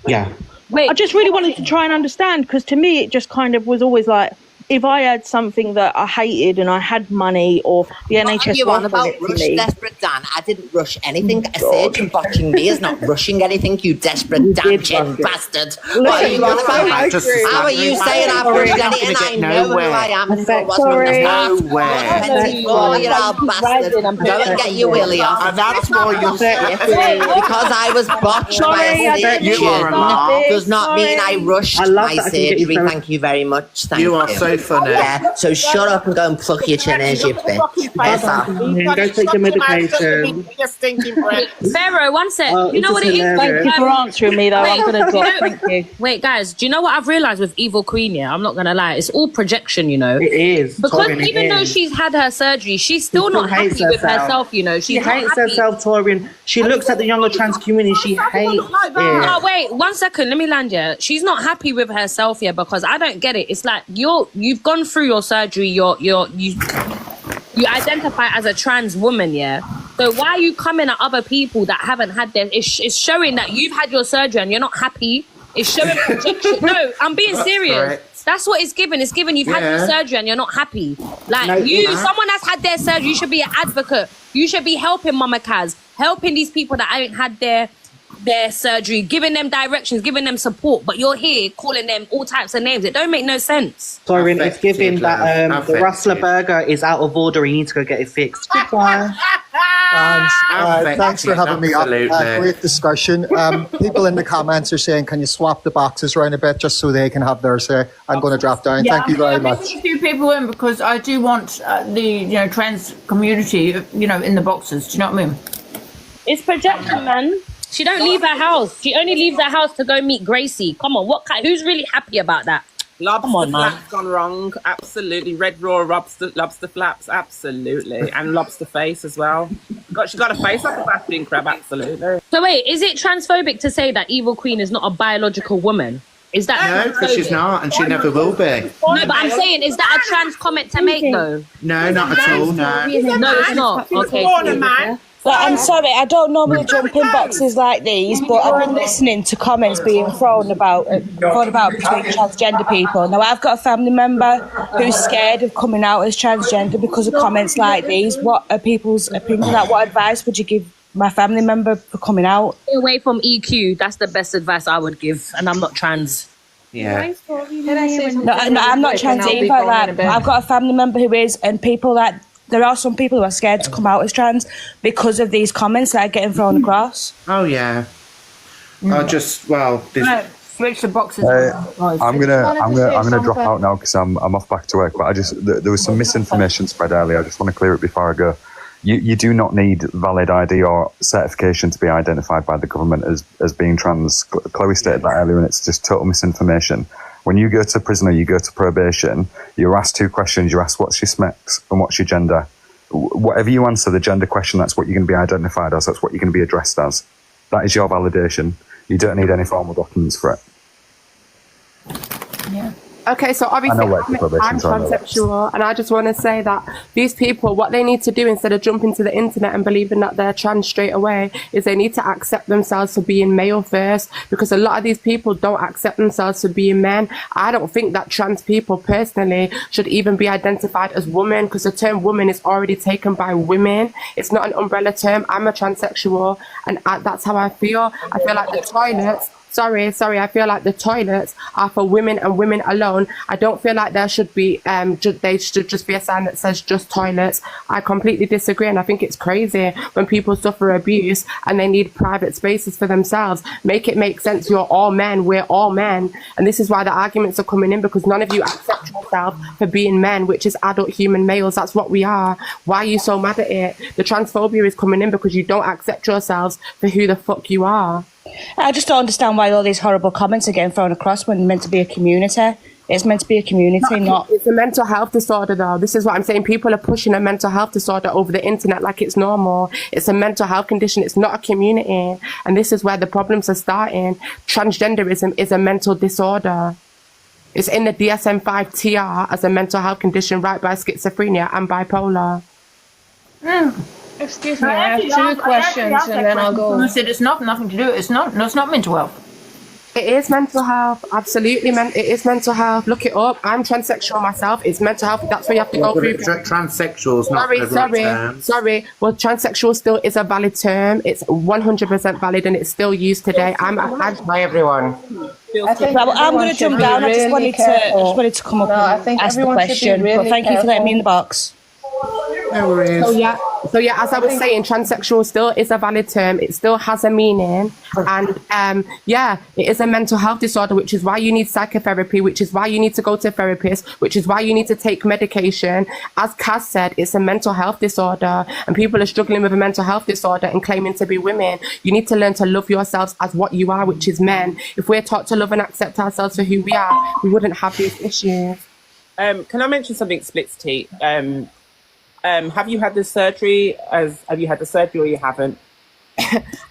yeah. Wait, I just really wanted to try and understand, because to me it just kind of was always like, if I had something that I hated and I had money, or the NHS What are you on about? Rush, desperate Dan? I didn't rush anything. A surgeon botching me is not rushing anything, you desperate damn bastard. What are you on about? How are you saying I've rushed anything? I know who I am. You're all bastard. Go and get your willy off. And that's why you're because I was botched by a surgeon does not mean I rushed my surgery. Thank you very much. Thank you. You are so funny. Yeah, so shut up and go and pluck your chin as you bitch. Piss off. Go take your medication. Pharaoh, one sec. You know what it is? Thank you for answering me, though. I'm going to drop. Thank you. Wait, guys, do you know what I've realised with Evil Queen? Yeah, I'm not going to lie. It's all projection, you know. It is. Because even though she's had her surgery, she's still not happy with herself, you know. She hates herself, Torian. She looks at the younger trans community. She hates it. No, wait, 1 second. Let me land here. She's not happy with herself here, because I don't get it. It's like you've gone through your surgery. You identify as a trans woman, yeah. So why are you coming at other people that haven't had their? It's showing that you've had your surgery and you're not happy. It's showing projection. No, I'm being serious. Correct. That's what it's given. It's given you've had your surgery and you're not happy. Like someone that's had their surgery, you should be an advocate. You should be helping Mama Kaz, helping these people that haven't had their surgery, giving them directions, giving them support. But you're here calling them all types of names. It don't make no sense. Sorry, it's giving that the Rustler burger is out of order. You need to go get it fixed. Goodbye. Thanks for having me up. Great discussion. People in the comments are saying, can you swap the boxes around a bit just so they can have their say? I'm going to drop down. Thank you very much. A few people in, because I do want the trans community in the boxes. Do you know what I mean? It's projection, man. She don't leave her house. She only leaves her house to go meet Gracie. Come on, who's really happy about that? Lobster flaps gone wrong, absolutely. Red raw lobster flaps, absolutely, and lobster face as well. She got a face like a basking crab, absolutely. So wait, is it transphobic to say that Evil Queen is not a biological woman? Is that no? Because she's not, and she never will be. No, but I'm saying, is that a trans comment to make though? No, not at all. No, it's not. Okay. But I'm sorry, I don't normally jump in boxes like these, but I've been listening to comments being thrown about between transgender people. Now, I've got a family member who's scared of coming out as transgender because of comments like these. What are people's opinions? Like, what advice would you give my family member for coming out? Stay away from EQ. That's the best advice I would give, and I'm not trans. Yeah. No, I'm not trans either. Like, I've got a family member who is, and people that. There are some people who are scared to come out as trans because of these comments that are getting thrown across. Oh yeah. Switch the boxes. I'm gonna drop out now because I'm off back to work. But there was some misinformation spread earlier. I just want to clear it before I go. You do not need valid ID or certification to be identified by the government as being trans. Chloe stated that earlier, and it's just total misinformation. When you go to prison or you go to probation, you're asked 2 questions. You're asked what's your sex and what's your gender. Whatever you answer the gender question, that's what you're going to be identified as. That's what you're going to be addressed as. That is your validation. You don't need any formal documents for it. Yeah. Okay, so obviously I'm transsexual, and I just want to say that these people, what they need to do instead of jumping to the internet and believing that they're trans straight away, is they need to accept themselves for being male first, because a lot of these people don't accept themselves for being men. I don't think that trans people personally should even be identified as women, because the term woman is already taken by women. It's not an umbrella term. I'm a transsexual, and that's how I feel. I feel like the toilets sorry, I feel like the toilets are for women and women alone. I don't feel like there should be, they should just be a sign that says just toilets. I completely disagree, and I think it's crazy when people suffer abuse and they need private spaces for themselves. Make it make sense. You're all men, we're all men. And this is why the arguments are coming in, because none of you accept yourself for being men, which is adult human males. That's what we are. Why are you so mad at it? The transphobia is coming in because you don't accept yourselves for who the fuck you are. I just don't understand why all these horrible comments are getting thrown across when it's meant to be a community. It's meant to be a community, not... It's a mental health disorder, though. This is what I'm saying. People are pushing a mental health disorder over the internet like it's normal. It's a mental health condition. It's not a community. And this is where the problems are starting. Transgenderism is a mental disorder. It's in the DSM-5 TR as a mental health condition, right by schizophrenia and bipolar. Excuse me, I have two questions and then I'll go. You said it's nothing to do. It's not mental health. It is mental health, absolutely. It is mental health. Look it up. I'm transsexual myself. It's mental health. That's what you have to go through. Transsexual's not the right term. Sorry. Well, transsexual still is a valid term. It's 100% valid and it's still used today. Hi, everyone. I'm going to jump down. I just wanted to come up and ask the question. But thank you for letting me in the box. No worries. So yeah, as I was saying, transsexual still is a valid term. It still has a meaning, and yeah, it is a mental health disorder, which is why you need psychotherapy, which is why you need to go to a therapist, which is why you need to take medication. As Kaz said, it's a mental health disorder, and people are struggling with a mental health disorder and claiming to be women. You need to learn to love yourselves as what you are, which is men. If we're taught to love and accept ourselves for who we are, we wouldn't have these issues. Can I mention something, Splits T? Have you had the surgery? Have you had the surgery or you haven't?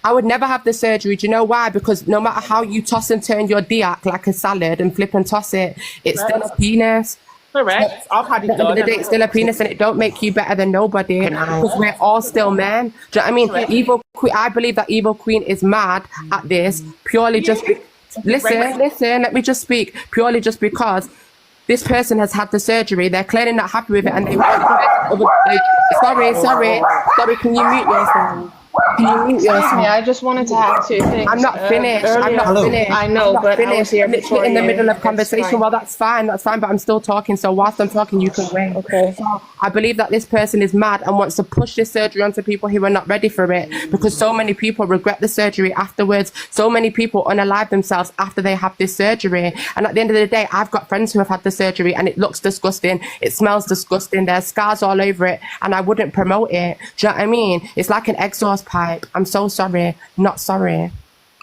I would never have the surgery. Do you know why? Because no matter how you toss and turn your dick like a salad and flip and toss it, it's still a penis. Correct. I've had it done. It's still a penis, and it don't make you better than nobody because we're all still men. Do you know what I mean? Evil Queen. I believe that Evil Queen is mad at this purely just. Listen. Let me just speak. Purely just because this person has had the surgery, they're clearly not happy with it, and they want. Sorry. Can you mute yourself? Excuse me, I just wanted to have two things. I'm not finished. I know, but I was here literally in the middle of conversation. Well, that's fine, but I'm still talking. So whilst I'm talking, you can wait. Okay. So I believe that this person is mad and wants to push this surgery onto people who are not ready for it, because so many people regret the surgery afterwards. So many people unalive themselves after they have this surgery. And at the end of the day, I've got friends who have had the surgery and it looks disgusting. It smells disgusting. There's scars all over it, and I wouldn't promote it. Do you know what I mean? It's like an exhaust pipe. I'm so sorry. Not sorry.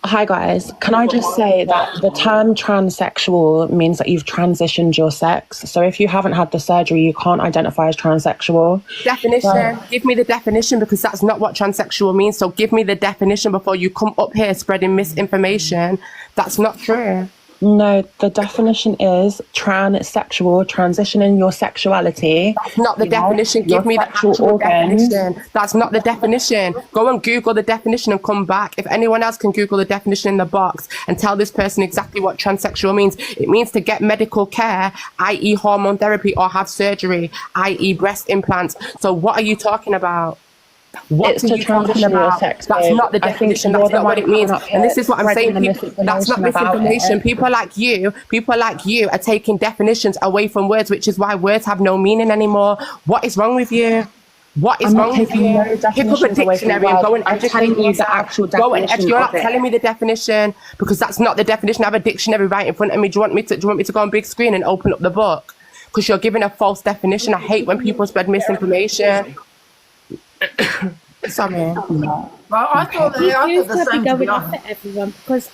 Hi guys, can I just say that the term transsexual means that you've transitioned your sex. So if you haven't had the surgery, you can't identify as transsexual. Definition. Give me the definition, because that's not what transsexual means. So give me the definition before you come up here spreading misinformation. That's not true. No, the definition is transsexual, transitioning your sexuality. That's not the definition. Give me the actual definition. That's not the definition. Go and Google the definition and come back. If anyone else can Google the definition in the box and tell this person exactly what transsexual means. It means to get medical care, i.e. hormone therapy, or have surgery, i.e. breast implants. So what are you talking about? What it's to transition your sex. That's not the definition. That's not what it means. And this is what I'm saying. That's not misinformation. People like you are taking definitions away from words, which is why words have no meaning anymore. What is wrong with you? What is wrong with you? Pick up a dictionary and go and educate you the actual definition. You're not telling me the definition, because that's not the definition. I have a dictionary right in front of me. Do you want me to go on big screen and open up the book? Because you're giving a false definition. I hate when people spread misinformation. Sorry. Well, I thought the same, to be honest. Everyone, because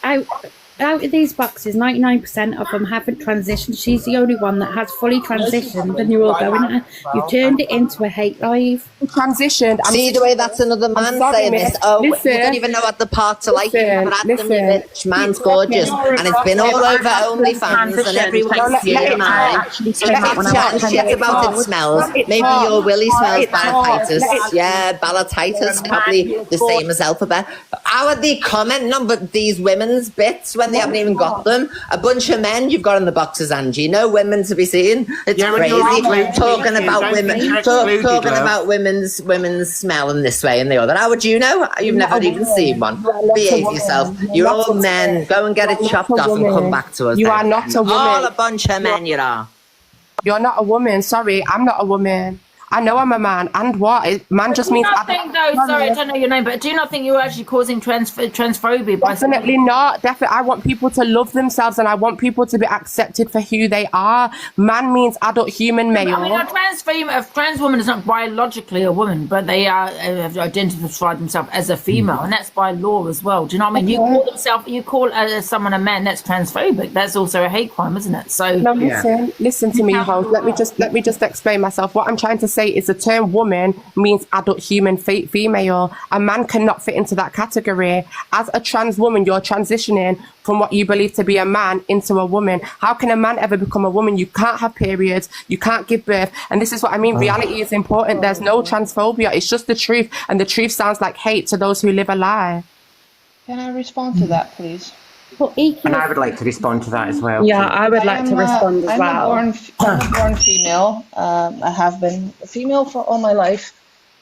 out of these boxes, 99% of them haven't transitioned. She's the only one that has fully transitioned, and you're all going at her. You've turned it into a hate live. Transitioned. See the way that's another man saying this. Oh, you don't even know what the parts are like. But Adam, rich man's gorgeous, and it's been all over OnlyFans, and everyone's seeing man. Chatting shit about it smells. Maybe your willy smells balatitis. Yeah, balatitis, probably the same as alphabet. How are they commenting on these women's bits when when they haven't even got them. A bunch of men you've got in the boxes, Angie. No women to be seen. It's Yeah, crazy. Talking about Don't women, think you're excluded, talking love. about women's smelling this way and the other. How would you know? You've never even seen one. Behave yourself. You're all men. Go and get it chopped off and come back to us. You then. are not a woman. All a bunch of men, you are. You're not a woman. Sorry, I'm not a woman. I know I'm a man. And what? Man just means... Do you not think, though, sorry, I don't know your name, but do you not think you're actually causing transphobia? By Definitely not. Definitely, I want people to love themselves and I want people to be accepted for who they are. Man means adult human male. I mean, a trans woman is not biologically a woman, but they are have identified themselves as a female, and that's by law as well. Do you know what I mean? You call someone a man, that's transphobic. That's also a hate crime, isn't it? So no, listen to me, Hope. Let me just explain myself. What I'm trying to say is the term woman means adult human female. A man cannot fit into that category. As a trans woman, you're transitioning from what you believe to be a man into a woman. How can a man ever become a woman? You can't have periods, you can't give birth, and this is what I mean. Reality is important. There's no transphobia, it's just the truth, and the truth sounds like hate to those who live a lie. Can I respond to that, please? And I would like to respond to that as well. Yeah, I would like to respond as I'm well. I'm a born female. I have been a female for all my life.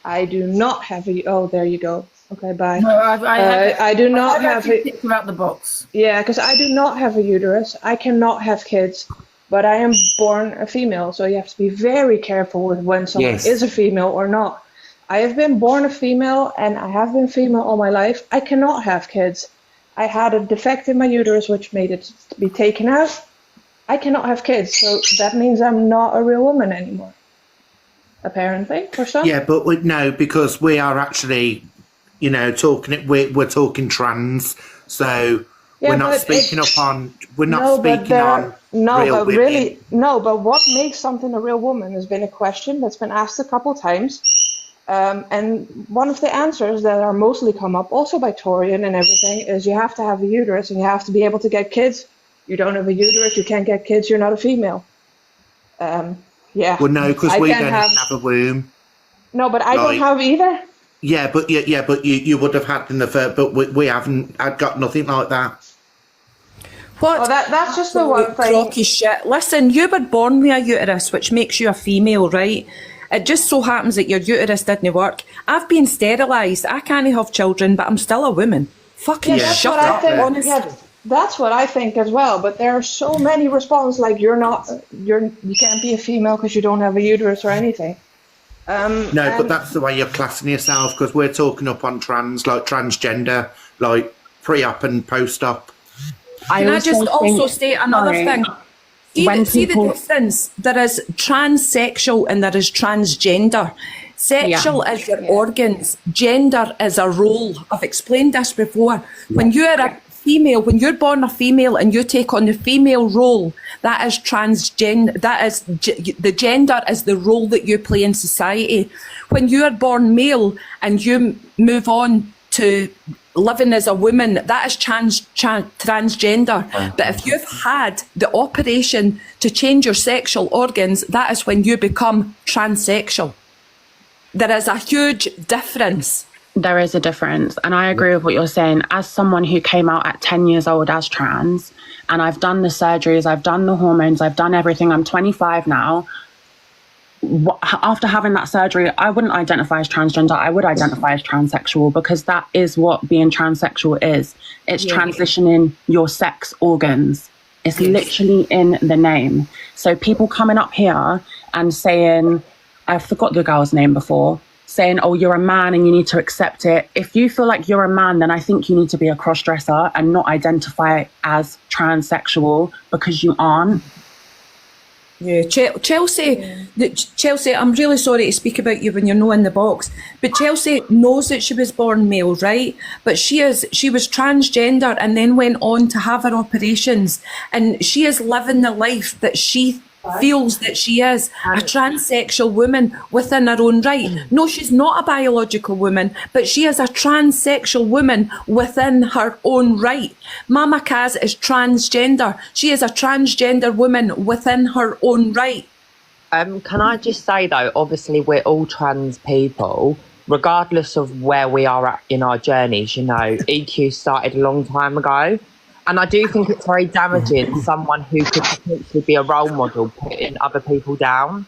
I do not have a... Oh, there you go. Okay, bye. No, I do not have a... Think about the box. Yeah, because I do not have a uterus. I cannot have kids, but I am born a female. So you have to be very careful with when someone is a female or not. I have been born a female and I have been female all my life. I cannot have kids. I had a defect in my uterus which made it to be taken out. I cannot have kids, so that means I'm not a real woman anymore. Apparently, for some. Yeah, but no, because we are actually, you know, we're talking trans, so we're not speaking up on. We're not speaking on. No, but really, no. But what makes something a real woman has been a question that's been asked a couple times. And one of the answers that are mostly come up also by Torian and everything is you have to have a uterus and you have to be able to get kids. You don't have a uterus, you can't get kids, you're not a female. Yeah. Well, no, because we don't have a womb. No, but I don't have either. Yeah, but you would have had in the first, but we haven't. I've got nothing like that. What? Well, that's just the one thing. Crocky shit. Listen, you were born with a uterus, which makes you a female, right? It just so happens that your uterus didn't work. I've been sterilised. I can't have children, but I'm still a woman. Fucking shut up. That's what I think as well. But there are so many responses like you can't be a female because you don't have a uterus or anything. No, but that's the way you're classing yourself, because we're talking up on trans, like transgender, like pre-op and post-op. Can I just also state another thing? See the difference? There is transsexual and there is transgender. Sexual is your organs. Gender is a role. I've explained this before. When you're a female, when you're born a female and you take on the female role, that is transgender. That is the gender is the role that you play in society. When you are born male and you move on to living as a woman, that is transgender. But if you've had the operation to change your sexual organs, that is when you become transsexual. There is a huge difference. There is a difference, and I agree with what you're saying. As someone who came out at 10 years old as trans, and I've done the surgeries, I've done the hormones, I've done everything. I'm 25 now. After having that surgery, I wouldn't identify as transgender. I would identify as transsexual, because that is what being transsexual is. It's transitioning your sex organs. It's literally in the name. So people coming up here and saying, I forgot the girl's name before, saying, oh, you're a man and you need to accept it. If you feel like you're a man, then I think you need to be a cross-dresser and not identify as transsexual, because you aren't. Yeah, Chelsea, I'm really sorry to speak about you when you're not in the box, but Chelsea knows that she was born male, right? But she was transgender and then went on to have her operations, and she is living the life that she feels that she is a transsexual woman within her own right. No, she's not a biological woman, but she is a transsexual woman within her own right. Mama Kaz is transgender. She is a transgender woman within her own right. Can I just say though, obviously we're all trans people, regardless of where we are at in our journeys. You know, EQ started a long time ago. And I do think it's very damaging, someone who could potentially be a role model putting other people down.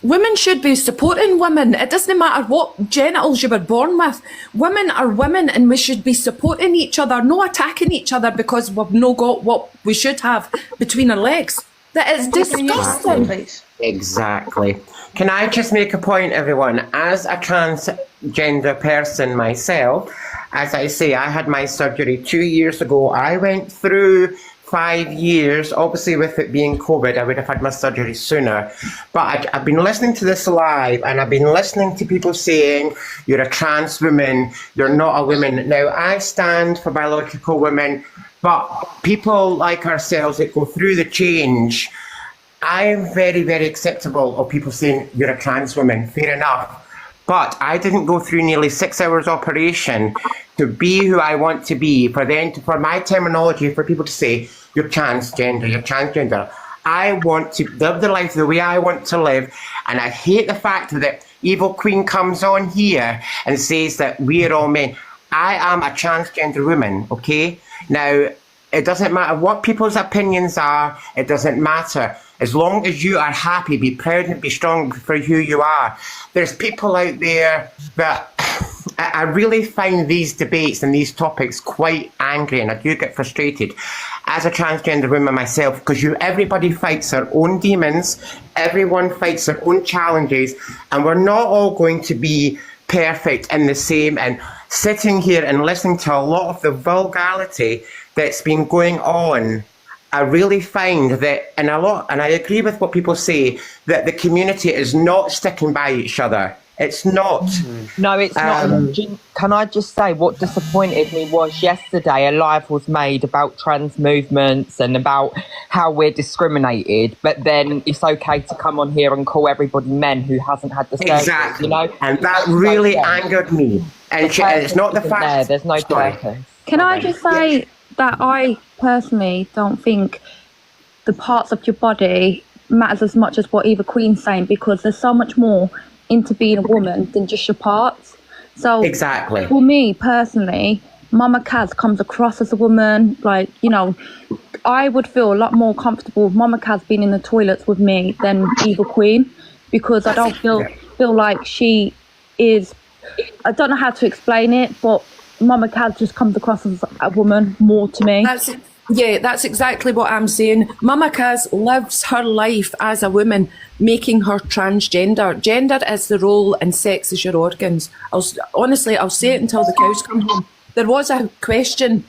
Women should be supporting women. It doesn't matter what genitals you were born with. Women are women, and we should be supporting each other, not attacking each other because we've not got what we should have between our legs. That is disgusting. Exactly. Can I just make a point, everyone? As a transgender person myself, as I say, I had my surgery 2 years ago. I went through 5 years. Obviously, with it being COVID, I would have had my surgery sooner. But I've been listening to this live, and I've been listening to people saying, you're a trans woman, you're not a woman. Now, I stand for biological women, but people like ourselves that go through the change, I'm very, very acceptable of people saying, you're a trans woman, fair enough. But I didn't go through nearly 6 hours operation to be who I want to be, for my terminology, for people to say, you're transgender, you're transgender. I want to live the life the way I want to live, and I hate the fact that Evil Queen comes on here and says that we are all men. I am a transgender woman, okay? Now, it doesn't matter what people's opinions are, it doesn't matter. As long as you are happy, be proud and be strong for who you are. There's people out there that I really find these debates and these topics quite angry, and I do get frustrated as a transgender woman myself, because everybody fights their own demons, everyone fights their own challenges, and we're not all going to be perfect and the same. And sitting here and listening to a lot of the vulgarity that's been going on, I really find that, and I agree with what people say, that the community is not sticking by each other. It's not. No, it's not. Can I just say what disappointed me was yesterday a live was made about trans movements and about how we're discriminated, but then it's okay to come on here and call everybody men who hasn't had the surgery, exactly. you know? And that really angered me. And it's not the fact. There's no purpose. Can I just say that I personally don't think the parts of your body matters as much as what Eva Queen's saying, because there's so much more into being a woman than just your parts. So exactly, for me personally, Mama Kaz comes across as a woman. Like, you know, I would feel a lot more comfortable with Mama Kaz being in the toilets with me than Eva Queen, because I don't feel like she is, I don't know how to explain it, but Mama Kaz just comes across as a woman more to me. That's exactly what I'm saying. Mama Kaz lives her life as a woman, making her transgender. Gender is the role and sex is your organs. I'll say it until the cows come home. There was a question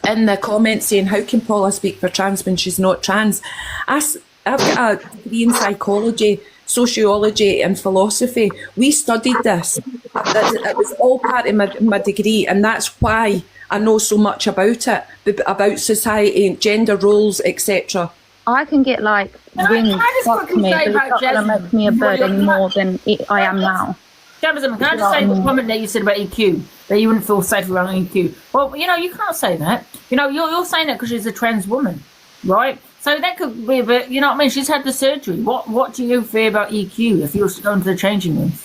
in the comments saying, how can Paula speak for trans when she's not trans? I've got a degree in psychology, sociology and philosophy. We studied this. It was all part of my degree, and that's why I know so much about it, about society, gender roles, etc. I can get like wings stuck to me, but it's not going to make me a bird any more than I am now. Jamison, can I just say the comment that you said about EQ, that you wouldn't feel safe around EQ? Well, you know, you can't say that. You know, you're saying that because she's a trans woman, right? So that could be a bit, you know what I mean? She's had the surgery. What do you fear about EQ if you were to go into the changing rooms?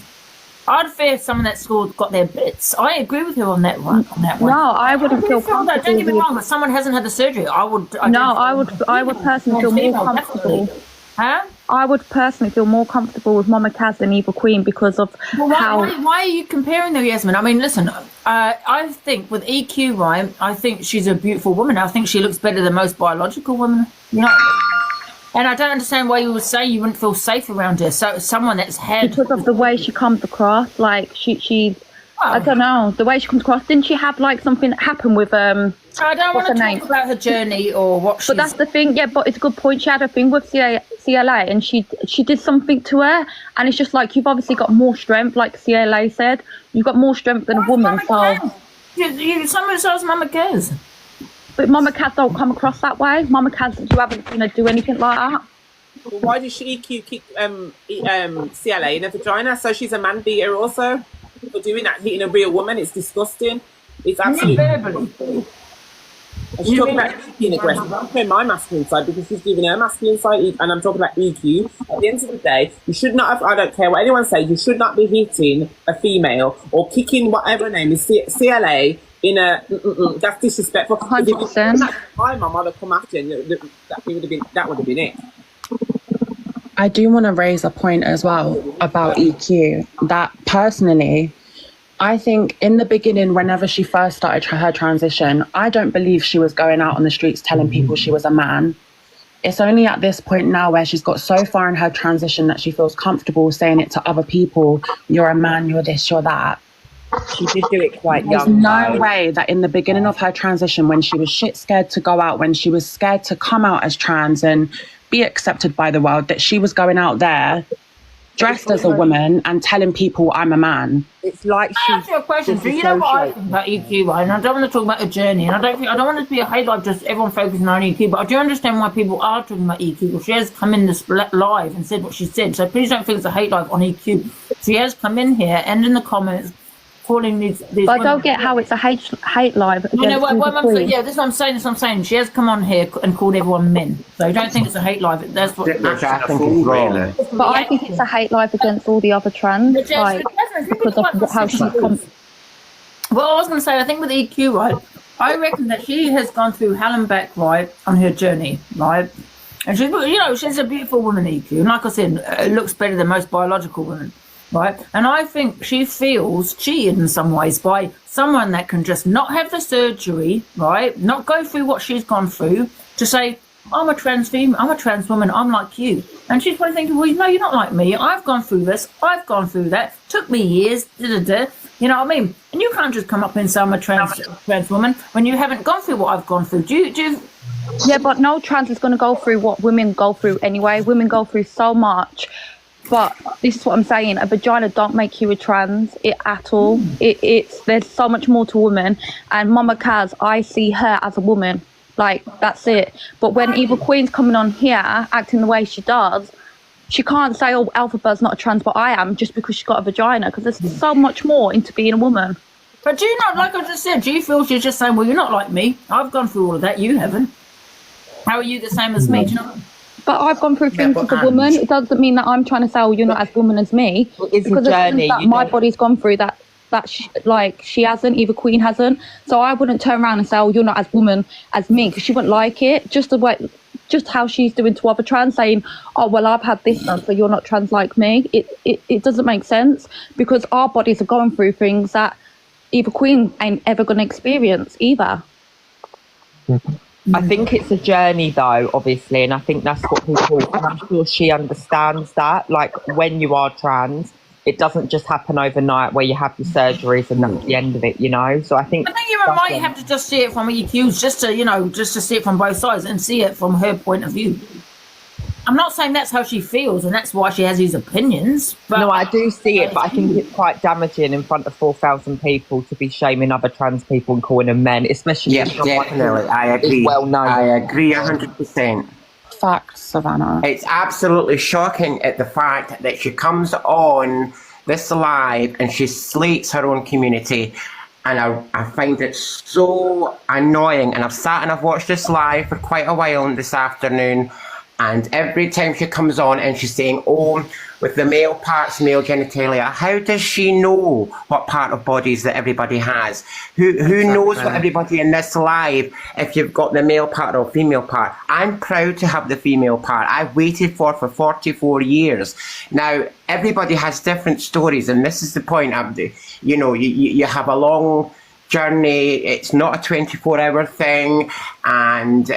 I'd fear someone at school got their bits. I agree with you on that one. No, I wouldn't feel comfortable. Don't get me wrong, if someone hasn't had the surgery, I would personally feel more comfortable. Huh? I would personally feel more comfortable with Mama Kaz than Eva Queen because of why are you comparing them, Yasmin? I mean, listen, I think with EQ, right, I think she's a beautiful woman. I think she looks better than most biological women. You know, and I don't understand why you would say you wouldn't feel safe around her. So someone that's had, because of the way she comes across, like she I don't know, the way she comes across. Didn't she have like something happen with I don't want to talk about her journey or what. But that's the thing, yeah. But it's a good point. She had a thing with CLA, and she did something to her, and it's just like you've obviously got more strength, like CLA said. You've got more strength than a woman. So someone says Mama Kaz. But Mama Kaz don't come across that way. Mama Kaz, you haven't seen her do anything like that. Well, why did she EQ kick CLA in her vagina? So she's a man beater also for doing that, hitting a real woman. It's disgusting. It's absolutely. She's talking about being aggressive. I'm playing my masculine side because she's giving her masculine side, and I'm talking about EQ. At the end of the day, you should not have, I don't care what anyone says, you should not be hitting a female or kicking whatever her name is, CLA, in a that's disrespectful. 100%. My mum would come after you, that would have been it. I do want to raise a point as well about EQ, that personally, I think in the beginning, whenever she first started her transition, I don't believe she was going out on the streets telling people she was a man. It's only at this point now where she's got so far in her transition that she feels comfortable saying it to other people, you're a man, you're this, you're that. She did do it quite There's young. no way that in the beginning of her transition, when she was shit scared to go out, when she was scared to come out as trans and be accepted by the world, that she was going out there dressed as a woman and telling people I'm a man. It's like I ask you a question. Do you know what I think about EQ, right? And I don't want to talk about a journey, and I don't want it to be a hate like just everyone focusing on EQ, but I do understand why people are talking about EQ. Because she has come in this live and said what she said, so please don't think it's a hate live on EQ. She has come in here and in the comments calling these But I don't get how it's a hate live. You know what I'm saying? Yeah, this is what I'm saying. She has come on here and called everyone men. So I don't think it's a hate live. That's what I think it's wrong. But I think it's a hate live against all the other trans, like, because of how she comes. Well, I was going to say, I think with EQ, right, I reckon that she has gone through hell and back, right, on her journey, right? And she's, you know, she's a beautiful woman, EQ. And like I said, it looks better than most biological women. Right, and I think she feels cheated in some ways by someone that can just not have the surgery, right, not go through what she's gone through, to say, I'm a trans female, I'm a trans woman, I'm like you. And she's probably thinking, well, no, you're not like me. I've gone through this, I've gone through that, took me years, you know what I mean? And you can't just come up and say I'm a trans woman when you haven't gone through what I've gone through. Do you? Yeah, but no trans is going to go through what women go through anyway. Women go through so much. But this is what I'm saying, a vagina don't make you a trans at all. It's there's so much more to a woman. And Mama Kaz, I see her as a woman. Like, that's it. But when Evil Queen's coming on here, acting the way she does, she can't say, oh, Alphabet's not a trans, but I am, just because she's got a vagina. Because there's so much more into being a woman. But do you not, like I just said, do you feel she's just saying, well, you're not like me. I've gone through all of that. You haven't. How are you the same as me? Do you know? But I've gone through things as a woman. It doesn't mean that I'm trying to say, oh, you're not as woman as me. It's because a journey. That my body's gone through that she hasn't, Eva Queen hasn't. So I wouldn't turn around and say, oh, you're not as woman as me, because she wouldn't like it. Just the way, just how she's doing to other trans, saying, oh, well, I've had this done, so you're not trans like me. It doesn't make sense, because our bodies are going through things that Eva Queen ain't ever going to experience either. I think it's a journey, though, obviously, and I think that's what people, and I'm sure she understands that. Like, when you are trans, it doesn't just happen overnight where you have your surgeries and that's the end of it, you know? So I think you might have to just see it from EQ's, just to see it from both sides and see it from her point of view. I'm not saying that's how she feels and that's why she has these opinions. But no, I do see it, but I think it's quite damaging in front of 4,000 people to be shaming other trans people and calling them men, especially if definitely. I agree. Well known. I agree 100%. Facts, Savannah. It's absolutely shocking at the fact that she comes on this live and she slates her own community. And I find it so annoying. And I've sat and I've watched this live for quite a while this afternoon. And every time she comes on and she's saying, oh, with the male parts, male genitalia, how does she know what part of bodies that everybody has? Who knows what everybody in this live, if you've got the male part or female part? I'm proud to have the female part. I've waited for 44 years. Now, everybody has different stories, and this is the point. You have a long journey. It's not a 24-hour thing, and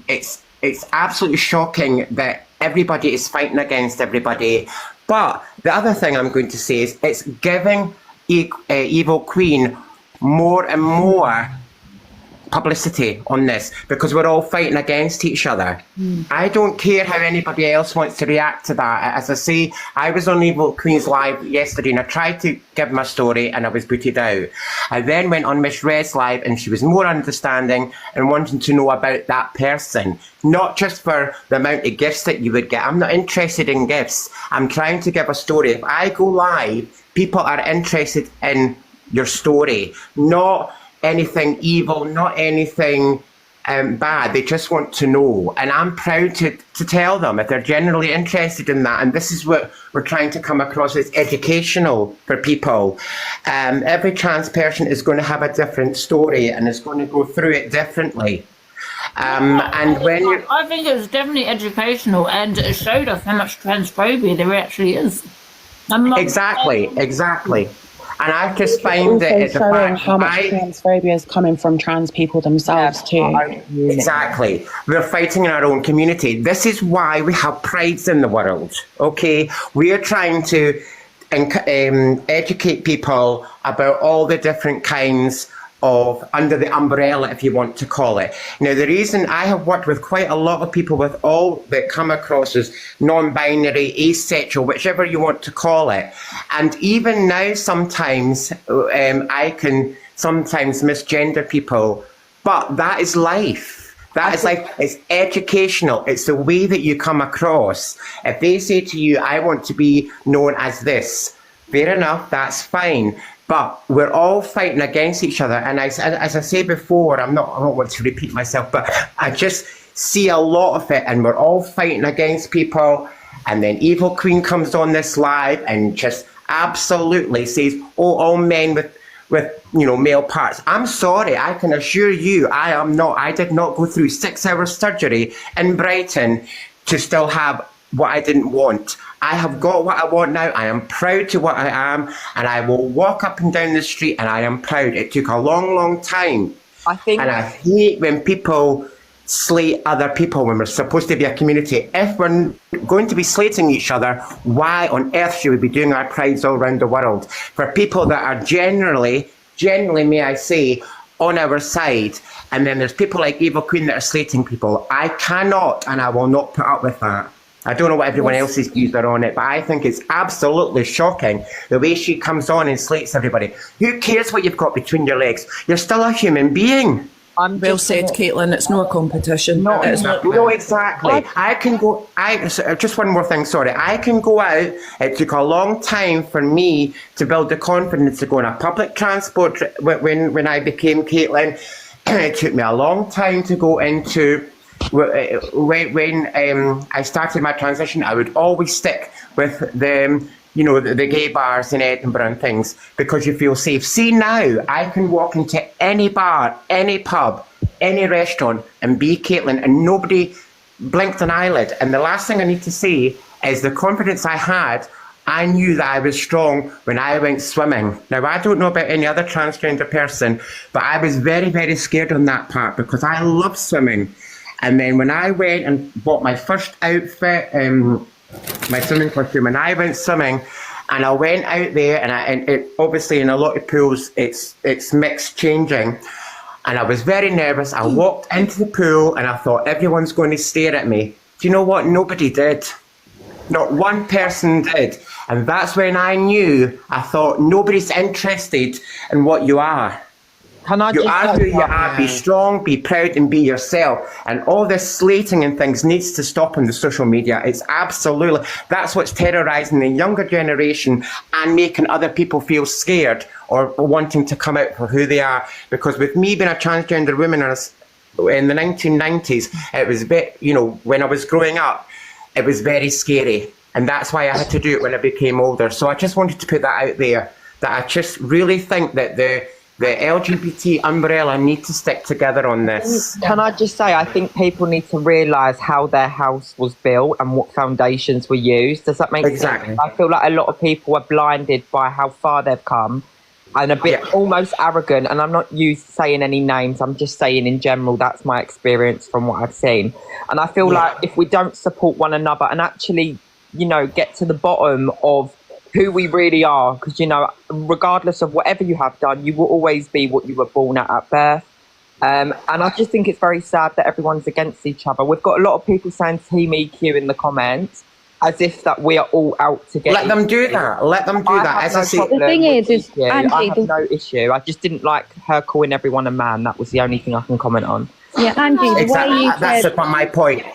it's absolutely shocking that everybody is fighting against everybody. But the other thing I'm going to say is it's giving Evil Queen more and more publicity on this, because we're all fighting against each other. I don't care how anybody else wants to react to that. As I say, I was on Evil Queen's live yesterday and I tried to give my story and I was booted out. I then went on Miss Red's live and she was more understanding and wanting to know about that person, not just for the amount of gifts that you would get. I'm not interested in gifts. I'm trying to give a story. If I go live, people are interested in your story, not anything evil, not anything bad. They just want to know. And I'm proud to tell them if they're generally interested in that. And this is what we're trying to come across as educational for people. Every trans person is going to have a different story and is going to go through it differently. And when I think it was definitely educational, and it showed us how much transphobia there actually is. Exactly. And I just find also that the showing fact how much transphobia is coming from trans people themselves too. Exactly. We're fighting in our own community. This is why we have prides in the world. Okay, we are trying to educate people about all the different kinds of under the umbrella, if you want to call it. Now, the reason I have worked with quite a lot of people with all that come across as non-binary, asexual, whichever you want to call it. And even now, sometimes I can sometimes misgender people, but that is life. That is life. It's educational. It's the way that you come across. If they say to you, I want to be known as this, fair enough, that's fine. But we're all fighting against each other. And as I said before, I don't want to repeat myself, but I just see a lot of it, and we're all fighting against people. And then Evil Queen comes on this live and just absolutely says, oh, all men with male parts. I'm sorry, I can assure you, I did not go through 6 hours surgery in Brighton to still have what I didn't want. I have got what I want now. I am proud to what I am, and I will walk up and down the street, and I am proud. It took a long, long time. And I hate when people slate other people when we're supposed to be a community. If we're going to be slating each other, why on earth should we be doing our prides all around the world? For people that are generally, may I say, on our side, and then there's people like Evil Queen that are slating people. I cannot and I will not put up with that. I don't know what everyone else's views are on it, but I think it's absolutely shocking the way she comes on and slates everybody. Who cares what you've got between your legs? You're still a human being. Well said, Caitlin. It's no competition. No, exactly. Just one more thing, sorry. I can go out. It took a long time for me to build the confidence to go on a public transport when I became Caitlin. It took me a long time to go into... When I started my transition, I would always stick with the gay bars in Edinburgh and things because you feel safe. See, now I can walk into any bar, any pub, any restaurant and be Caitlin, and nobody blinked an eyelid. And the last thing I need to say is the confidence I had. I knew that I was strong when I went swimming. Now, I don't know about any other transgender person, but I was very, very scared on that part because I love swimming. And then when I went and bought my first outfit, my swimming costume, and I went swimming, and I went out there, and it, obviously in a lot of pools, it's mixed changing. And I was very nervous. I walked into the pool, and I thought everyone's going to stare at me. Do you know what? Nobody did. Not one person did. And that's when I knew, I thought, nobody's interested in what you are. You are who you are, be strong, be proud, and be yourself. And all this slating and things needs to stop on the social media. It's absolutely, that's what's terrorising the younger generation and making other people feel scared or wanting to come out for who they are. Because with me being a transgender woman in the 1990s, it was a bit, when I was growing up, it was very scary. And that's why I had to do it when I became older. So I just wanted to put that out there, that I just really think that the LGBT umbrella need to stick together on this. Can I just say, I think people need to realise how their house was built and what foundations were used. Does that make sense? I feel like a lot of people are blinded by how far they've come and a bit almost arrogant. And I'm not saying any names, I'm just saying in general, that's my experience from what I've seen. And I feel like if we don't support one another and actually, get to the bottom of who we really are, because regardless of whatever you have done, you will always be what you were born at birth. And I just think it's very sad that everyone's against each other. We've got a lot of people saying Team EQ in the comments, as if that we are all out to get. Let them do that. Let them do that. As I say, the thing is Angie, I have no issue. I just didn't like her calling everyone a man. That was the only thing I can comment on. Yeah, Angie, that's my point.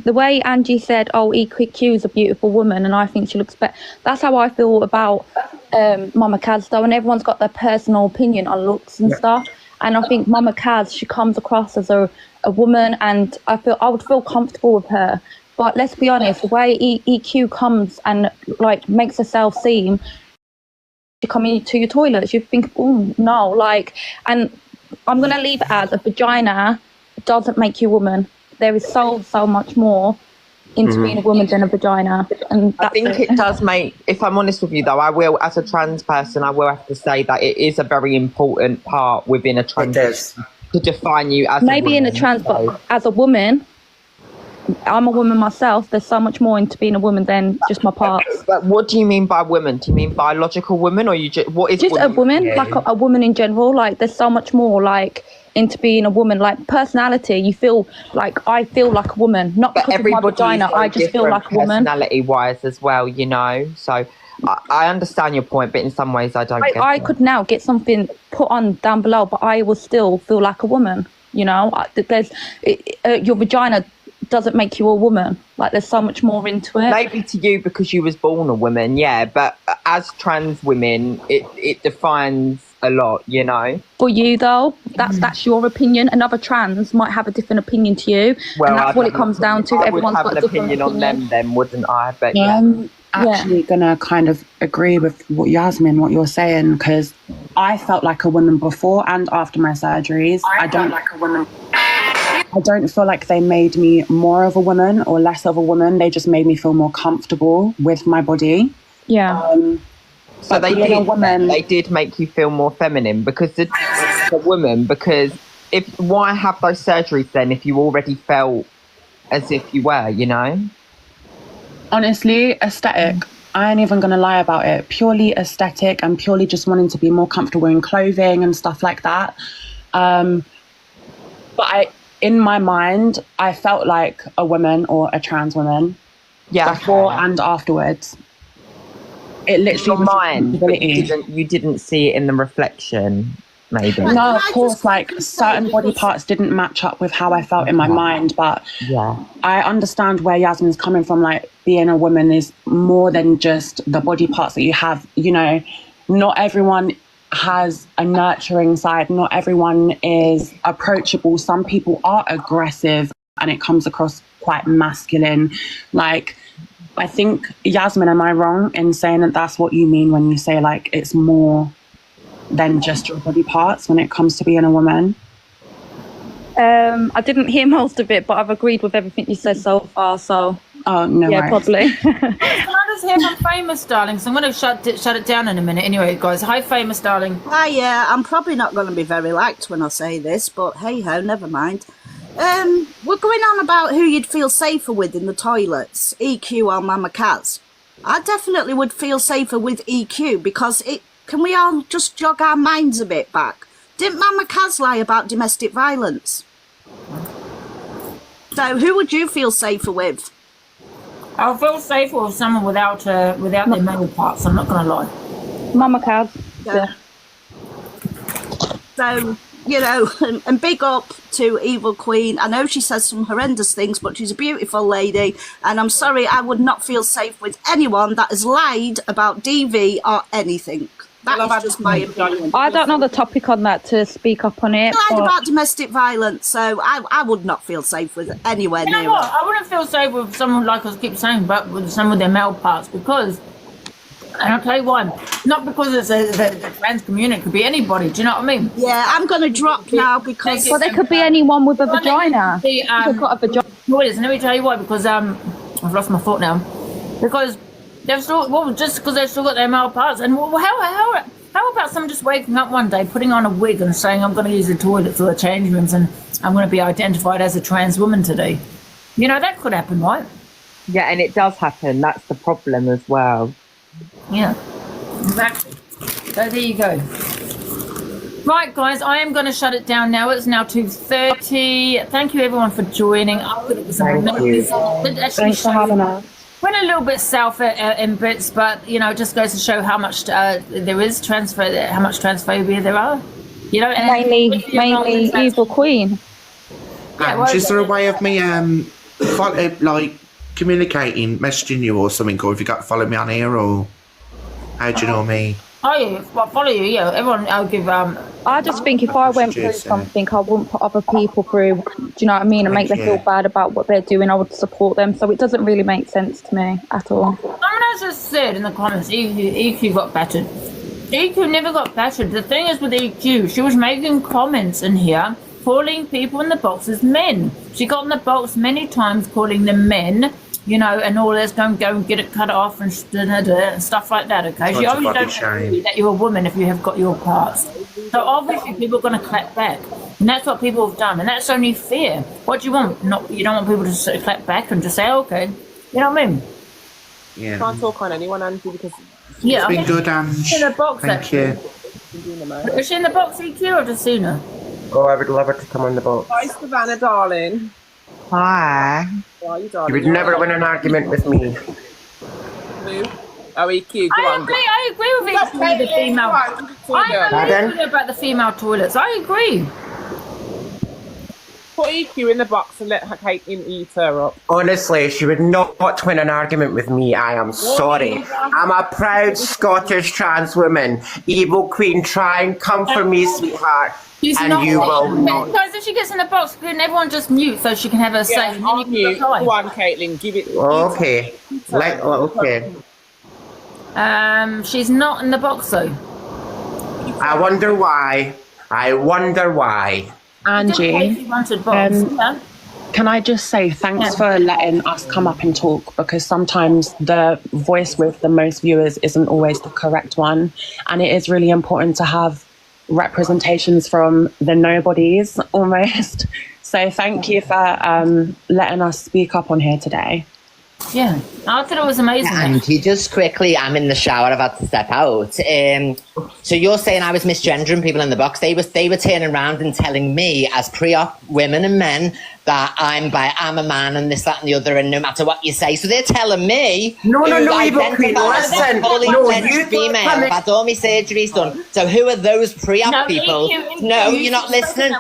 The way Angie said, EQ is a beautiful woman and I think she looks better. That's how I feel about Mama Kaz though, and everyone's got their personal opinion on looks and stuff. And I think Mama Kaz, she comes across as a woman, and I would feel comfortable with her. But let's be honest, the way EQ comes and like makes herself seem, you come into your toilets, you think, oh no, like, and I'm gonna leave it as a vagina doesn't make you a woman. There is so much more into being a woman than a vagina, and I think it does make. If I'm honest with you, though, I will, as a trans person, I will have to say that it is a very important part within a trans to define you as maybe a woman. in a trans, but as a woman, I'm a woman myself. There's so much more into being a woman than just my parts. But what do you mean by woman? Do you mean biological woman, or you just what is just a woman? Yeah. Like a woman in general. Like there's so much more like into being a woman. Like personality, you feel like I feel like a woman, not because of my vagina. I just feel like a woman. Personality-wise as well, you know. So I understand your point, but in some ways I don't. I could now get something put on down below, but I will still feel like a woman. You know, there's your vagina doesn't make you a woman. Like there's so much more into it. Maybe to you because you was born a woman, yeah, but as trans women it defines a lot, you know. For you though, that's your opinion. Another trans might have a different opinion to you, and that's what it comes down to. Everyone's got a different opinion on them then, wouldn't I? But I'm actually gonna kind of agree with what Yasmin, what you're saying, because I felt like a woman before and after my surgeries. I don't like a woman. I don't feel like they made me more of a woman or less of a woman. They just made me feel more comfortable with my body. Yeah. So they did make you feel more feminine because the woman. Because why have those surgeries then if you already felt as if you were, you know? Honestly, aesthetic. I ain't even gonna lie about it. Purely aesthetic and purely just wanting to be more comfortable in clothing and stuff like that. But in my mind, I felt like a woman or a trans woman. Yeah. Before and afterwards. It literally your mind, but you didn't see it in the reflection, maybe. No, of course, like certain body parts didn't match up with how I felt in my mind, but yeah, I understand where Yasmin's coming from. Like being a woman is more than just the body parts that you have. You know, not everyone has a nurturing side. Not everyone is approachable. Some people are aggressive and it comes across quite masculine. Like, I think, Yasmin, am I wrong in saying that that's what you mean when you say like it's more than just your body parts when it comes to being a woman? I didn't hear most of it, but I've agreed with everything you said so far. So no, yeah, probably. Can I just hear from Famous, darling? So I'm going to shut it down in a minute. Anyway, guys, hi, Famous, darling. Hi, yeah, I'm probably not going to be very liked when I say this, but hey ho, never mind. We're going on about who you'd feel safer with in the toilets, EQ or Mama Kaz. I definitely would feel safer with EQ because can we all just jog our minds a bit back? Didn't Mama Kaz lie about domestic violence? So who would you feel safer with? I'll feel safer with someone without their male parts, I'm not going to lie. Mama Kaz. Yeah. So, you know, and big up to Evil Queen. I know she says some horrendous things, but she's a beautiful lady. And I'm sorry, I would not feel safe with anyone that has lied about DV or anything. That is just my opinion. I don't know the topic on that to speak up on it. She lied about domestic violence, so I would not feel safe with anywhere near You know what? her. I wouldn't feel safe with someone, like I keep saying, but with some of their male parts because, and I'll tell you why, not because it's the trans community, it could be anybody, do you know what I mean? Yeah, I'm going to drop now because... Well, there could be anyone with a vagina. They've got a vagina. Let me tell you why, because I've lost my thought now. Because they've still, just because they've still got their male parts. And how about someone just waking up one day, putting on a wig and saying, I'm going to use the toilet for the change rooms and I'm going to be identified as a trans woman today? You know, that could happen, right? Yeah, and it does happen. That's the problem as well. Yeah, exactly. So there you go. Right, guys, I am going to shut it down now. It's now 2:30. Thank you, everyone, for joining. Thanks for having us. Went a little bit south in bits, but you know, it just goes to show how much there is how much transphobia there are. You know, mainly Evil Queen. Yeah, is there a way of me communicating, messaging you or something, or if you got to follow me on here, or how do you know me? Follow you, yeah. Everyone, I'll give I just think if I went through something, I wouldn't put other people through. Do you know what I mean? And make them feel bad about what they're doing. I would support them. So it doesn't really make sense to me at all. Someone else has said in the comments, EQ got battered. EQ never got battered. The thing is with EQ, she was making comments in here calling people in the boxes men. She got in the box many times calling them men, you know, and all this, don't go and get it cut off and stuff like that, okay? She obviously don't believe that you're a woman if you have got your parts. So obviously people are going to clap back. And that's what people have done. And that's only fair. What do you want? You don't want people to sort of clap back and just say, okay. You know what I mean? Yeah. Can't talk on anyone, Angie, because... It's been good, Ange. She's in the box, Thank you. Is she in the box, EQ, or just seen her? Oh, I would love her to come on the box. Hi, Savannah, darling. Hi. Why are you, You darling? would never win an argument with me. Who? Oh, EQ, go on. I agree with EQ with the female. I agree about the female toilets. I agree. Put EQ in the box and let her Caitlin eat her up. Honestly, she would not win an argument with me. I am sorry. I'm a proud Scottish trans woman. Evil Queen, try and come for me, sweetheart. And you will not. Because if she gets in the box, can everyone just mute so she can have her say? Go on, Caitlin, give it. Okay. Okay. She's not in the box though. I wonder why. Angie, can I just say thanks for letting us come up and talk, because sometimes the voice with the most viewers isn't always the correct one, and it is really important to have representations from the nobodies almost. So thank you for letting us speak up on here today. Yeah, I thought it was amazing. Angie, just quickly, I'm in the shower, I've had to step out. So you're saying I was misgendering people in the box. They were turning around and telling me, as pre-op women and men, that I'm a man and this, that and the other, and no matter what you say. So they're telling me No, identify Queen, as a listen. fully No, fledged you female. I've had all my surgeries done. So who are those pre-op people? No, you're not listening.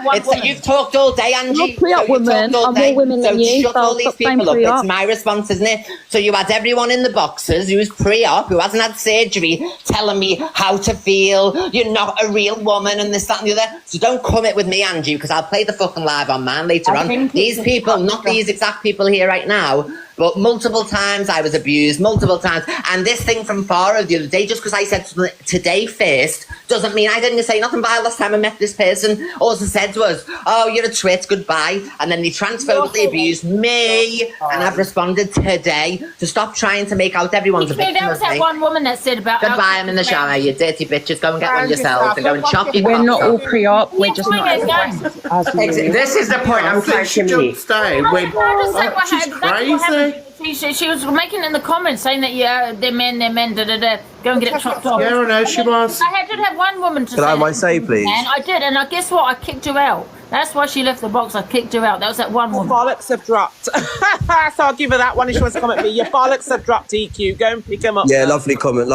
You've talked all day, Angie. I'm not pre-op woman. I'm more women than you. Shut all these people up. It's my response, isn't it? So you had everyone in the boxes who's pre-op, who hasn't had surgery, telling me how to feel. You're not a real woman and this, that and the other. So don't come it with me, Angie, because I'll play the fucking live on man later on. These people, not these exact people here right now, but multiple times I was abused, multiple times. And this thing from Farah the other day, just because I said something today first, doesn't mean I didn't say nothing by last time I met this person. All they said was, oh, you're a twit, goodbye. And then they transphobically abused me, and I've responded today to stop trying to make out everyone's a victim There was of that me. one woman that said about... Goodbye, I'm in the shower, you dirty bitches. Go and get one yourselves and go and chop your We're cocks not off. all pre-op, we're just not as This is the point I'm trying to make. She was making in the comments saying that, yeah, they're men, da-da-da. Go and get it chopped off. Yeah, I know, she was. I did have one woman to Can I have my say, please? And I did, and guess what? I kicked her out. That's why she left the box. I kicked her out. That was that one woman. Bollocks have dropped. So I'll give her that one if she wants to come at me. Your bollocks have dropped, EQ. Go and pick them up. Yeah, lovely comment.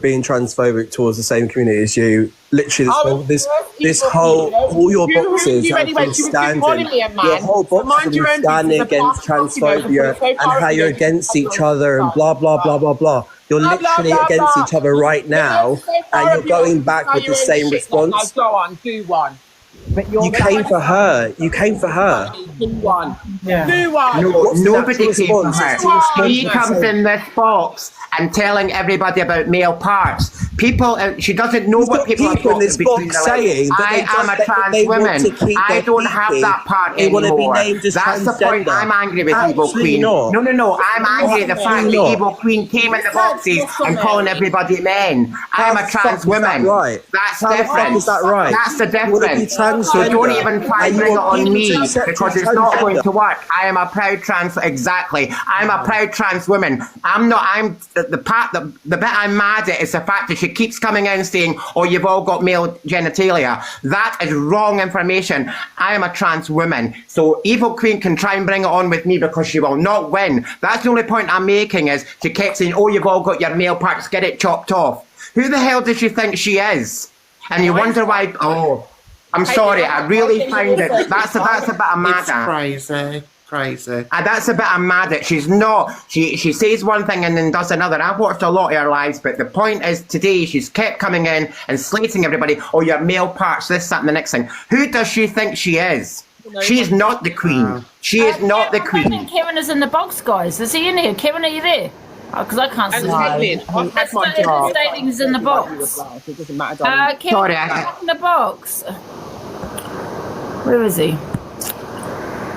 Being transphobic towards the same community as you, literally, this whole, all your boxes have been standing, your whole box have been standing against transphobia and how you're against each other and blah, blah, blah, blah, blah. You're literally against each other right now, and you're going back with the same response. Go on, do one. You came for her. You came for her. Do one. Yeah. Do one. No, nobody came for her. She Response. comes in this box and telling everybody about male parts. People, she doesn't know what people are in this between box the lines. saying that I am a they trans want woman. to keep I their don't have peaking. that part They want to be anymore. named as That's the point. transgender. I'm angry with Evil Absolutely Queen. not. No. I'm angry at the fact that not. Evil Queen came in the boxes and calling everybody men. I'm a trans woman. Right. That's How the fuck different. is that right? That's the You wanna be difference. So transgender, don't even try and and you bring it want on people me to accept because you it's not going transgender. to work. I am a proud trans. Exactly. I'm a proud trans woman. I'm not. I'm the bit I'm mad at is the fact that she keeps coming in saying, "Oh, you've all got male genitalia." That is wrong information. I am a trans woman. So Evil Queen can try and bring it on with me because she will not win. That's the only point I'm making is she kept saying, "Oh, you've all got your male parts. Get it chopped off." Who the hell does she think she is? And you wonder why. Oh. I'm sorry, I really find it. That's a bit of mad It's crazy. crazy. That's a bit I'm mad at. She's not. She says one thing and then does another. I've watched a lot of her lives, but the point is today she's kept coming in and slating everybody. Oh, your male parts, this, that, and the next thing. Who does she think she is? She is not the queen. She is not the queen. I think Kieran is in the box, guys. Is he in here? Kieran, are you there? Because I can't see him. That's not stating he's in the box. It doesn't matter, Kieran, Sorry, back in the box. Where is he?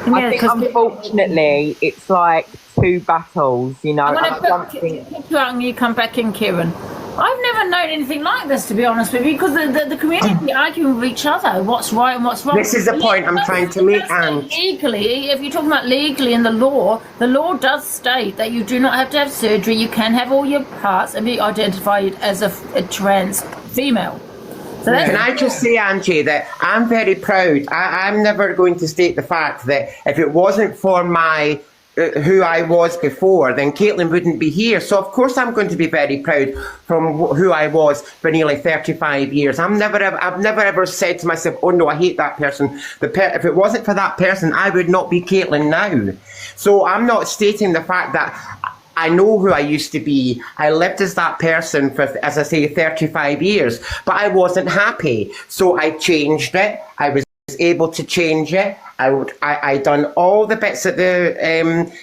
I think unfortunately it's like two battles, you know. I'm going to pick you out and you come back in, Kieran. I've never known anything like this, to be honest with you, because the community arguing with each other, what's right and what's wrong. This is the point I'm trying to make, and legally, if you're talking about legally in the law does state that you do not have to have surgery. You can have all your parts and be identified as a trans female. So can I just say, Angie, that I'm very proud. I'm never going to state the fact that if it wasn't for my who I was before, then Caitlin wouldn't be here. So of course I'm going to be very proud from who I was for nearly 35 years. I've never ever said to myself, oh no, I hate that person. If it wasn't for that person, I would not be Caitlin now. So I'm not stating the fact that I know who I used to be. I lived as that person for, as I say, 35 years, but I wasn't happy. So I changed it. I was able to change it. I done all the bits that the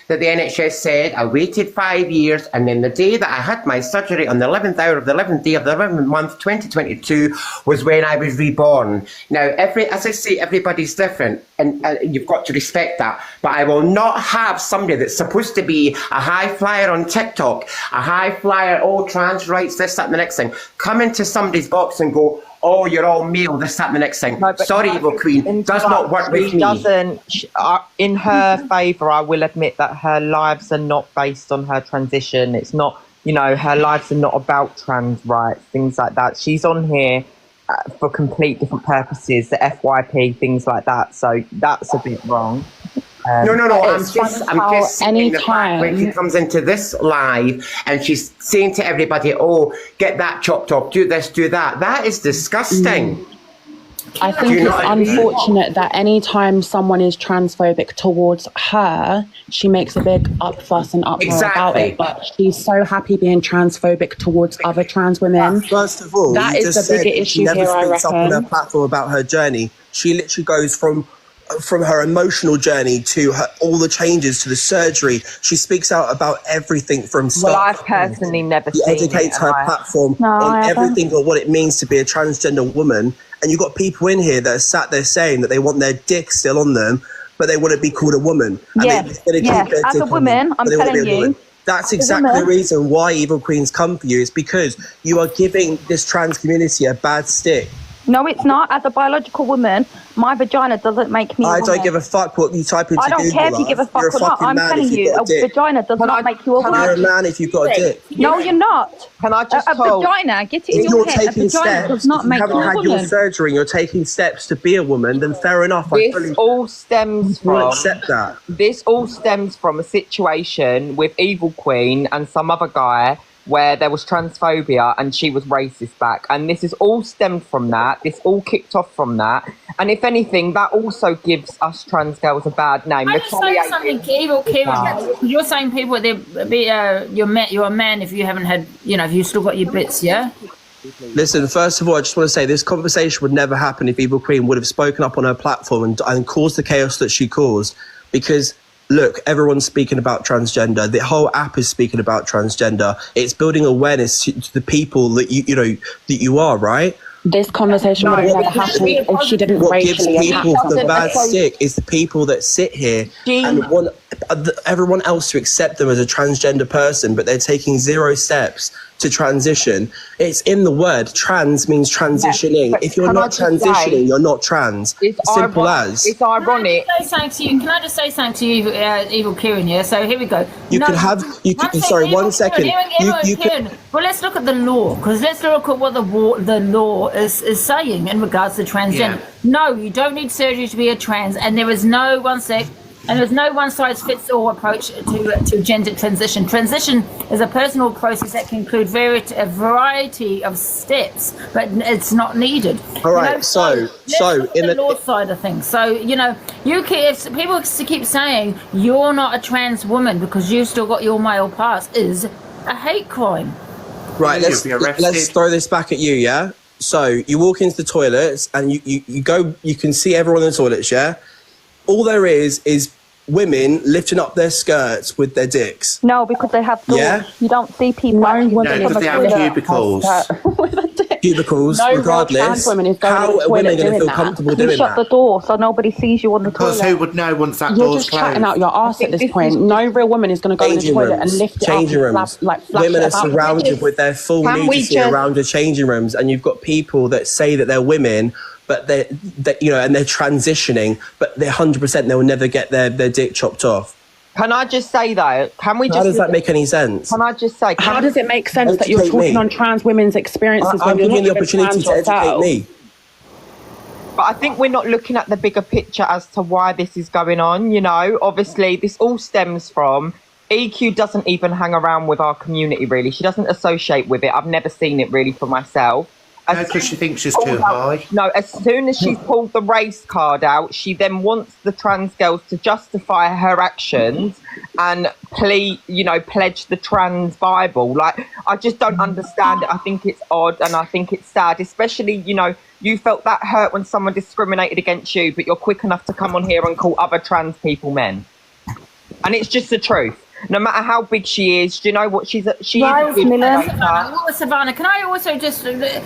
NHS said. I waited 5 years, and then the day that I had my surgery on the 11th hour of the 11th day of the 11th month 2022 was when I was reborn. Now, as I say, everybody's different, and you've got to respect that. But I will not have somebody that's supposed to be a high flyer on TikTok, a high flyer, oh, trans rights, this, that, and the next thing, come into somebody's box and go, oh, you're all male, this, that, and the next thing. No, sorry, Evil Queen, does not work with me. In her favour, I will admit that her lives are not based on her transition. It's not, you know, her lives are not about trans rights, things like that. She's on here for complete different purposes, the FYP, things like that. So that's a bit wrong. No. I'm just saying the fact when she comes into this live and she's saying to everybody, "Oh, get that chopped off, do this, do that." That is disgusting. I think it's unfortunate that anytime someone is transphobic towards her, she makes a big fuss and uproar about it. But she's so happy being transphobic towards other trans women. First of all, that is the bigger issue here, I reckon. She never speaks up on her platform about her journey. She literally goes from her emotional journey to all the changes to the surgery. She speaks out about everything from start. Well, I've personally never seen it. She educates her platform on everything of what it means to be a transgender woman. And you've got people in here that are sat there saying that they want their dick still on them, but they want to be called a woman. And as a woman, I'm telling you. That's exactly the reason why Evil Queens come for you. Is because you are giving this trans community a bad stick. No, it's not. As a biological woman, my vagina doesn't make me a woman. I don't give a fuck what you type into Google. I don't care if you give a fuck or not. I'm telling you, a vagina does not make you a woman. You're a man if you've got a dick. No, you're not. Can I just a vagina, get it in your head, a vagina does not make you a woman. If you haven't had your surgery and you're taking steps to be a woman, then fair enough. This all stems from... accept that. This all stems from a situation with Evil Queen and some other guy where there was transphobia and she was racist back, and this is all stemmed from that. This all kicked off from that, and if anything, that also gives us trans girls a bad name. I just say something, Evil Kieran. You're saying people you're a man if you haven't had, you know, if you still got your bits, yeah. Listen, first of all, I just want to say this conversation would never happen if Evil Queen would have spoken up on her platform and caused the chaos that she caused, because look, everyone's speaking about transgender. The whole app is speaking about transgender. It's building awareness to the people that you are, right? This conversation would have never happened if she didn't racially attack people the bad stick is the people that sit here and want everyone else to accept them as a transgender person, but they're taking 0 steps to transition. It's in the word. Trans means transitioning. If you're not transitioning, you're not trans. Simple as. It's ironic. Can I just say something to you, Evil Kieran? Yeah. So here we go. One second. Well, let's look at the law, because let's look at what the law is saying in regards to transgender. No, you don't need surgery to be a trans, and there is no and there's no one-size-fits-all approach to gender transition. Transition is a personal process that can include a variety of steps, but it's not needed. All right, so in the law side of things, so if people keep saying you're not a trans woman because you've still got your male past, is a hate crime. Right, let's throw this back at you, yeah? So you walk into the toilets and you go, you can see everyone in the toilets, yeah? All there is women lifting up their skirts with their dicks. No, because they have doors. Yeah? You don't see people. No, because they have cubicles. Cubicles, No real regardless. trans women is going How to the are women toilet going to doing feel that. comfortable You doing shut that? the door so nobody sees you on the Because toilet. who would know once that You're door's just chatting closed? out your arse at this point. No real woman is going to go in the Changing toilet rooms, and lift it changing up and rooms. flash Women it are about. surrounded with their full Can we nudity just- around the changing rooms, and you've got people that say that they're women, but they and they're transitioning, but they're 100% they'll never get their dick chopped off. Can I just say though? Can we just? How does that make any sense? Can I just say? How does it make sense that you're Educate talking me. on trans women's experiences I'm when you're giving not the even opportunity trans to educate yourself? me. But I think we're not looking at the bigger picture as to why this is going on. Obviously, this all stems from EQ doesn't even hang around with our community, really. She doesn't associate with it. I've never seen it really for myself. No, because she thinks she's too high. No, as soon as she's pulled the race card out, she then wants the trans girls to justify her actions and pledge the trans Bible. Like, I just don't understand it. I think it's odd and I think it's sad, especially, you felt that hurt when someone discriminated against you, but you're quick enough to come on here and call other trans people men. And it's just the truth. No matter how big she is, do you know what she is? Savannah, can I also just say, the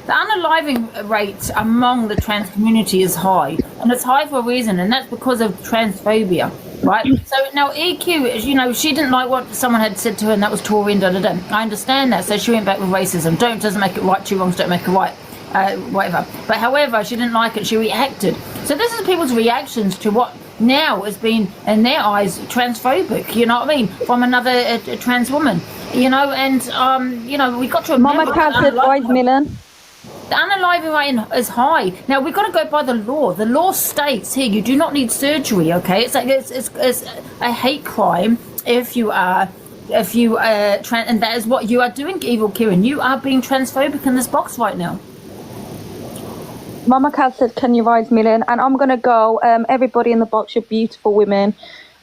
unaliving rate among the trans community is high, and it's high for a reason, and that's because of transphobia, right? So now EQ, she didn't like what someone had said to her, and that was Tory and da-da-da. I understand that, so she went back with racism. Doesn't make it right, two wrongs don't make it right. Whatever. But however, she didn't like it, she reacted. So this is people's reactions to what now has been, in their eyes, transphobic, you know what I mean, from another trans woman, and we got to remember Mama Cat said 5 million. the unaliving rate is high. Now we've got to go by the law. The law states here you do not need surgery, okay? It's like it's a hate crime if you trans, and that is what you are doing, Evil Kieran. You are being transphobic in this box right now. Mama Cat said, can you rise million? And I'm going to go, everybody in the box, you're beautiful women.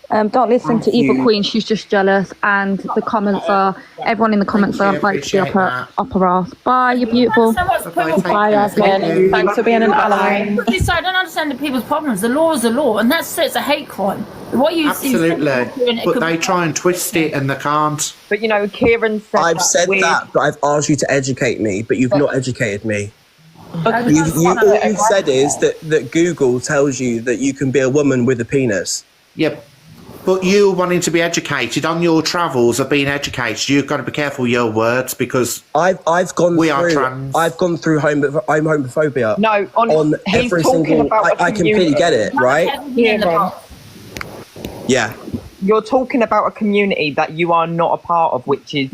Don't listen to Evil Queen, she's just jealous. And the comments are, everyone in the comments are like to be up her ass. Bye, you're beautiful. Bye, Yasmin. Thanks for being an ally. I don't understand the people's problems. The law is the law, and that's it. It's a hate crime. What you Absolutely. But they try and twist it and they can't. But Kieran said I've said that, but I've asked you to educate me, but you've not educated me. All you've said is that Google tells you that you can be a woman with a penis. Yep. But you wanting to be educated on your travels of being educated, you've got to be careful with your words because I've gone we through are trans. I've gone through homophobia. No, on every single. I completely get it, right? Yeah. You're talking about a community that you are not a part of, which is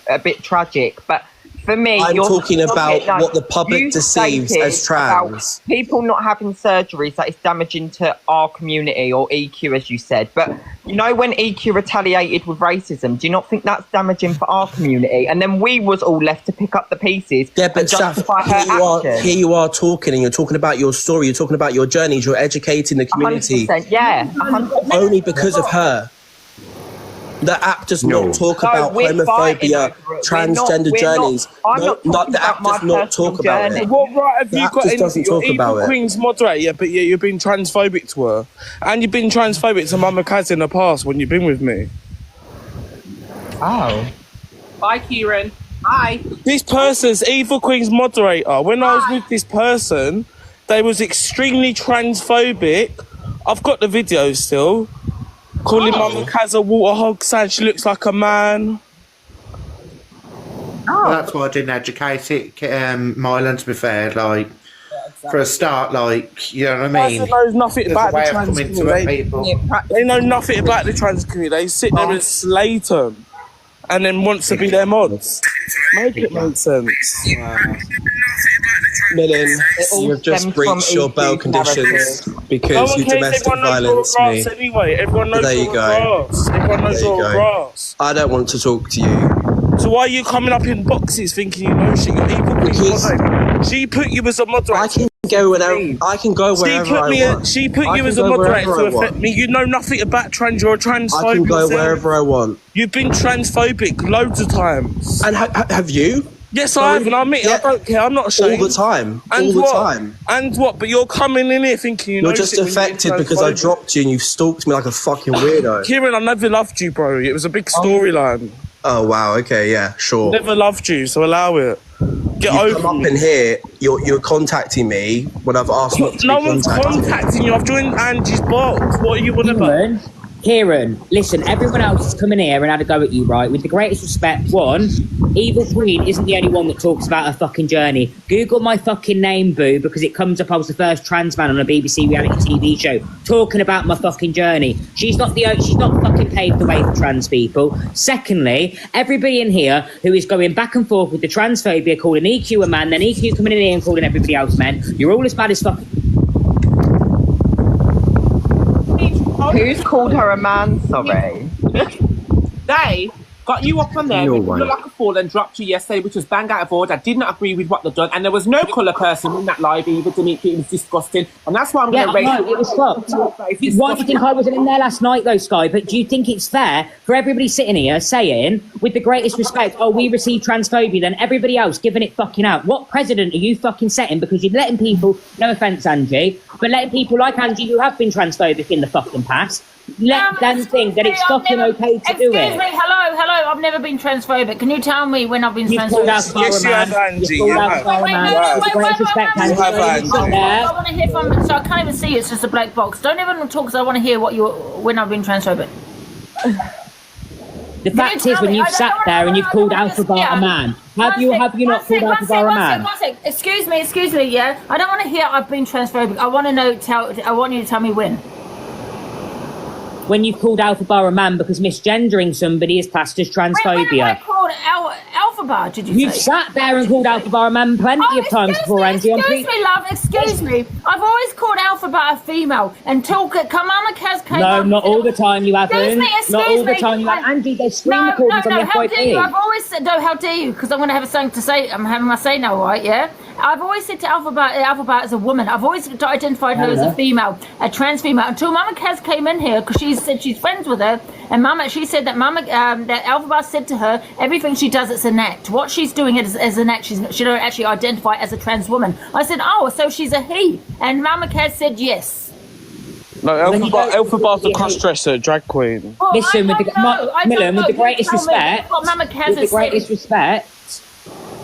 a bit tragic, but. For me, I'm talking about what the public deceives as trans. People not having surgeries that is damaging to our community or EQ, as you said. But when EQ retaliated with racism, do you not think that's damaging for our community? And then we was all left to pick up the pieces. Yeah, but justify here you are talking, and you're talking about your story. You're talking about your journeys. You're educating the community. 100%, yeah, 100%. Only because of her. The app does not talk about homophobia, transgender journeys. The app does not talk about it. What right have you got in doesn't talk your about Evil it. Queen's moderator, but you've been transphobic to her? And you've been transphobic to Mama Kaz in the past when you've been with me. Oh. Bye, Kieran. Bye. This person's Evil Queen's moderator. When I was with this person, they was extremely transphobic. I've got the video still. Calling Mama Kaz a water hog, saying she looks like a man. Well, that's why I didn't educate it, Mylan, to be fair. For a start, you know what I mean? Person knows nothing about the trans community. They know nothing about the trans community. They sit there and slate them and then wants to be their mods. Make it make sense. Millen, you've just breached your bail conditions because you domestic violence me. Anyway, everyone knows there you go. Everyone knows you're a grass. I don't want to talk to you. So why are you coming up in boxes thinking you know shit? You're evil queen. She put you as a moderator. I can go wherever I want. She put you as a moderator to affect me. You know nothing about trans. You're a transphobe. I can go wherever I want. You've been transphobic loads of times. And have you? Yes, I have, and I admit, I don't care. I'm not ashamed. All the time. And all the what? time. And what? But you're coming in here thinking you know. You're just affected because I dropped you and you've stalked me like a fucking weirdo. Kieran, I never loved you, bro. It was a big storyline. Oh wow. Okay. Yeah. Sure. Never loved you, so allow it. Get you over come up in here. You're contacting me when I've asked not to No be one's contacting you. I've joined Angie's box. What are you on about? Kieran, listen, everyone else has come in here and had a go at you, right? With the greatest respect, one, Evil Queen isn't the only one that talks about her fucking journey. Google my fucking name, boo, because it comes up I was the first trans man on a BBC reality TV show talking about my fucking journey. She's not fucking paved the way for trans people. Secondly, everybody in here who is going back and forth with the transphobia, calling EQ a man, then EQ coming in here and calling everybody else men, you're all as bad as fucking... Who's called her a man? Sorry. They got you up on there, you look like a fool, and dropped you yesterday, which was bang out of order. I did not agree with what they've done, and there was no colour person in that live either, Dimitri. It was disgusting, and that's why I'm going to raise it was fucked. Why do you think I wasn't in there last night, though, Sky? But do you think it's fair for everybody sitting here saying, with the greatest respect, oh, we receive transphobia, then everybody else giving it fucking out? What precedent are you fucking setting? Because you're letting people, no offence, Angie, but letting people like Angie who have been transphobic in the fucking past, let them think that it's fucking okay to do it. Excuse me, hello, I've never been transphobic. Can you tell me when I've been transphobic? Yes, you have, Angie. You have. Wait, I want to hear from, so I can't even see it's just a black box. Don't even talk because I want to hear when I've been transphobic. The fact is, when you've sat there and you've called Alpha Bar a man, have you not called Alpha Bar a man? Excuse me, yeah? I don't want to hear I've been transphobic. I want to know, I want you to tell me when. When you've called Alpha Bar a man because misgendering somebody is classed as transphobia. When have I called Alpha Bar, did you say? You've sat there and called Alpha Bar a man plenty of times before, Angie. Excuse me, love, excuse me. I've always called AlphaBar a female and Mama Kaz came up. No, not all the time you haven't. Not all the time you haven't. Angie, there's screen recordings on the how dare you? FYP. I've always said, no, how dare you? Because I'm going to have something to say. I'm having my say now, right, yeah? I've always said to Alpha Bar as a woman. I've always identified her as a female, a trans female, until Mama Kaz came in here because she said she's friends with her, and she said that that Alpha Bar said to her, everything she does, it's an act. What she's doing is an act. She don't actually identify as a trans woman. I said, oh, so she's a he, and Mama Kaz said yes. No, Alpha Bar's a cross-dresser, drag queen. Well, listen, with the greatest respect,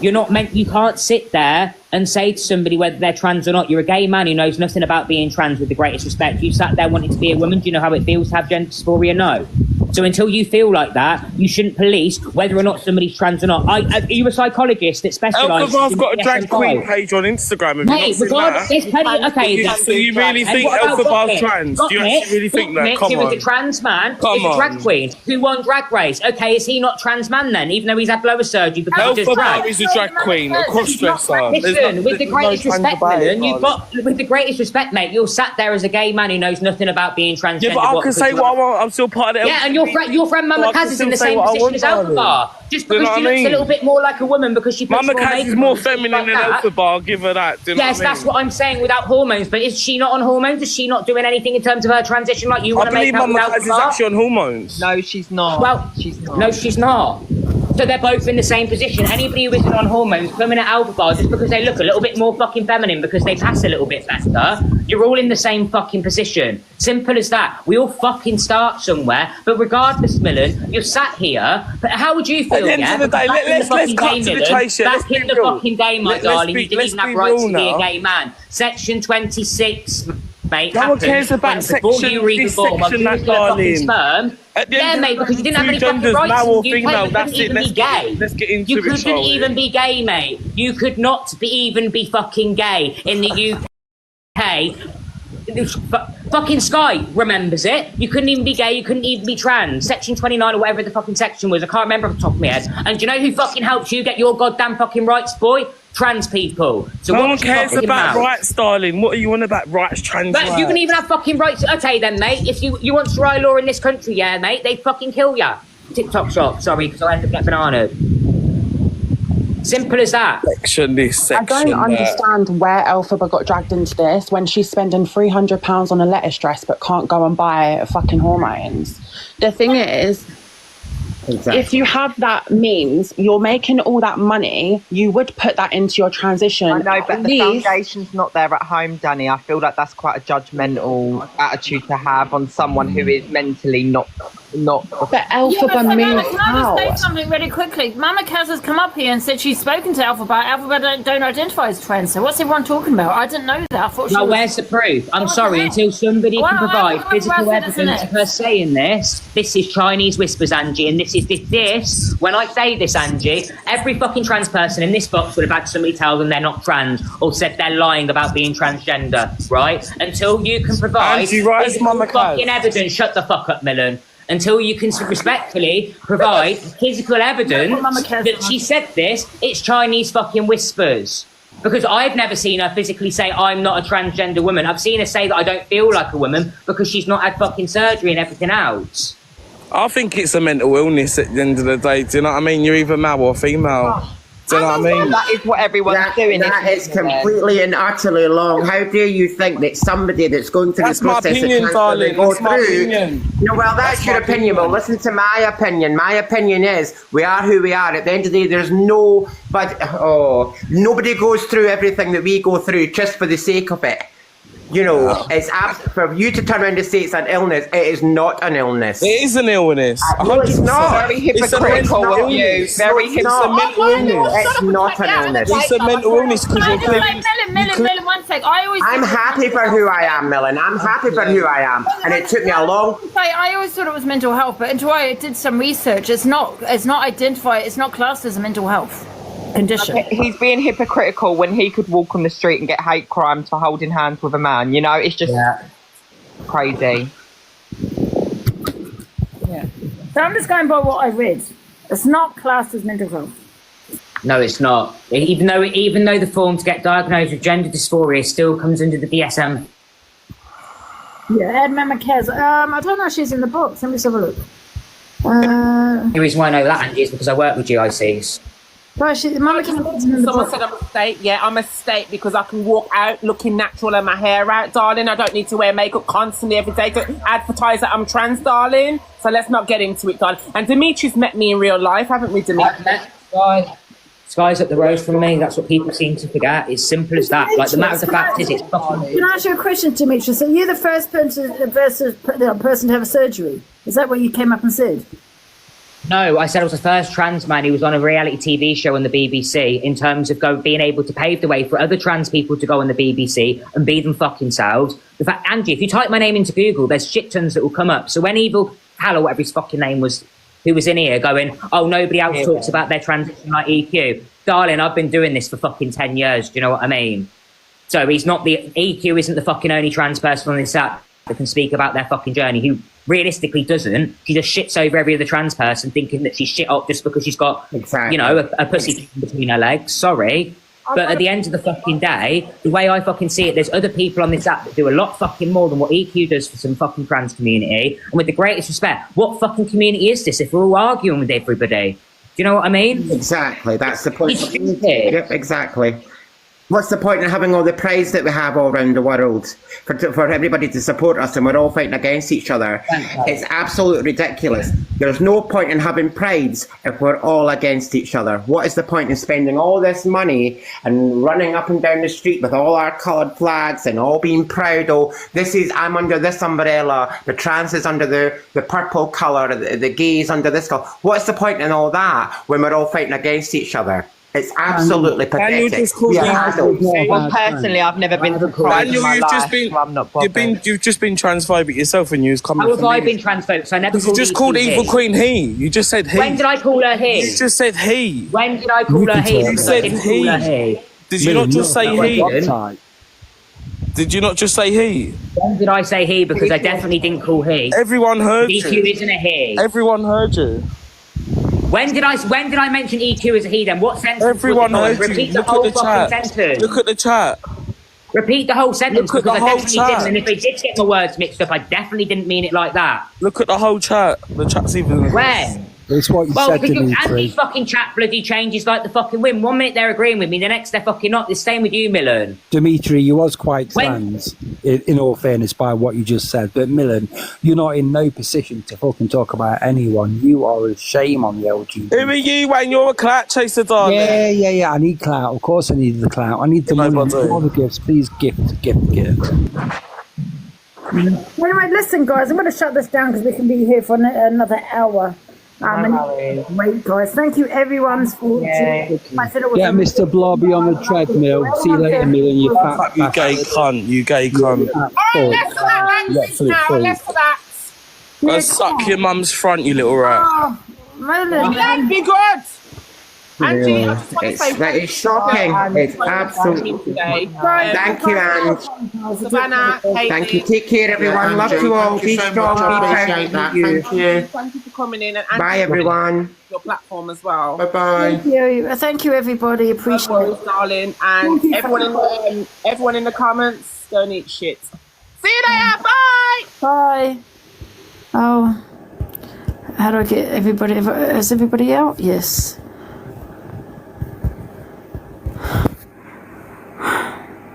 you're not meant. You can't sit there and say to somebody whether they're trans or not. You're a gay man who knows nothing about being trans. With the greatest respect, you sat there wanting to be a woman. Do you know how it feels to have gender dysphoria? No. So until you feel like that, you shouldn't police whether or not somebody's trans or not. Are you a psychologist that specialises? Alpha Bar's got a drag queen page on Instagram. Mate, regardless, there's plenty. Okay, so you really think Alpha Bar's trans? Do you actually really think that? Come on. He was a trans man. He's a drag queen who won Drag Race. Okay, is he not trans man then? Even though he's had lower surgery because he does drag. Alpha Bar is a drag queen, a cross-dresser. Listen, with the greatest respect, Millen, with the greatest respect, mate, you're sat there as a gay man who knows nothing about being transgender. Yeah, but I can say what I want. I'm still part of it. Yeah, and your friend Mama Kaz is in the same position as Alpha Bar. Just because she looks a little bit more like a woman because she puts Mama Kaz is more feminine than Alpha Bar. Give her that. Yes, that's what I'm saying without hormones. But is she not on hormones? Is she not doing anything in terms of her transition like you want to make her? I believe Mama Kaz is actually on hormones. No, she's not. Well, no, she's not. So they're both in the same position. Anybody who isn't on hormones coming at Alpha Bar just because they look a little bit more fucking feminine because they pass a little bit better, you're all in the same fucking position. Simple as that. We all fucking start somewhere. But regardless, Millen, you're sat here. But how would you feel? At the end of the day, let's cut to the chase. Back in the fucking game, my darling. You didn't even have rights to be a gay man. Section 26. Mate, no one cares about section that, darling. Yeah, mate, because you didn't have any fucking rights. Male or female, that's it. Let's get into you it. You couldn't even be gay, mate. You could not even be fucking gay in the UK. Fucking Sky remembers it. You couldn't even be gay. You couldn't even be trans. Section 29 or whatever the fucking section was. I can't remember off the top of my head. And do you know who fucking helped you get your goddamn fucking rights, boy? trans people. So no what one you cares talking about rights, darling. What are you on about rights, trans But rights? you can even have fucking rights. Okay then, mate. If you want Sharia law in this country, yeah, mate, they fucking kill ya. TikTok shop. Sorry, because I ended up getting banana. Simple as that. Section this, section I don't understand where Elphaba got dragged into this when she's spending £300 on a lettuce dress but can't go and buy fucking hormones. The thing is, if you have that means, you're making all that money, you would put that into your transition. I know, but the foundation's not there at home, Danny. I feel like that's quite a judgmental attitude to have on someone who is mentally not. But Elphaba moved Can I just say something really quickly? Mama Kaz has come up here and said she's spoken to Elphaba. Elphaba don't identify as trans. So what's everyone talking about? I didn't know that. I thought she Now, was... where's the proof? I'm sorry, until somebody can provide physical evidence of her saying this is Chinese whispers, Angie, and this is this. When I say this, Angie, every fucking trans person in this box would have had somebody tell them they're not trans or said they're lying about being transgender, right? Until you can provide Angie, right, physical Mama Kaz. fucking evidence, shut the fuck up, Millen. Until you can respectfully provide physical evidence that she said this, it's Chinese fucking whispers. Because I've never seen her physically say, I'm not a transgender woman. I've seen her say that I don't feel like a woman because she's not had fucking surgery and everything else. I think it's a mental illness at the end of the day. Do you know what I mean? You're either male or female. Do you know what I mean? That is what everyone's doing. That is completely and utterly wrong. How dare you think that somebody that's going through the process opinion, of darling. go That's my through? opinion. No, well, that's your opinion. Well, listen to my opinion. My opinion is we are who we are. At the end of the day, there's no, but nobody goes through everything that we go through just for the sake of it. You know, it's for you to turn around and say it's an illness. It is not an illness. It is an illness. No, it's not. Very hypocritical of you. Very It's a mental illness. It's not an illness. It's a mental illness because you're clearly... Millen, one sec. I'm happy for who I am, Millen. I'm happy for who I am, and it took me a long. I always thought it was mental health, but until I did some research, it's not identified. It's not classed as a mental health condition. He's being hypocritical when he could walk on the street and get hate crimes for holding hands with a man. You know, it's just crazy. Yeah. So I'm just going by what I read. It's not classed as mental health. No, it's not. Even though the form to get diagnosed with gender dysphoria still comes under the DSM. Yeah, Ed Mama Kaz. I don't know if she's in the box. Let me just have a look. The reason why I know that, Angie, is because I work with GICs. Right, Mama Kaz is in the Someone box. said I'm a state. Yeah, I'm a state because I can walk out looking natural and my hair out, darling. I don't need to wear makeup constantly every day to advertise that I'm trans, darling. So let's not get into it, darling. And Dimitri's met me in real life, haven't we, Dimitri? Sky's up the road from me. That's what people seem to forget. It's simple as that. Like, the matter of the fact is, it's fucking... Can I ask you a question, Dimitri? So you're the first person to have a surgery. Is that what you came up and said? No, I said I was the first trans man who was on a reality TV show on the BBC in terms of being able to pave the way for other trans people to go on the BBC and be them fucking selves. In fact, Angie, if you type my name into Google, there's shit tons that will come up. So when Evil Hal or whatever his fucking name was, who was in here going, oh, nobody else talks about their transition like EQ. Darling, I've been doing this for fucking 10 years. Do you know what I mean? So EQ isn't the fucking only trans person on this app that can speak about their fucking journey, who realistically doesn't. She just shits over every other trans person thinking that she's shit up just because she's got, you know, a pussy between her legs. Sorry. But at the end of the fucking day, the way I fucking see it, there's other people on this app that do a lot fucking more than what EQ does for some fucking trans community. And with the greatest respect, what fucking community is this if we're all arguing with everybody? Do you know what I mean? Exactly. That's the point. Yep, exactly. What's the point in having all the prides that we have all around the world for everybody to support us and we're all fighting against each other? It's absolutely ridiculous. There's no point in having prides if we're all against each other. What is the point in spending all this money and running up and down the street with all our coloured flags and all being proud? Oh, I'm under this umbrella, the trans is under the purple colour, the gays under this colour. What's the point in all that when we're all fighting against each other? It's absolutely pathetic. Well, personally, I've never been to Pride in my life, so I'm not bothered. You've just been transphobic yourself when you was coming. How have I been transphobic? So I never You just called Evil Queen he. You just said he. When did I call her he? You just said he. When did I call her he? You said he. Did you not just say he? Did you not just say he? When did I say he? Because I definitely didn't call he. Everyone heard you. EQ isn't a he. Everyone heard you. When did I mention EQ as a he then? What sentence? Everyone heard you. Repeat the Look whole at the fucking chat. sentence. Look at the chat. Repeat the whole sentence Look at because the I whole definitely didn't. chat. And if I did get my words mixed up, I definitely didn't mean it like that. Look at the whole chat. The chat's even. When? It's what you Well, said, because Dimitri. anti-fucking chat bloody changes like the fucking wind. 1 minute they're agreeing with me, the next they're fucking not. The same with you, Millen. Dimitri, you was quite trans, in all fairness, by what you just said. But Millen, you're not in no position to fucking talk about anyone. You are a shame on the LGBT. Who are you when you're a clout chaser, darling? Yeah. I need clout. Of course I need the clout. I need the money. All the gifts. Please gift. Anyway, listen, guys, I'm going to shut this down because we can be here for another hour. Great, guys. Thank you, everyone. For Get Mr. Blobby on the treadmill. See you later, Millen. You fat You gay cunt. You gay cunt. Less for that. I'll suck your mum's front, you little rat. Millen, be good. Angie, I just want to say It's shocking. It's absolutely. Thank you, Ange. Savannah, Thank you. Take care, everyone. Love you all. Be strong. Be proud. Thank you. Thank you for coming in. And Bye, everyone. Your platform as well. Bye-bye. Thank you, everybody. Appreciate it. Darling. And everyone in the comments, don't eat shit. See you later. Bye. Bye. Oh, how do I get everybody? Is everybody out? Yes.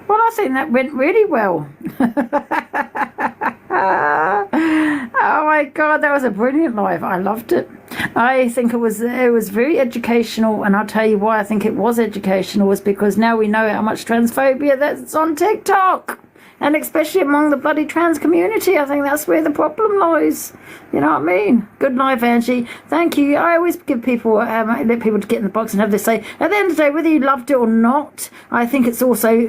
Well, I think that went really well. Oh my God, that was a brilliant live. I loved it. I think it was very educational, and I'll tell you why I think it was educational was because now we know how much transphobia that's on TikTok. And especially among the bloody trans community, I think that's where the problem lies. You know what I mean? Good live, Angie. Thank you. I always give people, let people get in the box and have their say. At the end of the day, whether you loved it or not, I think it's also,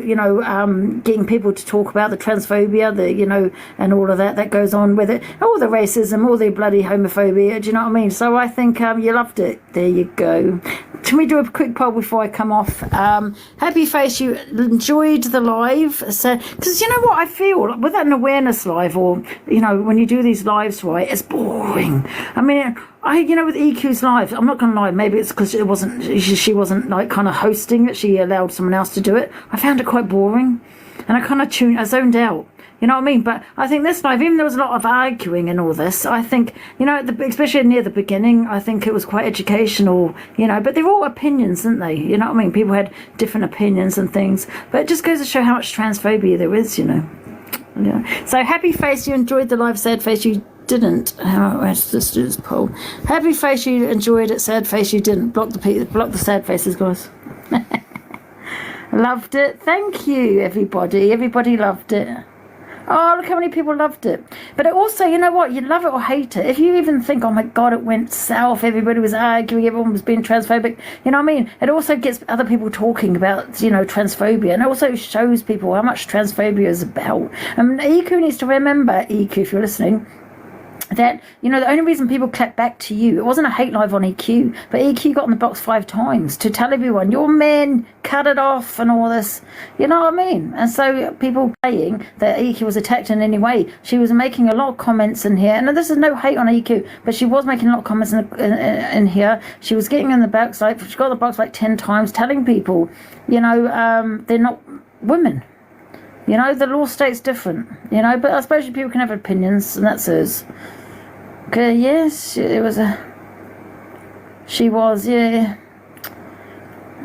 getting people to talk about the transphobia, and all of that goes on with it. All the racism, all the bloody homophobia. Do you know what I mean? So I think you loved it. There you go. Can we do a quick poll before I come off? Happy face, you enjoyed the live. So, because you know what I feel with an awareness live, or when you do these lives, right, it's boring. I mean, with EQ's live, I'm not gonna lie, maybe it's because she wasn't like kind of hosting it, she allowed someone else to do it. I found it quite boring, and I zoned out. You know what I mean? But I think this live, even there was a lot of arguing and all this, I think, especially near the beginning, I think it was quite educational, but they're all opinions, aren't they? You know what I mean? People had different opinions and things, but it just goes to show how much transphobia there is, Yeah. So happy face, you enjoyed the live. Sad face, you didn't. Let's just do this poll. Happy face, you enjoyed it. Sad face, you didn't. Block the sad faces, guys. Loved it. Thank you, everybody. Everybody loved it. Oh, look how many people loved it. But it also, you know what? You love it or hate it. If you even think, oh my God, it went south, everybody was arguing, everyone was being transphobic, you know what I mean? It also gets other people talking about, transphobia. And it also shows people how much transphobia is about. And EQ needs to remember, EQ, if you're listening, that, the only reason people clapped back to you, it wasn't a hate live on EQ, but EQ got in the box 5 times to tell everyone, your men, cut it off and all this, you know what I mean? And so people saying that EQ was attacked in any way, she was making a lot of comments in here, and this is no hate on EQ, but she was making a lot of comments in here. She was getting in the box, she got the box 10 times, telling people, they're not women. The law states different, but I suppose people can have opinions, and that's hers. Okay, yes, she was, yeah.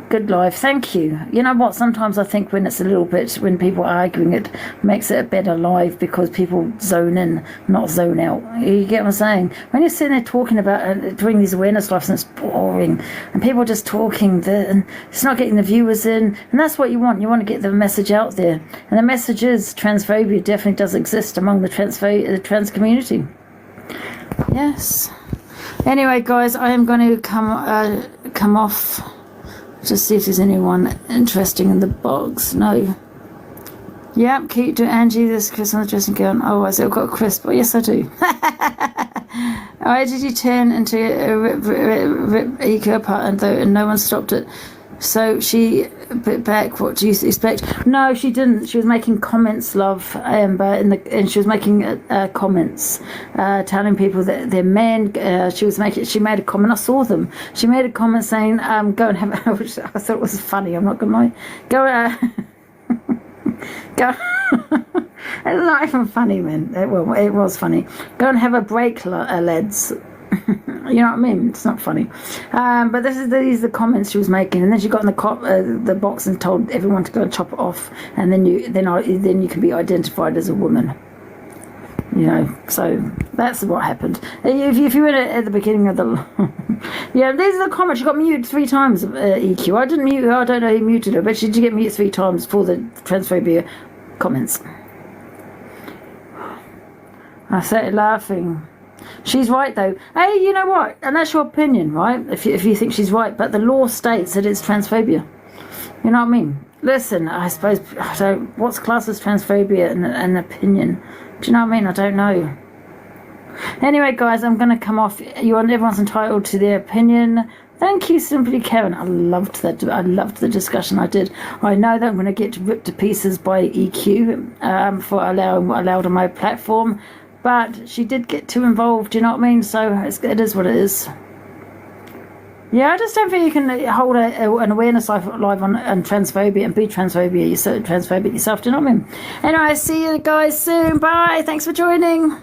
Good live, thank you. You know what, sometimes I think when it's a little bit, when people are arguing, it makes it a better live because people zone in, not zone out. You get what I'm saying? When you're sitting there talking about doing these awareness lives and it's boring and people are just talking and it's not getting the viewers in, and that's what you want. You want to get the message out there, and the message is transphobia definitely does exist among the trans community. Yes. Anyway, guys, I am going to come off. Just see if there's anyone interesting in the box. No. Yep, keep to Angie this Christmas dressing gown. Oh, I said I've got a crisp. Oh, yes, I do. Why did you turn into a rip EQ apart and no one stopped it? So Beck, what do you expect? No, she didn't. She was making comments, love, Amber, and she was making comments, telling people that they're men. She made a comment. I saw them. She made a comment saying, "Go and have," which I thought was funny. I'm not gonna lie. Go. It's not even funny, man. It was funny. Go and have a break, lads. You know what I mean? It's not funny. But these are the comments she was making, and then she got in the box and told everyone to go and chop it off, and then you can be identified as a woman. You know, so that's what happened. If you were at the beginning of the, yeah, these are the comments. She got muted 3 times. EQ. I didn't mute her. I don't know who muted her, but she did get muted 3 times for the transphobia comments. I started laughing. She's right though. Hey, you know what? And that's your opinion, right? If you think she's right, but the law states that it's transphobia. You know what I mean? Listen, I suppose what's classed as transphobia and an opinion? Do you know what I mean? I don't know. Anyway, guys, I'm going to come off. Everyone's entitled to their opinion. Thank you, Simply Kevin. I loved that. I loved the discussion I did. I know that I'm going to get ripped to pieces by EQ for allowed on my platform. But she did get too involved, do you know what I mean? So it is what it is. Yeah, I just don't think you can hold an awareness live on transphobia and be transphobic yourself, do you know what I mean? Anyway, see you guys soon. Bye. Thanks for joining.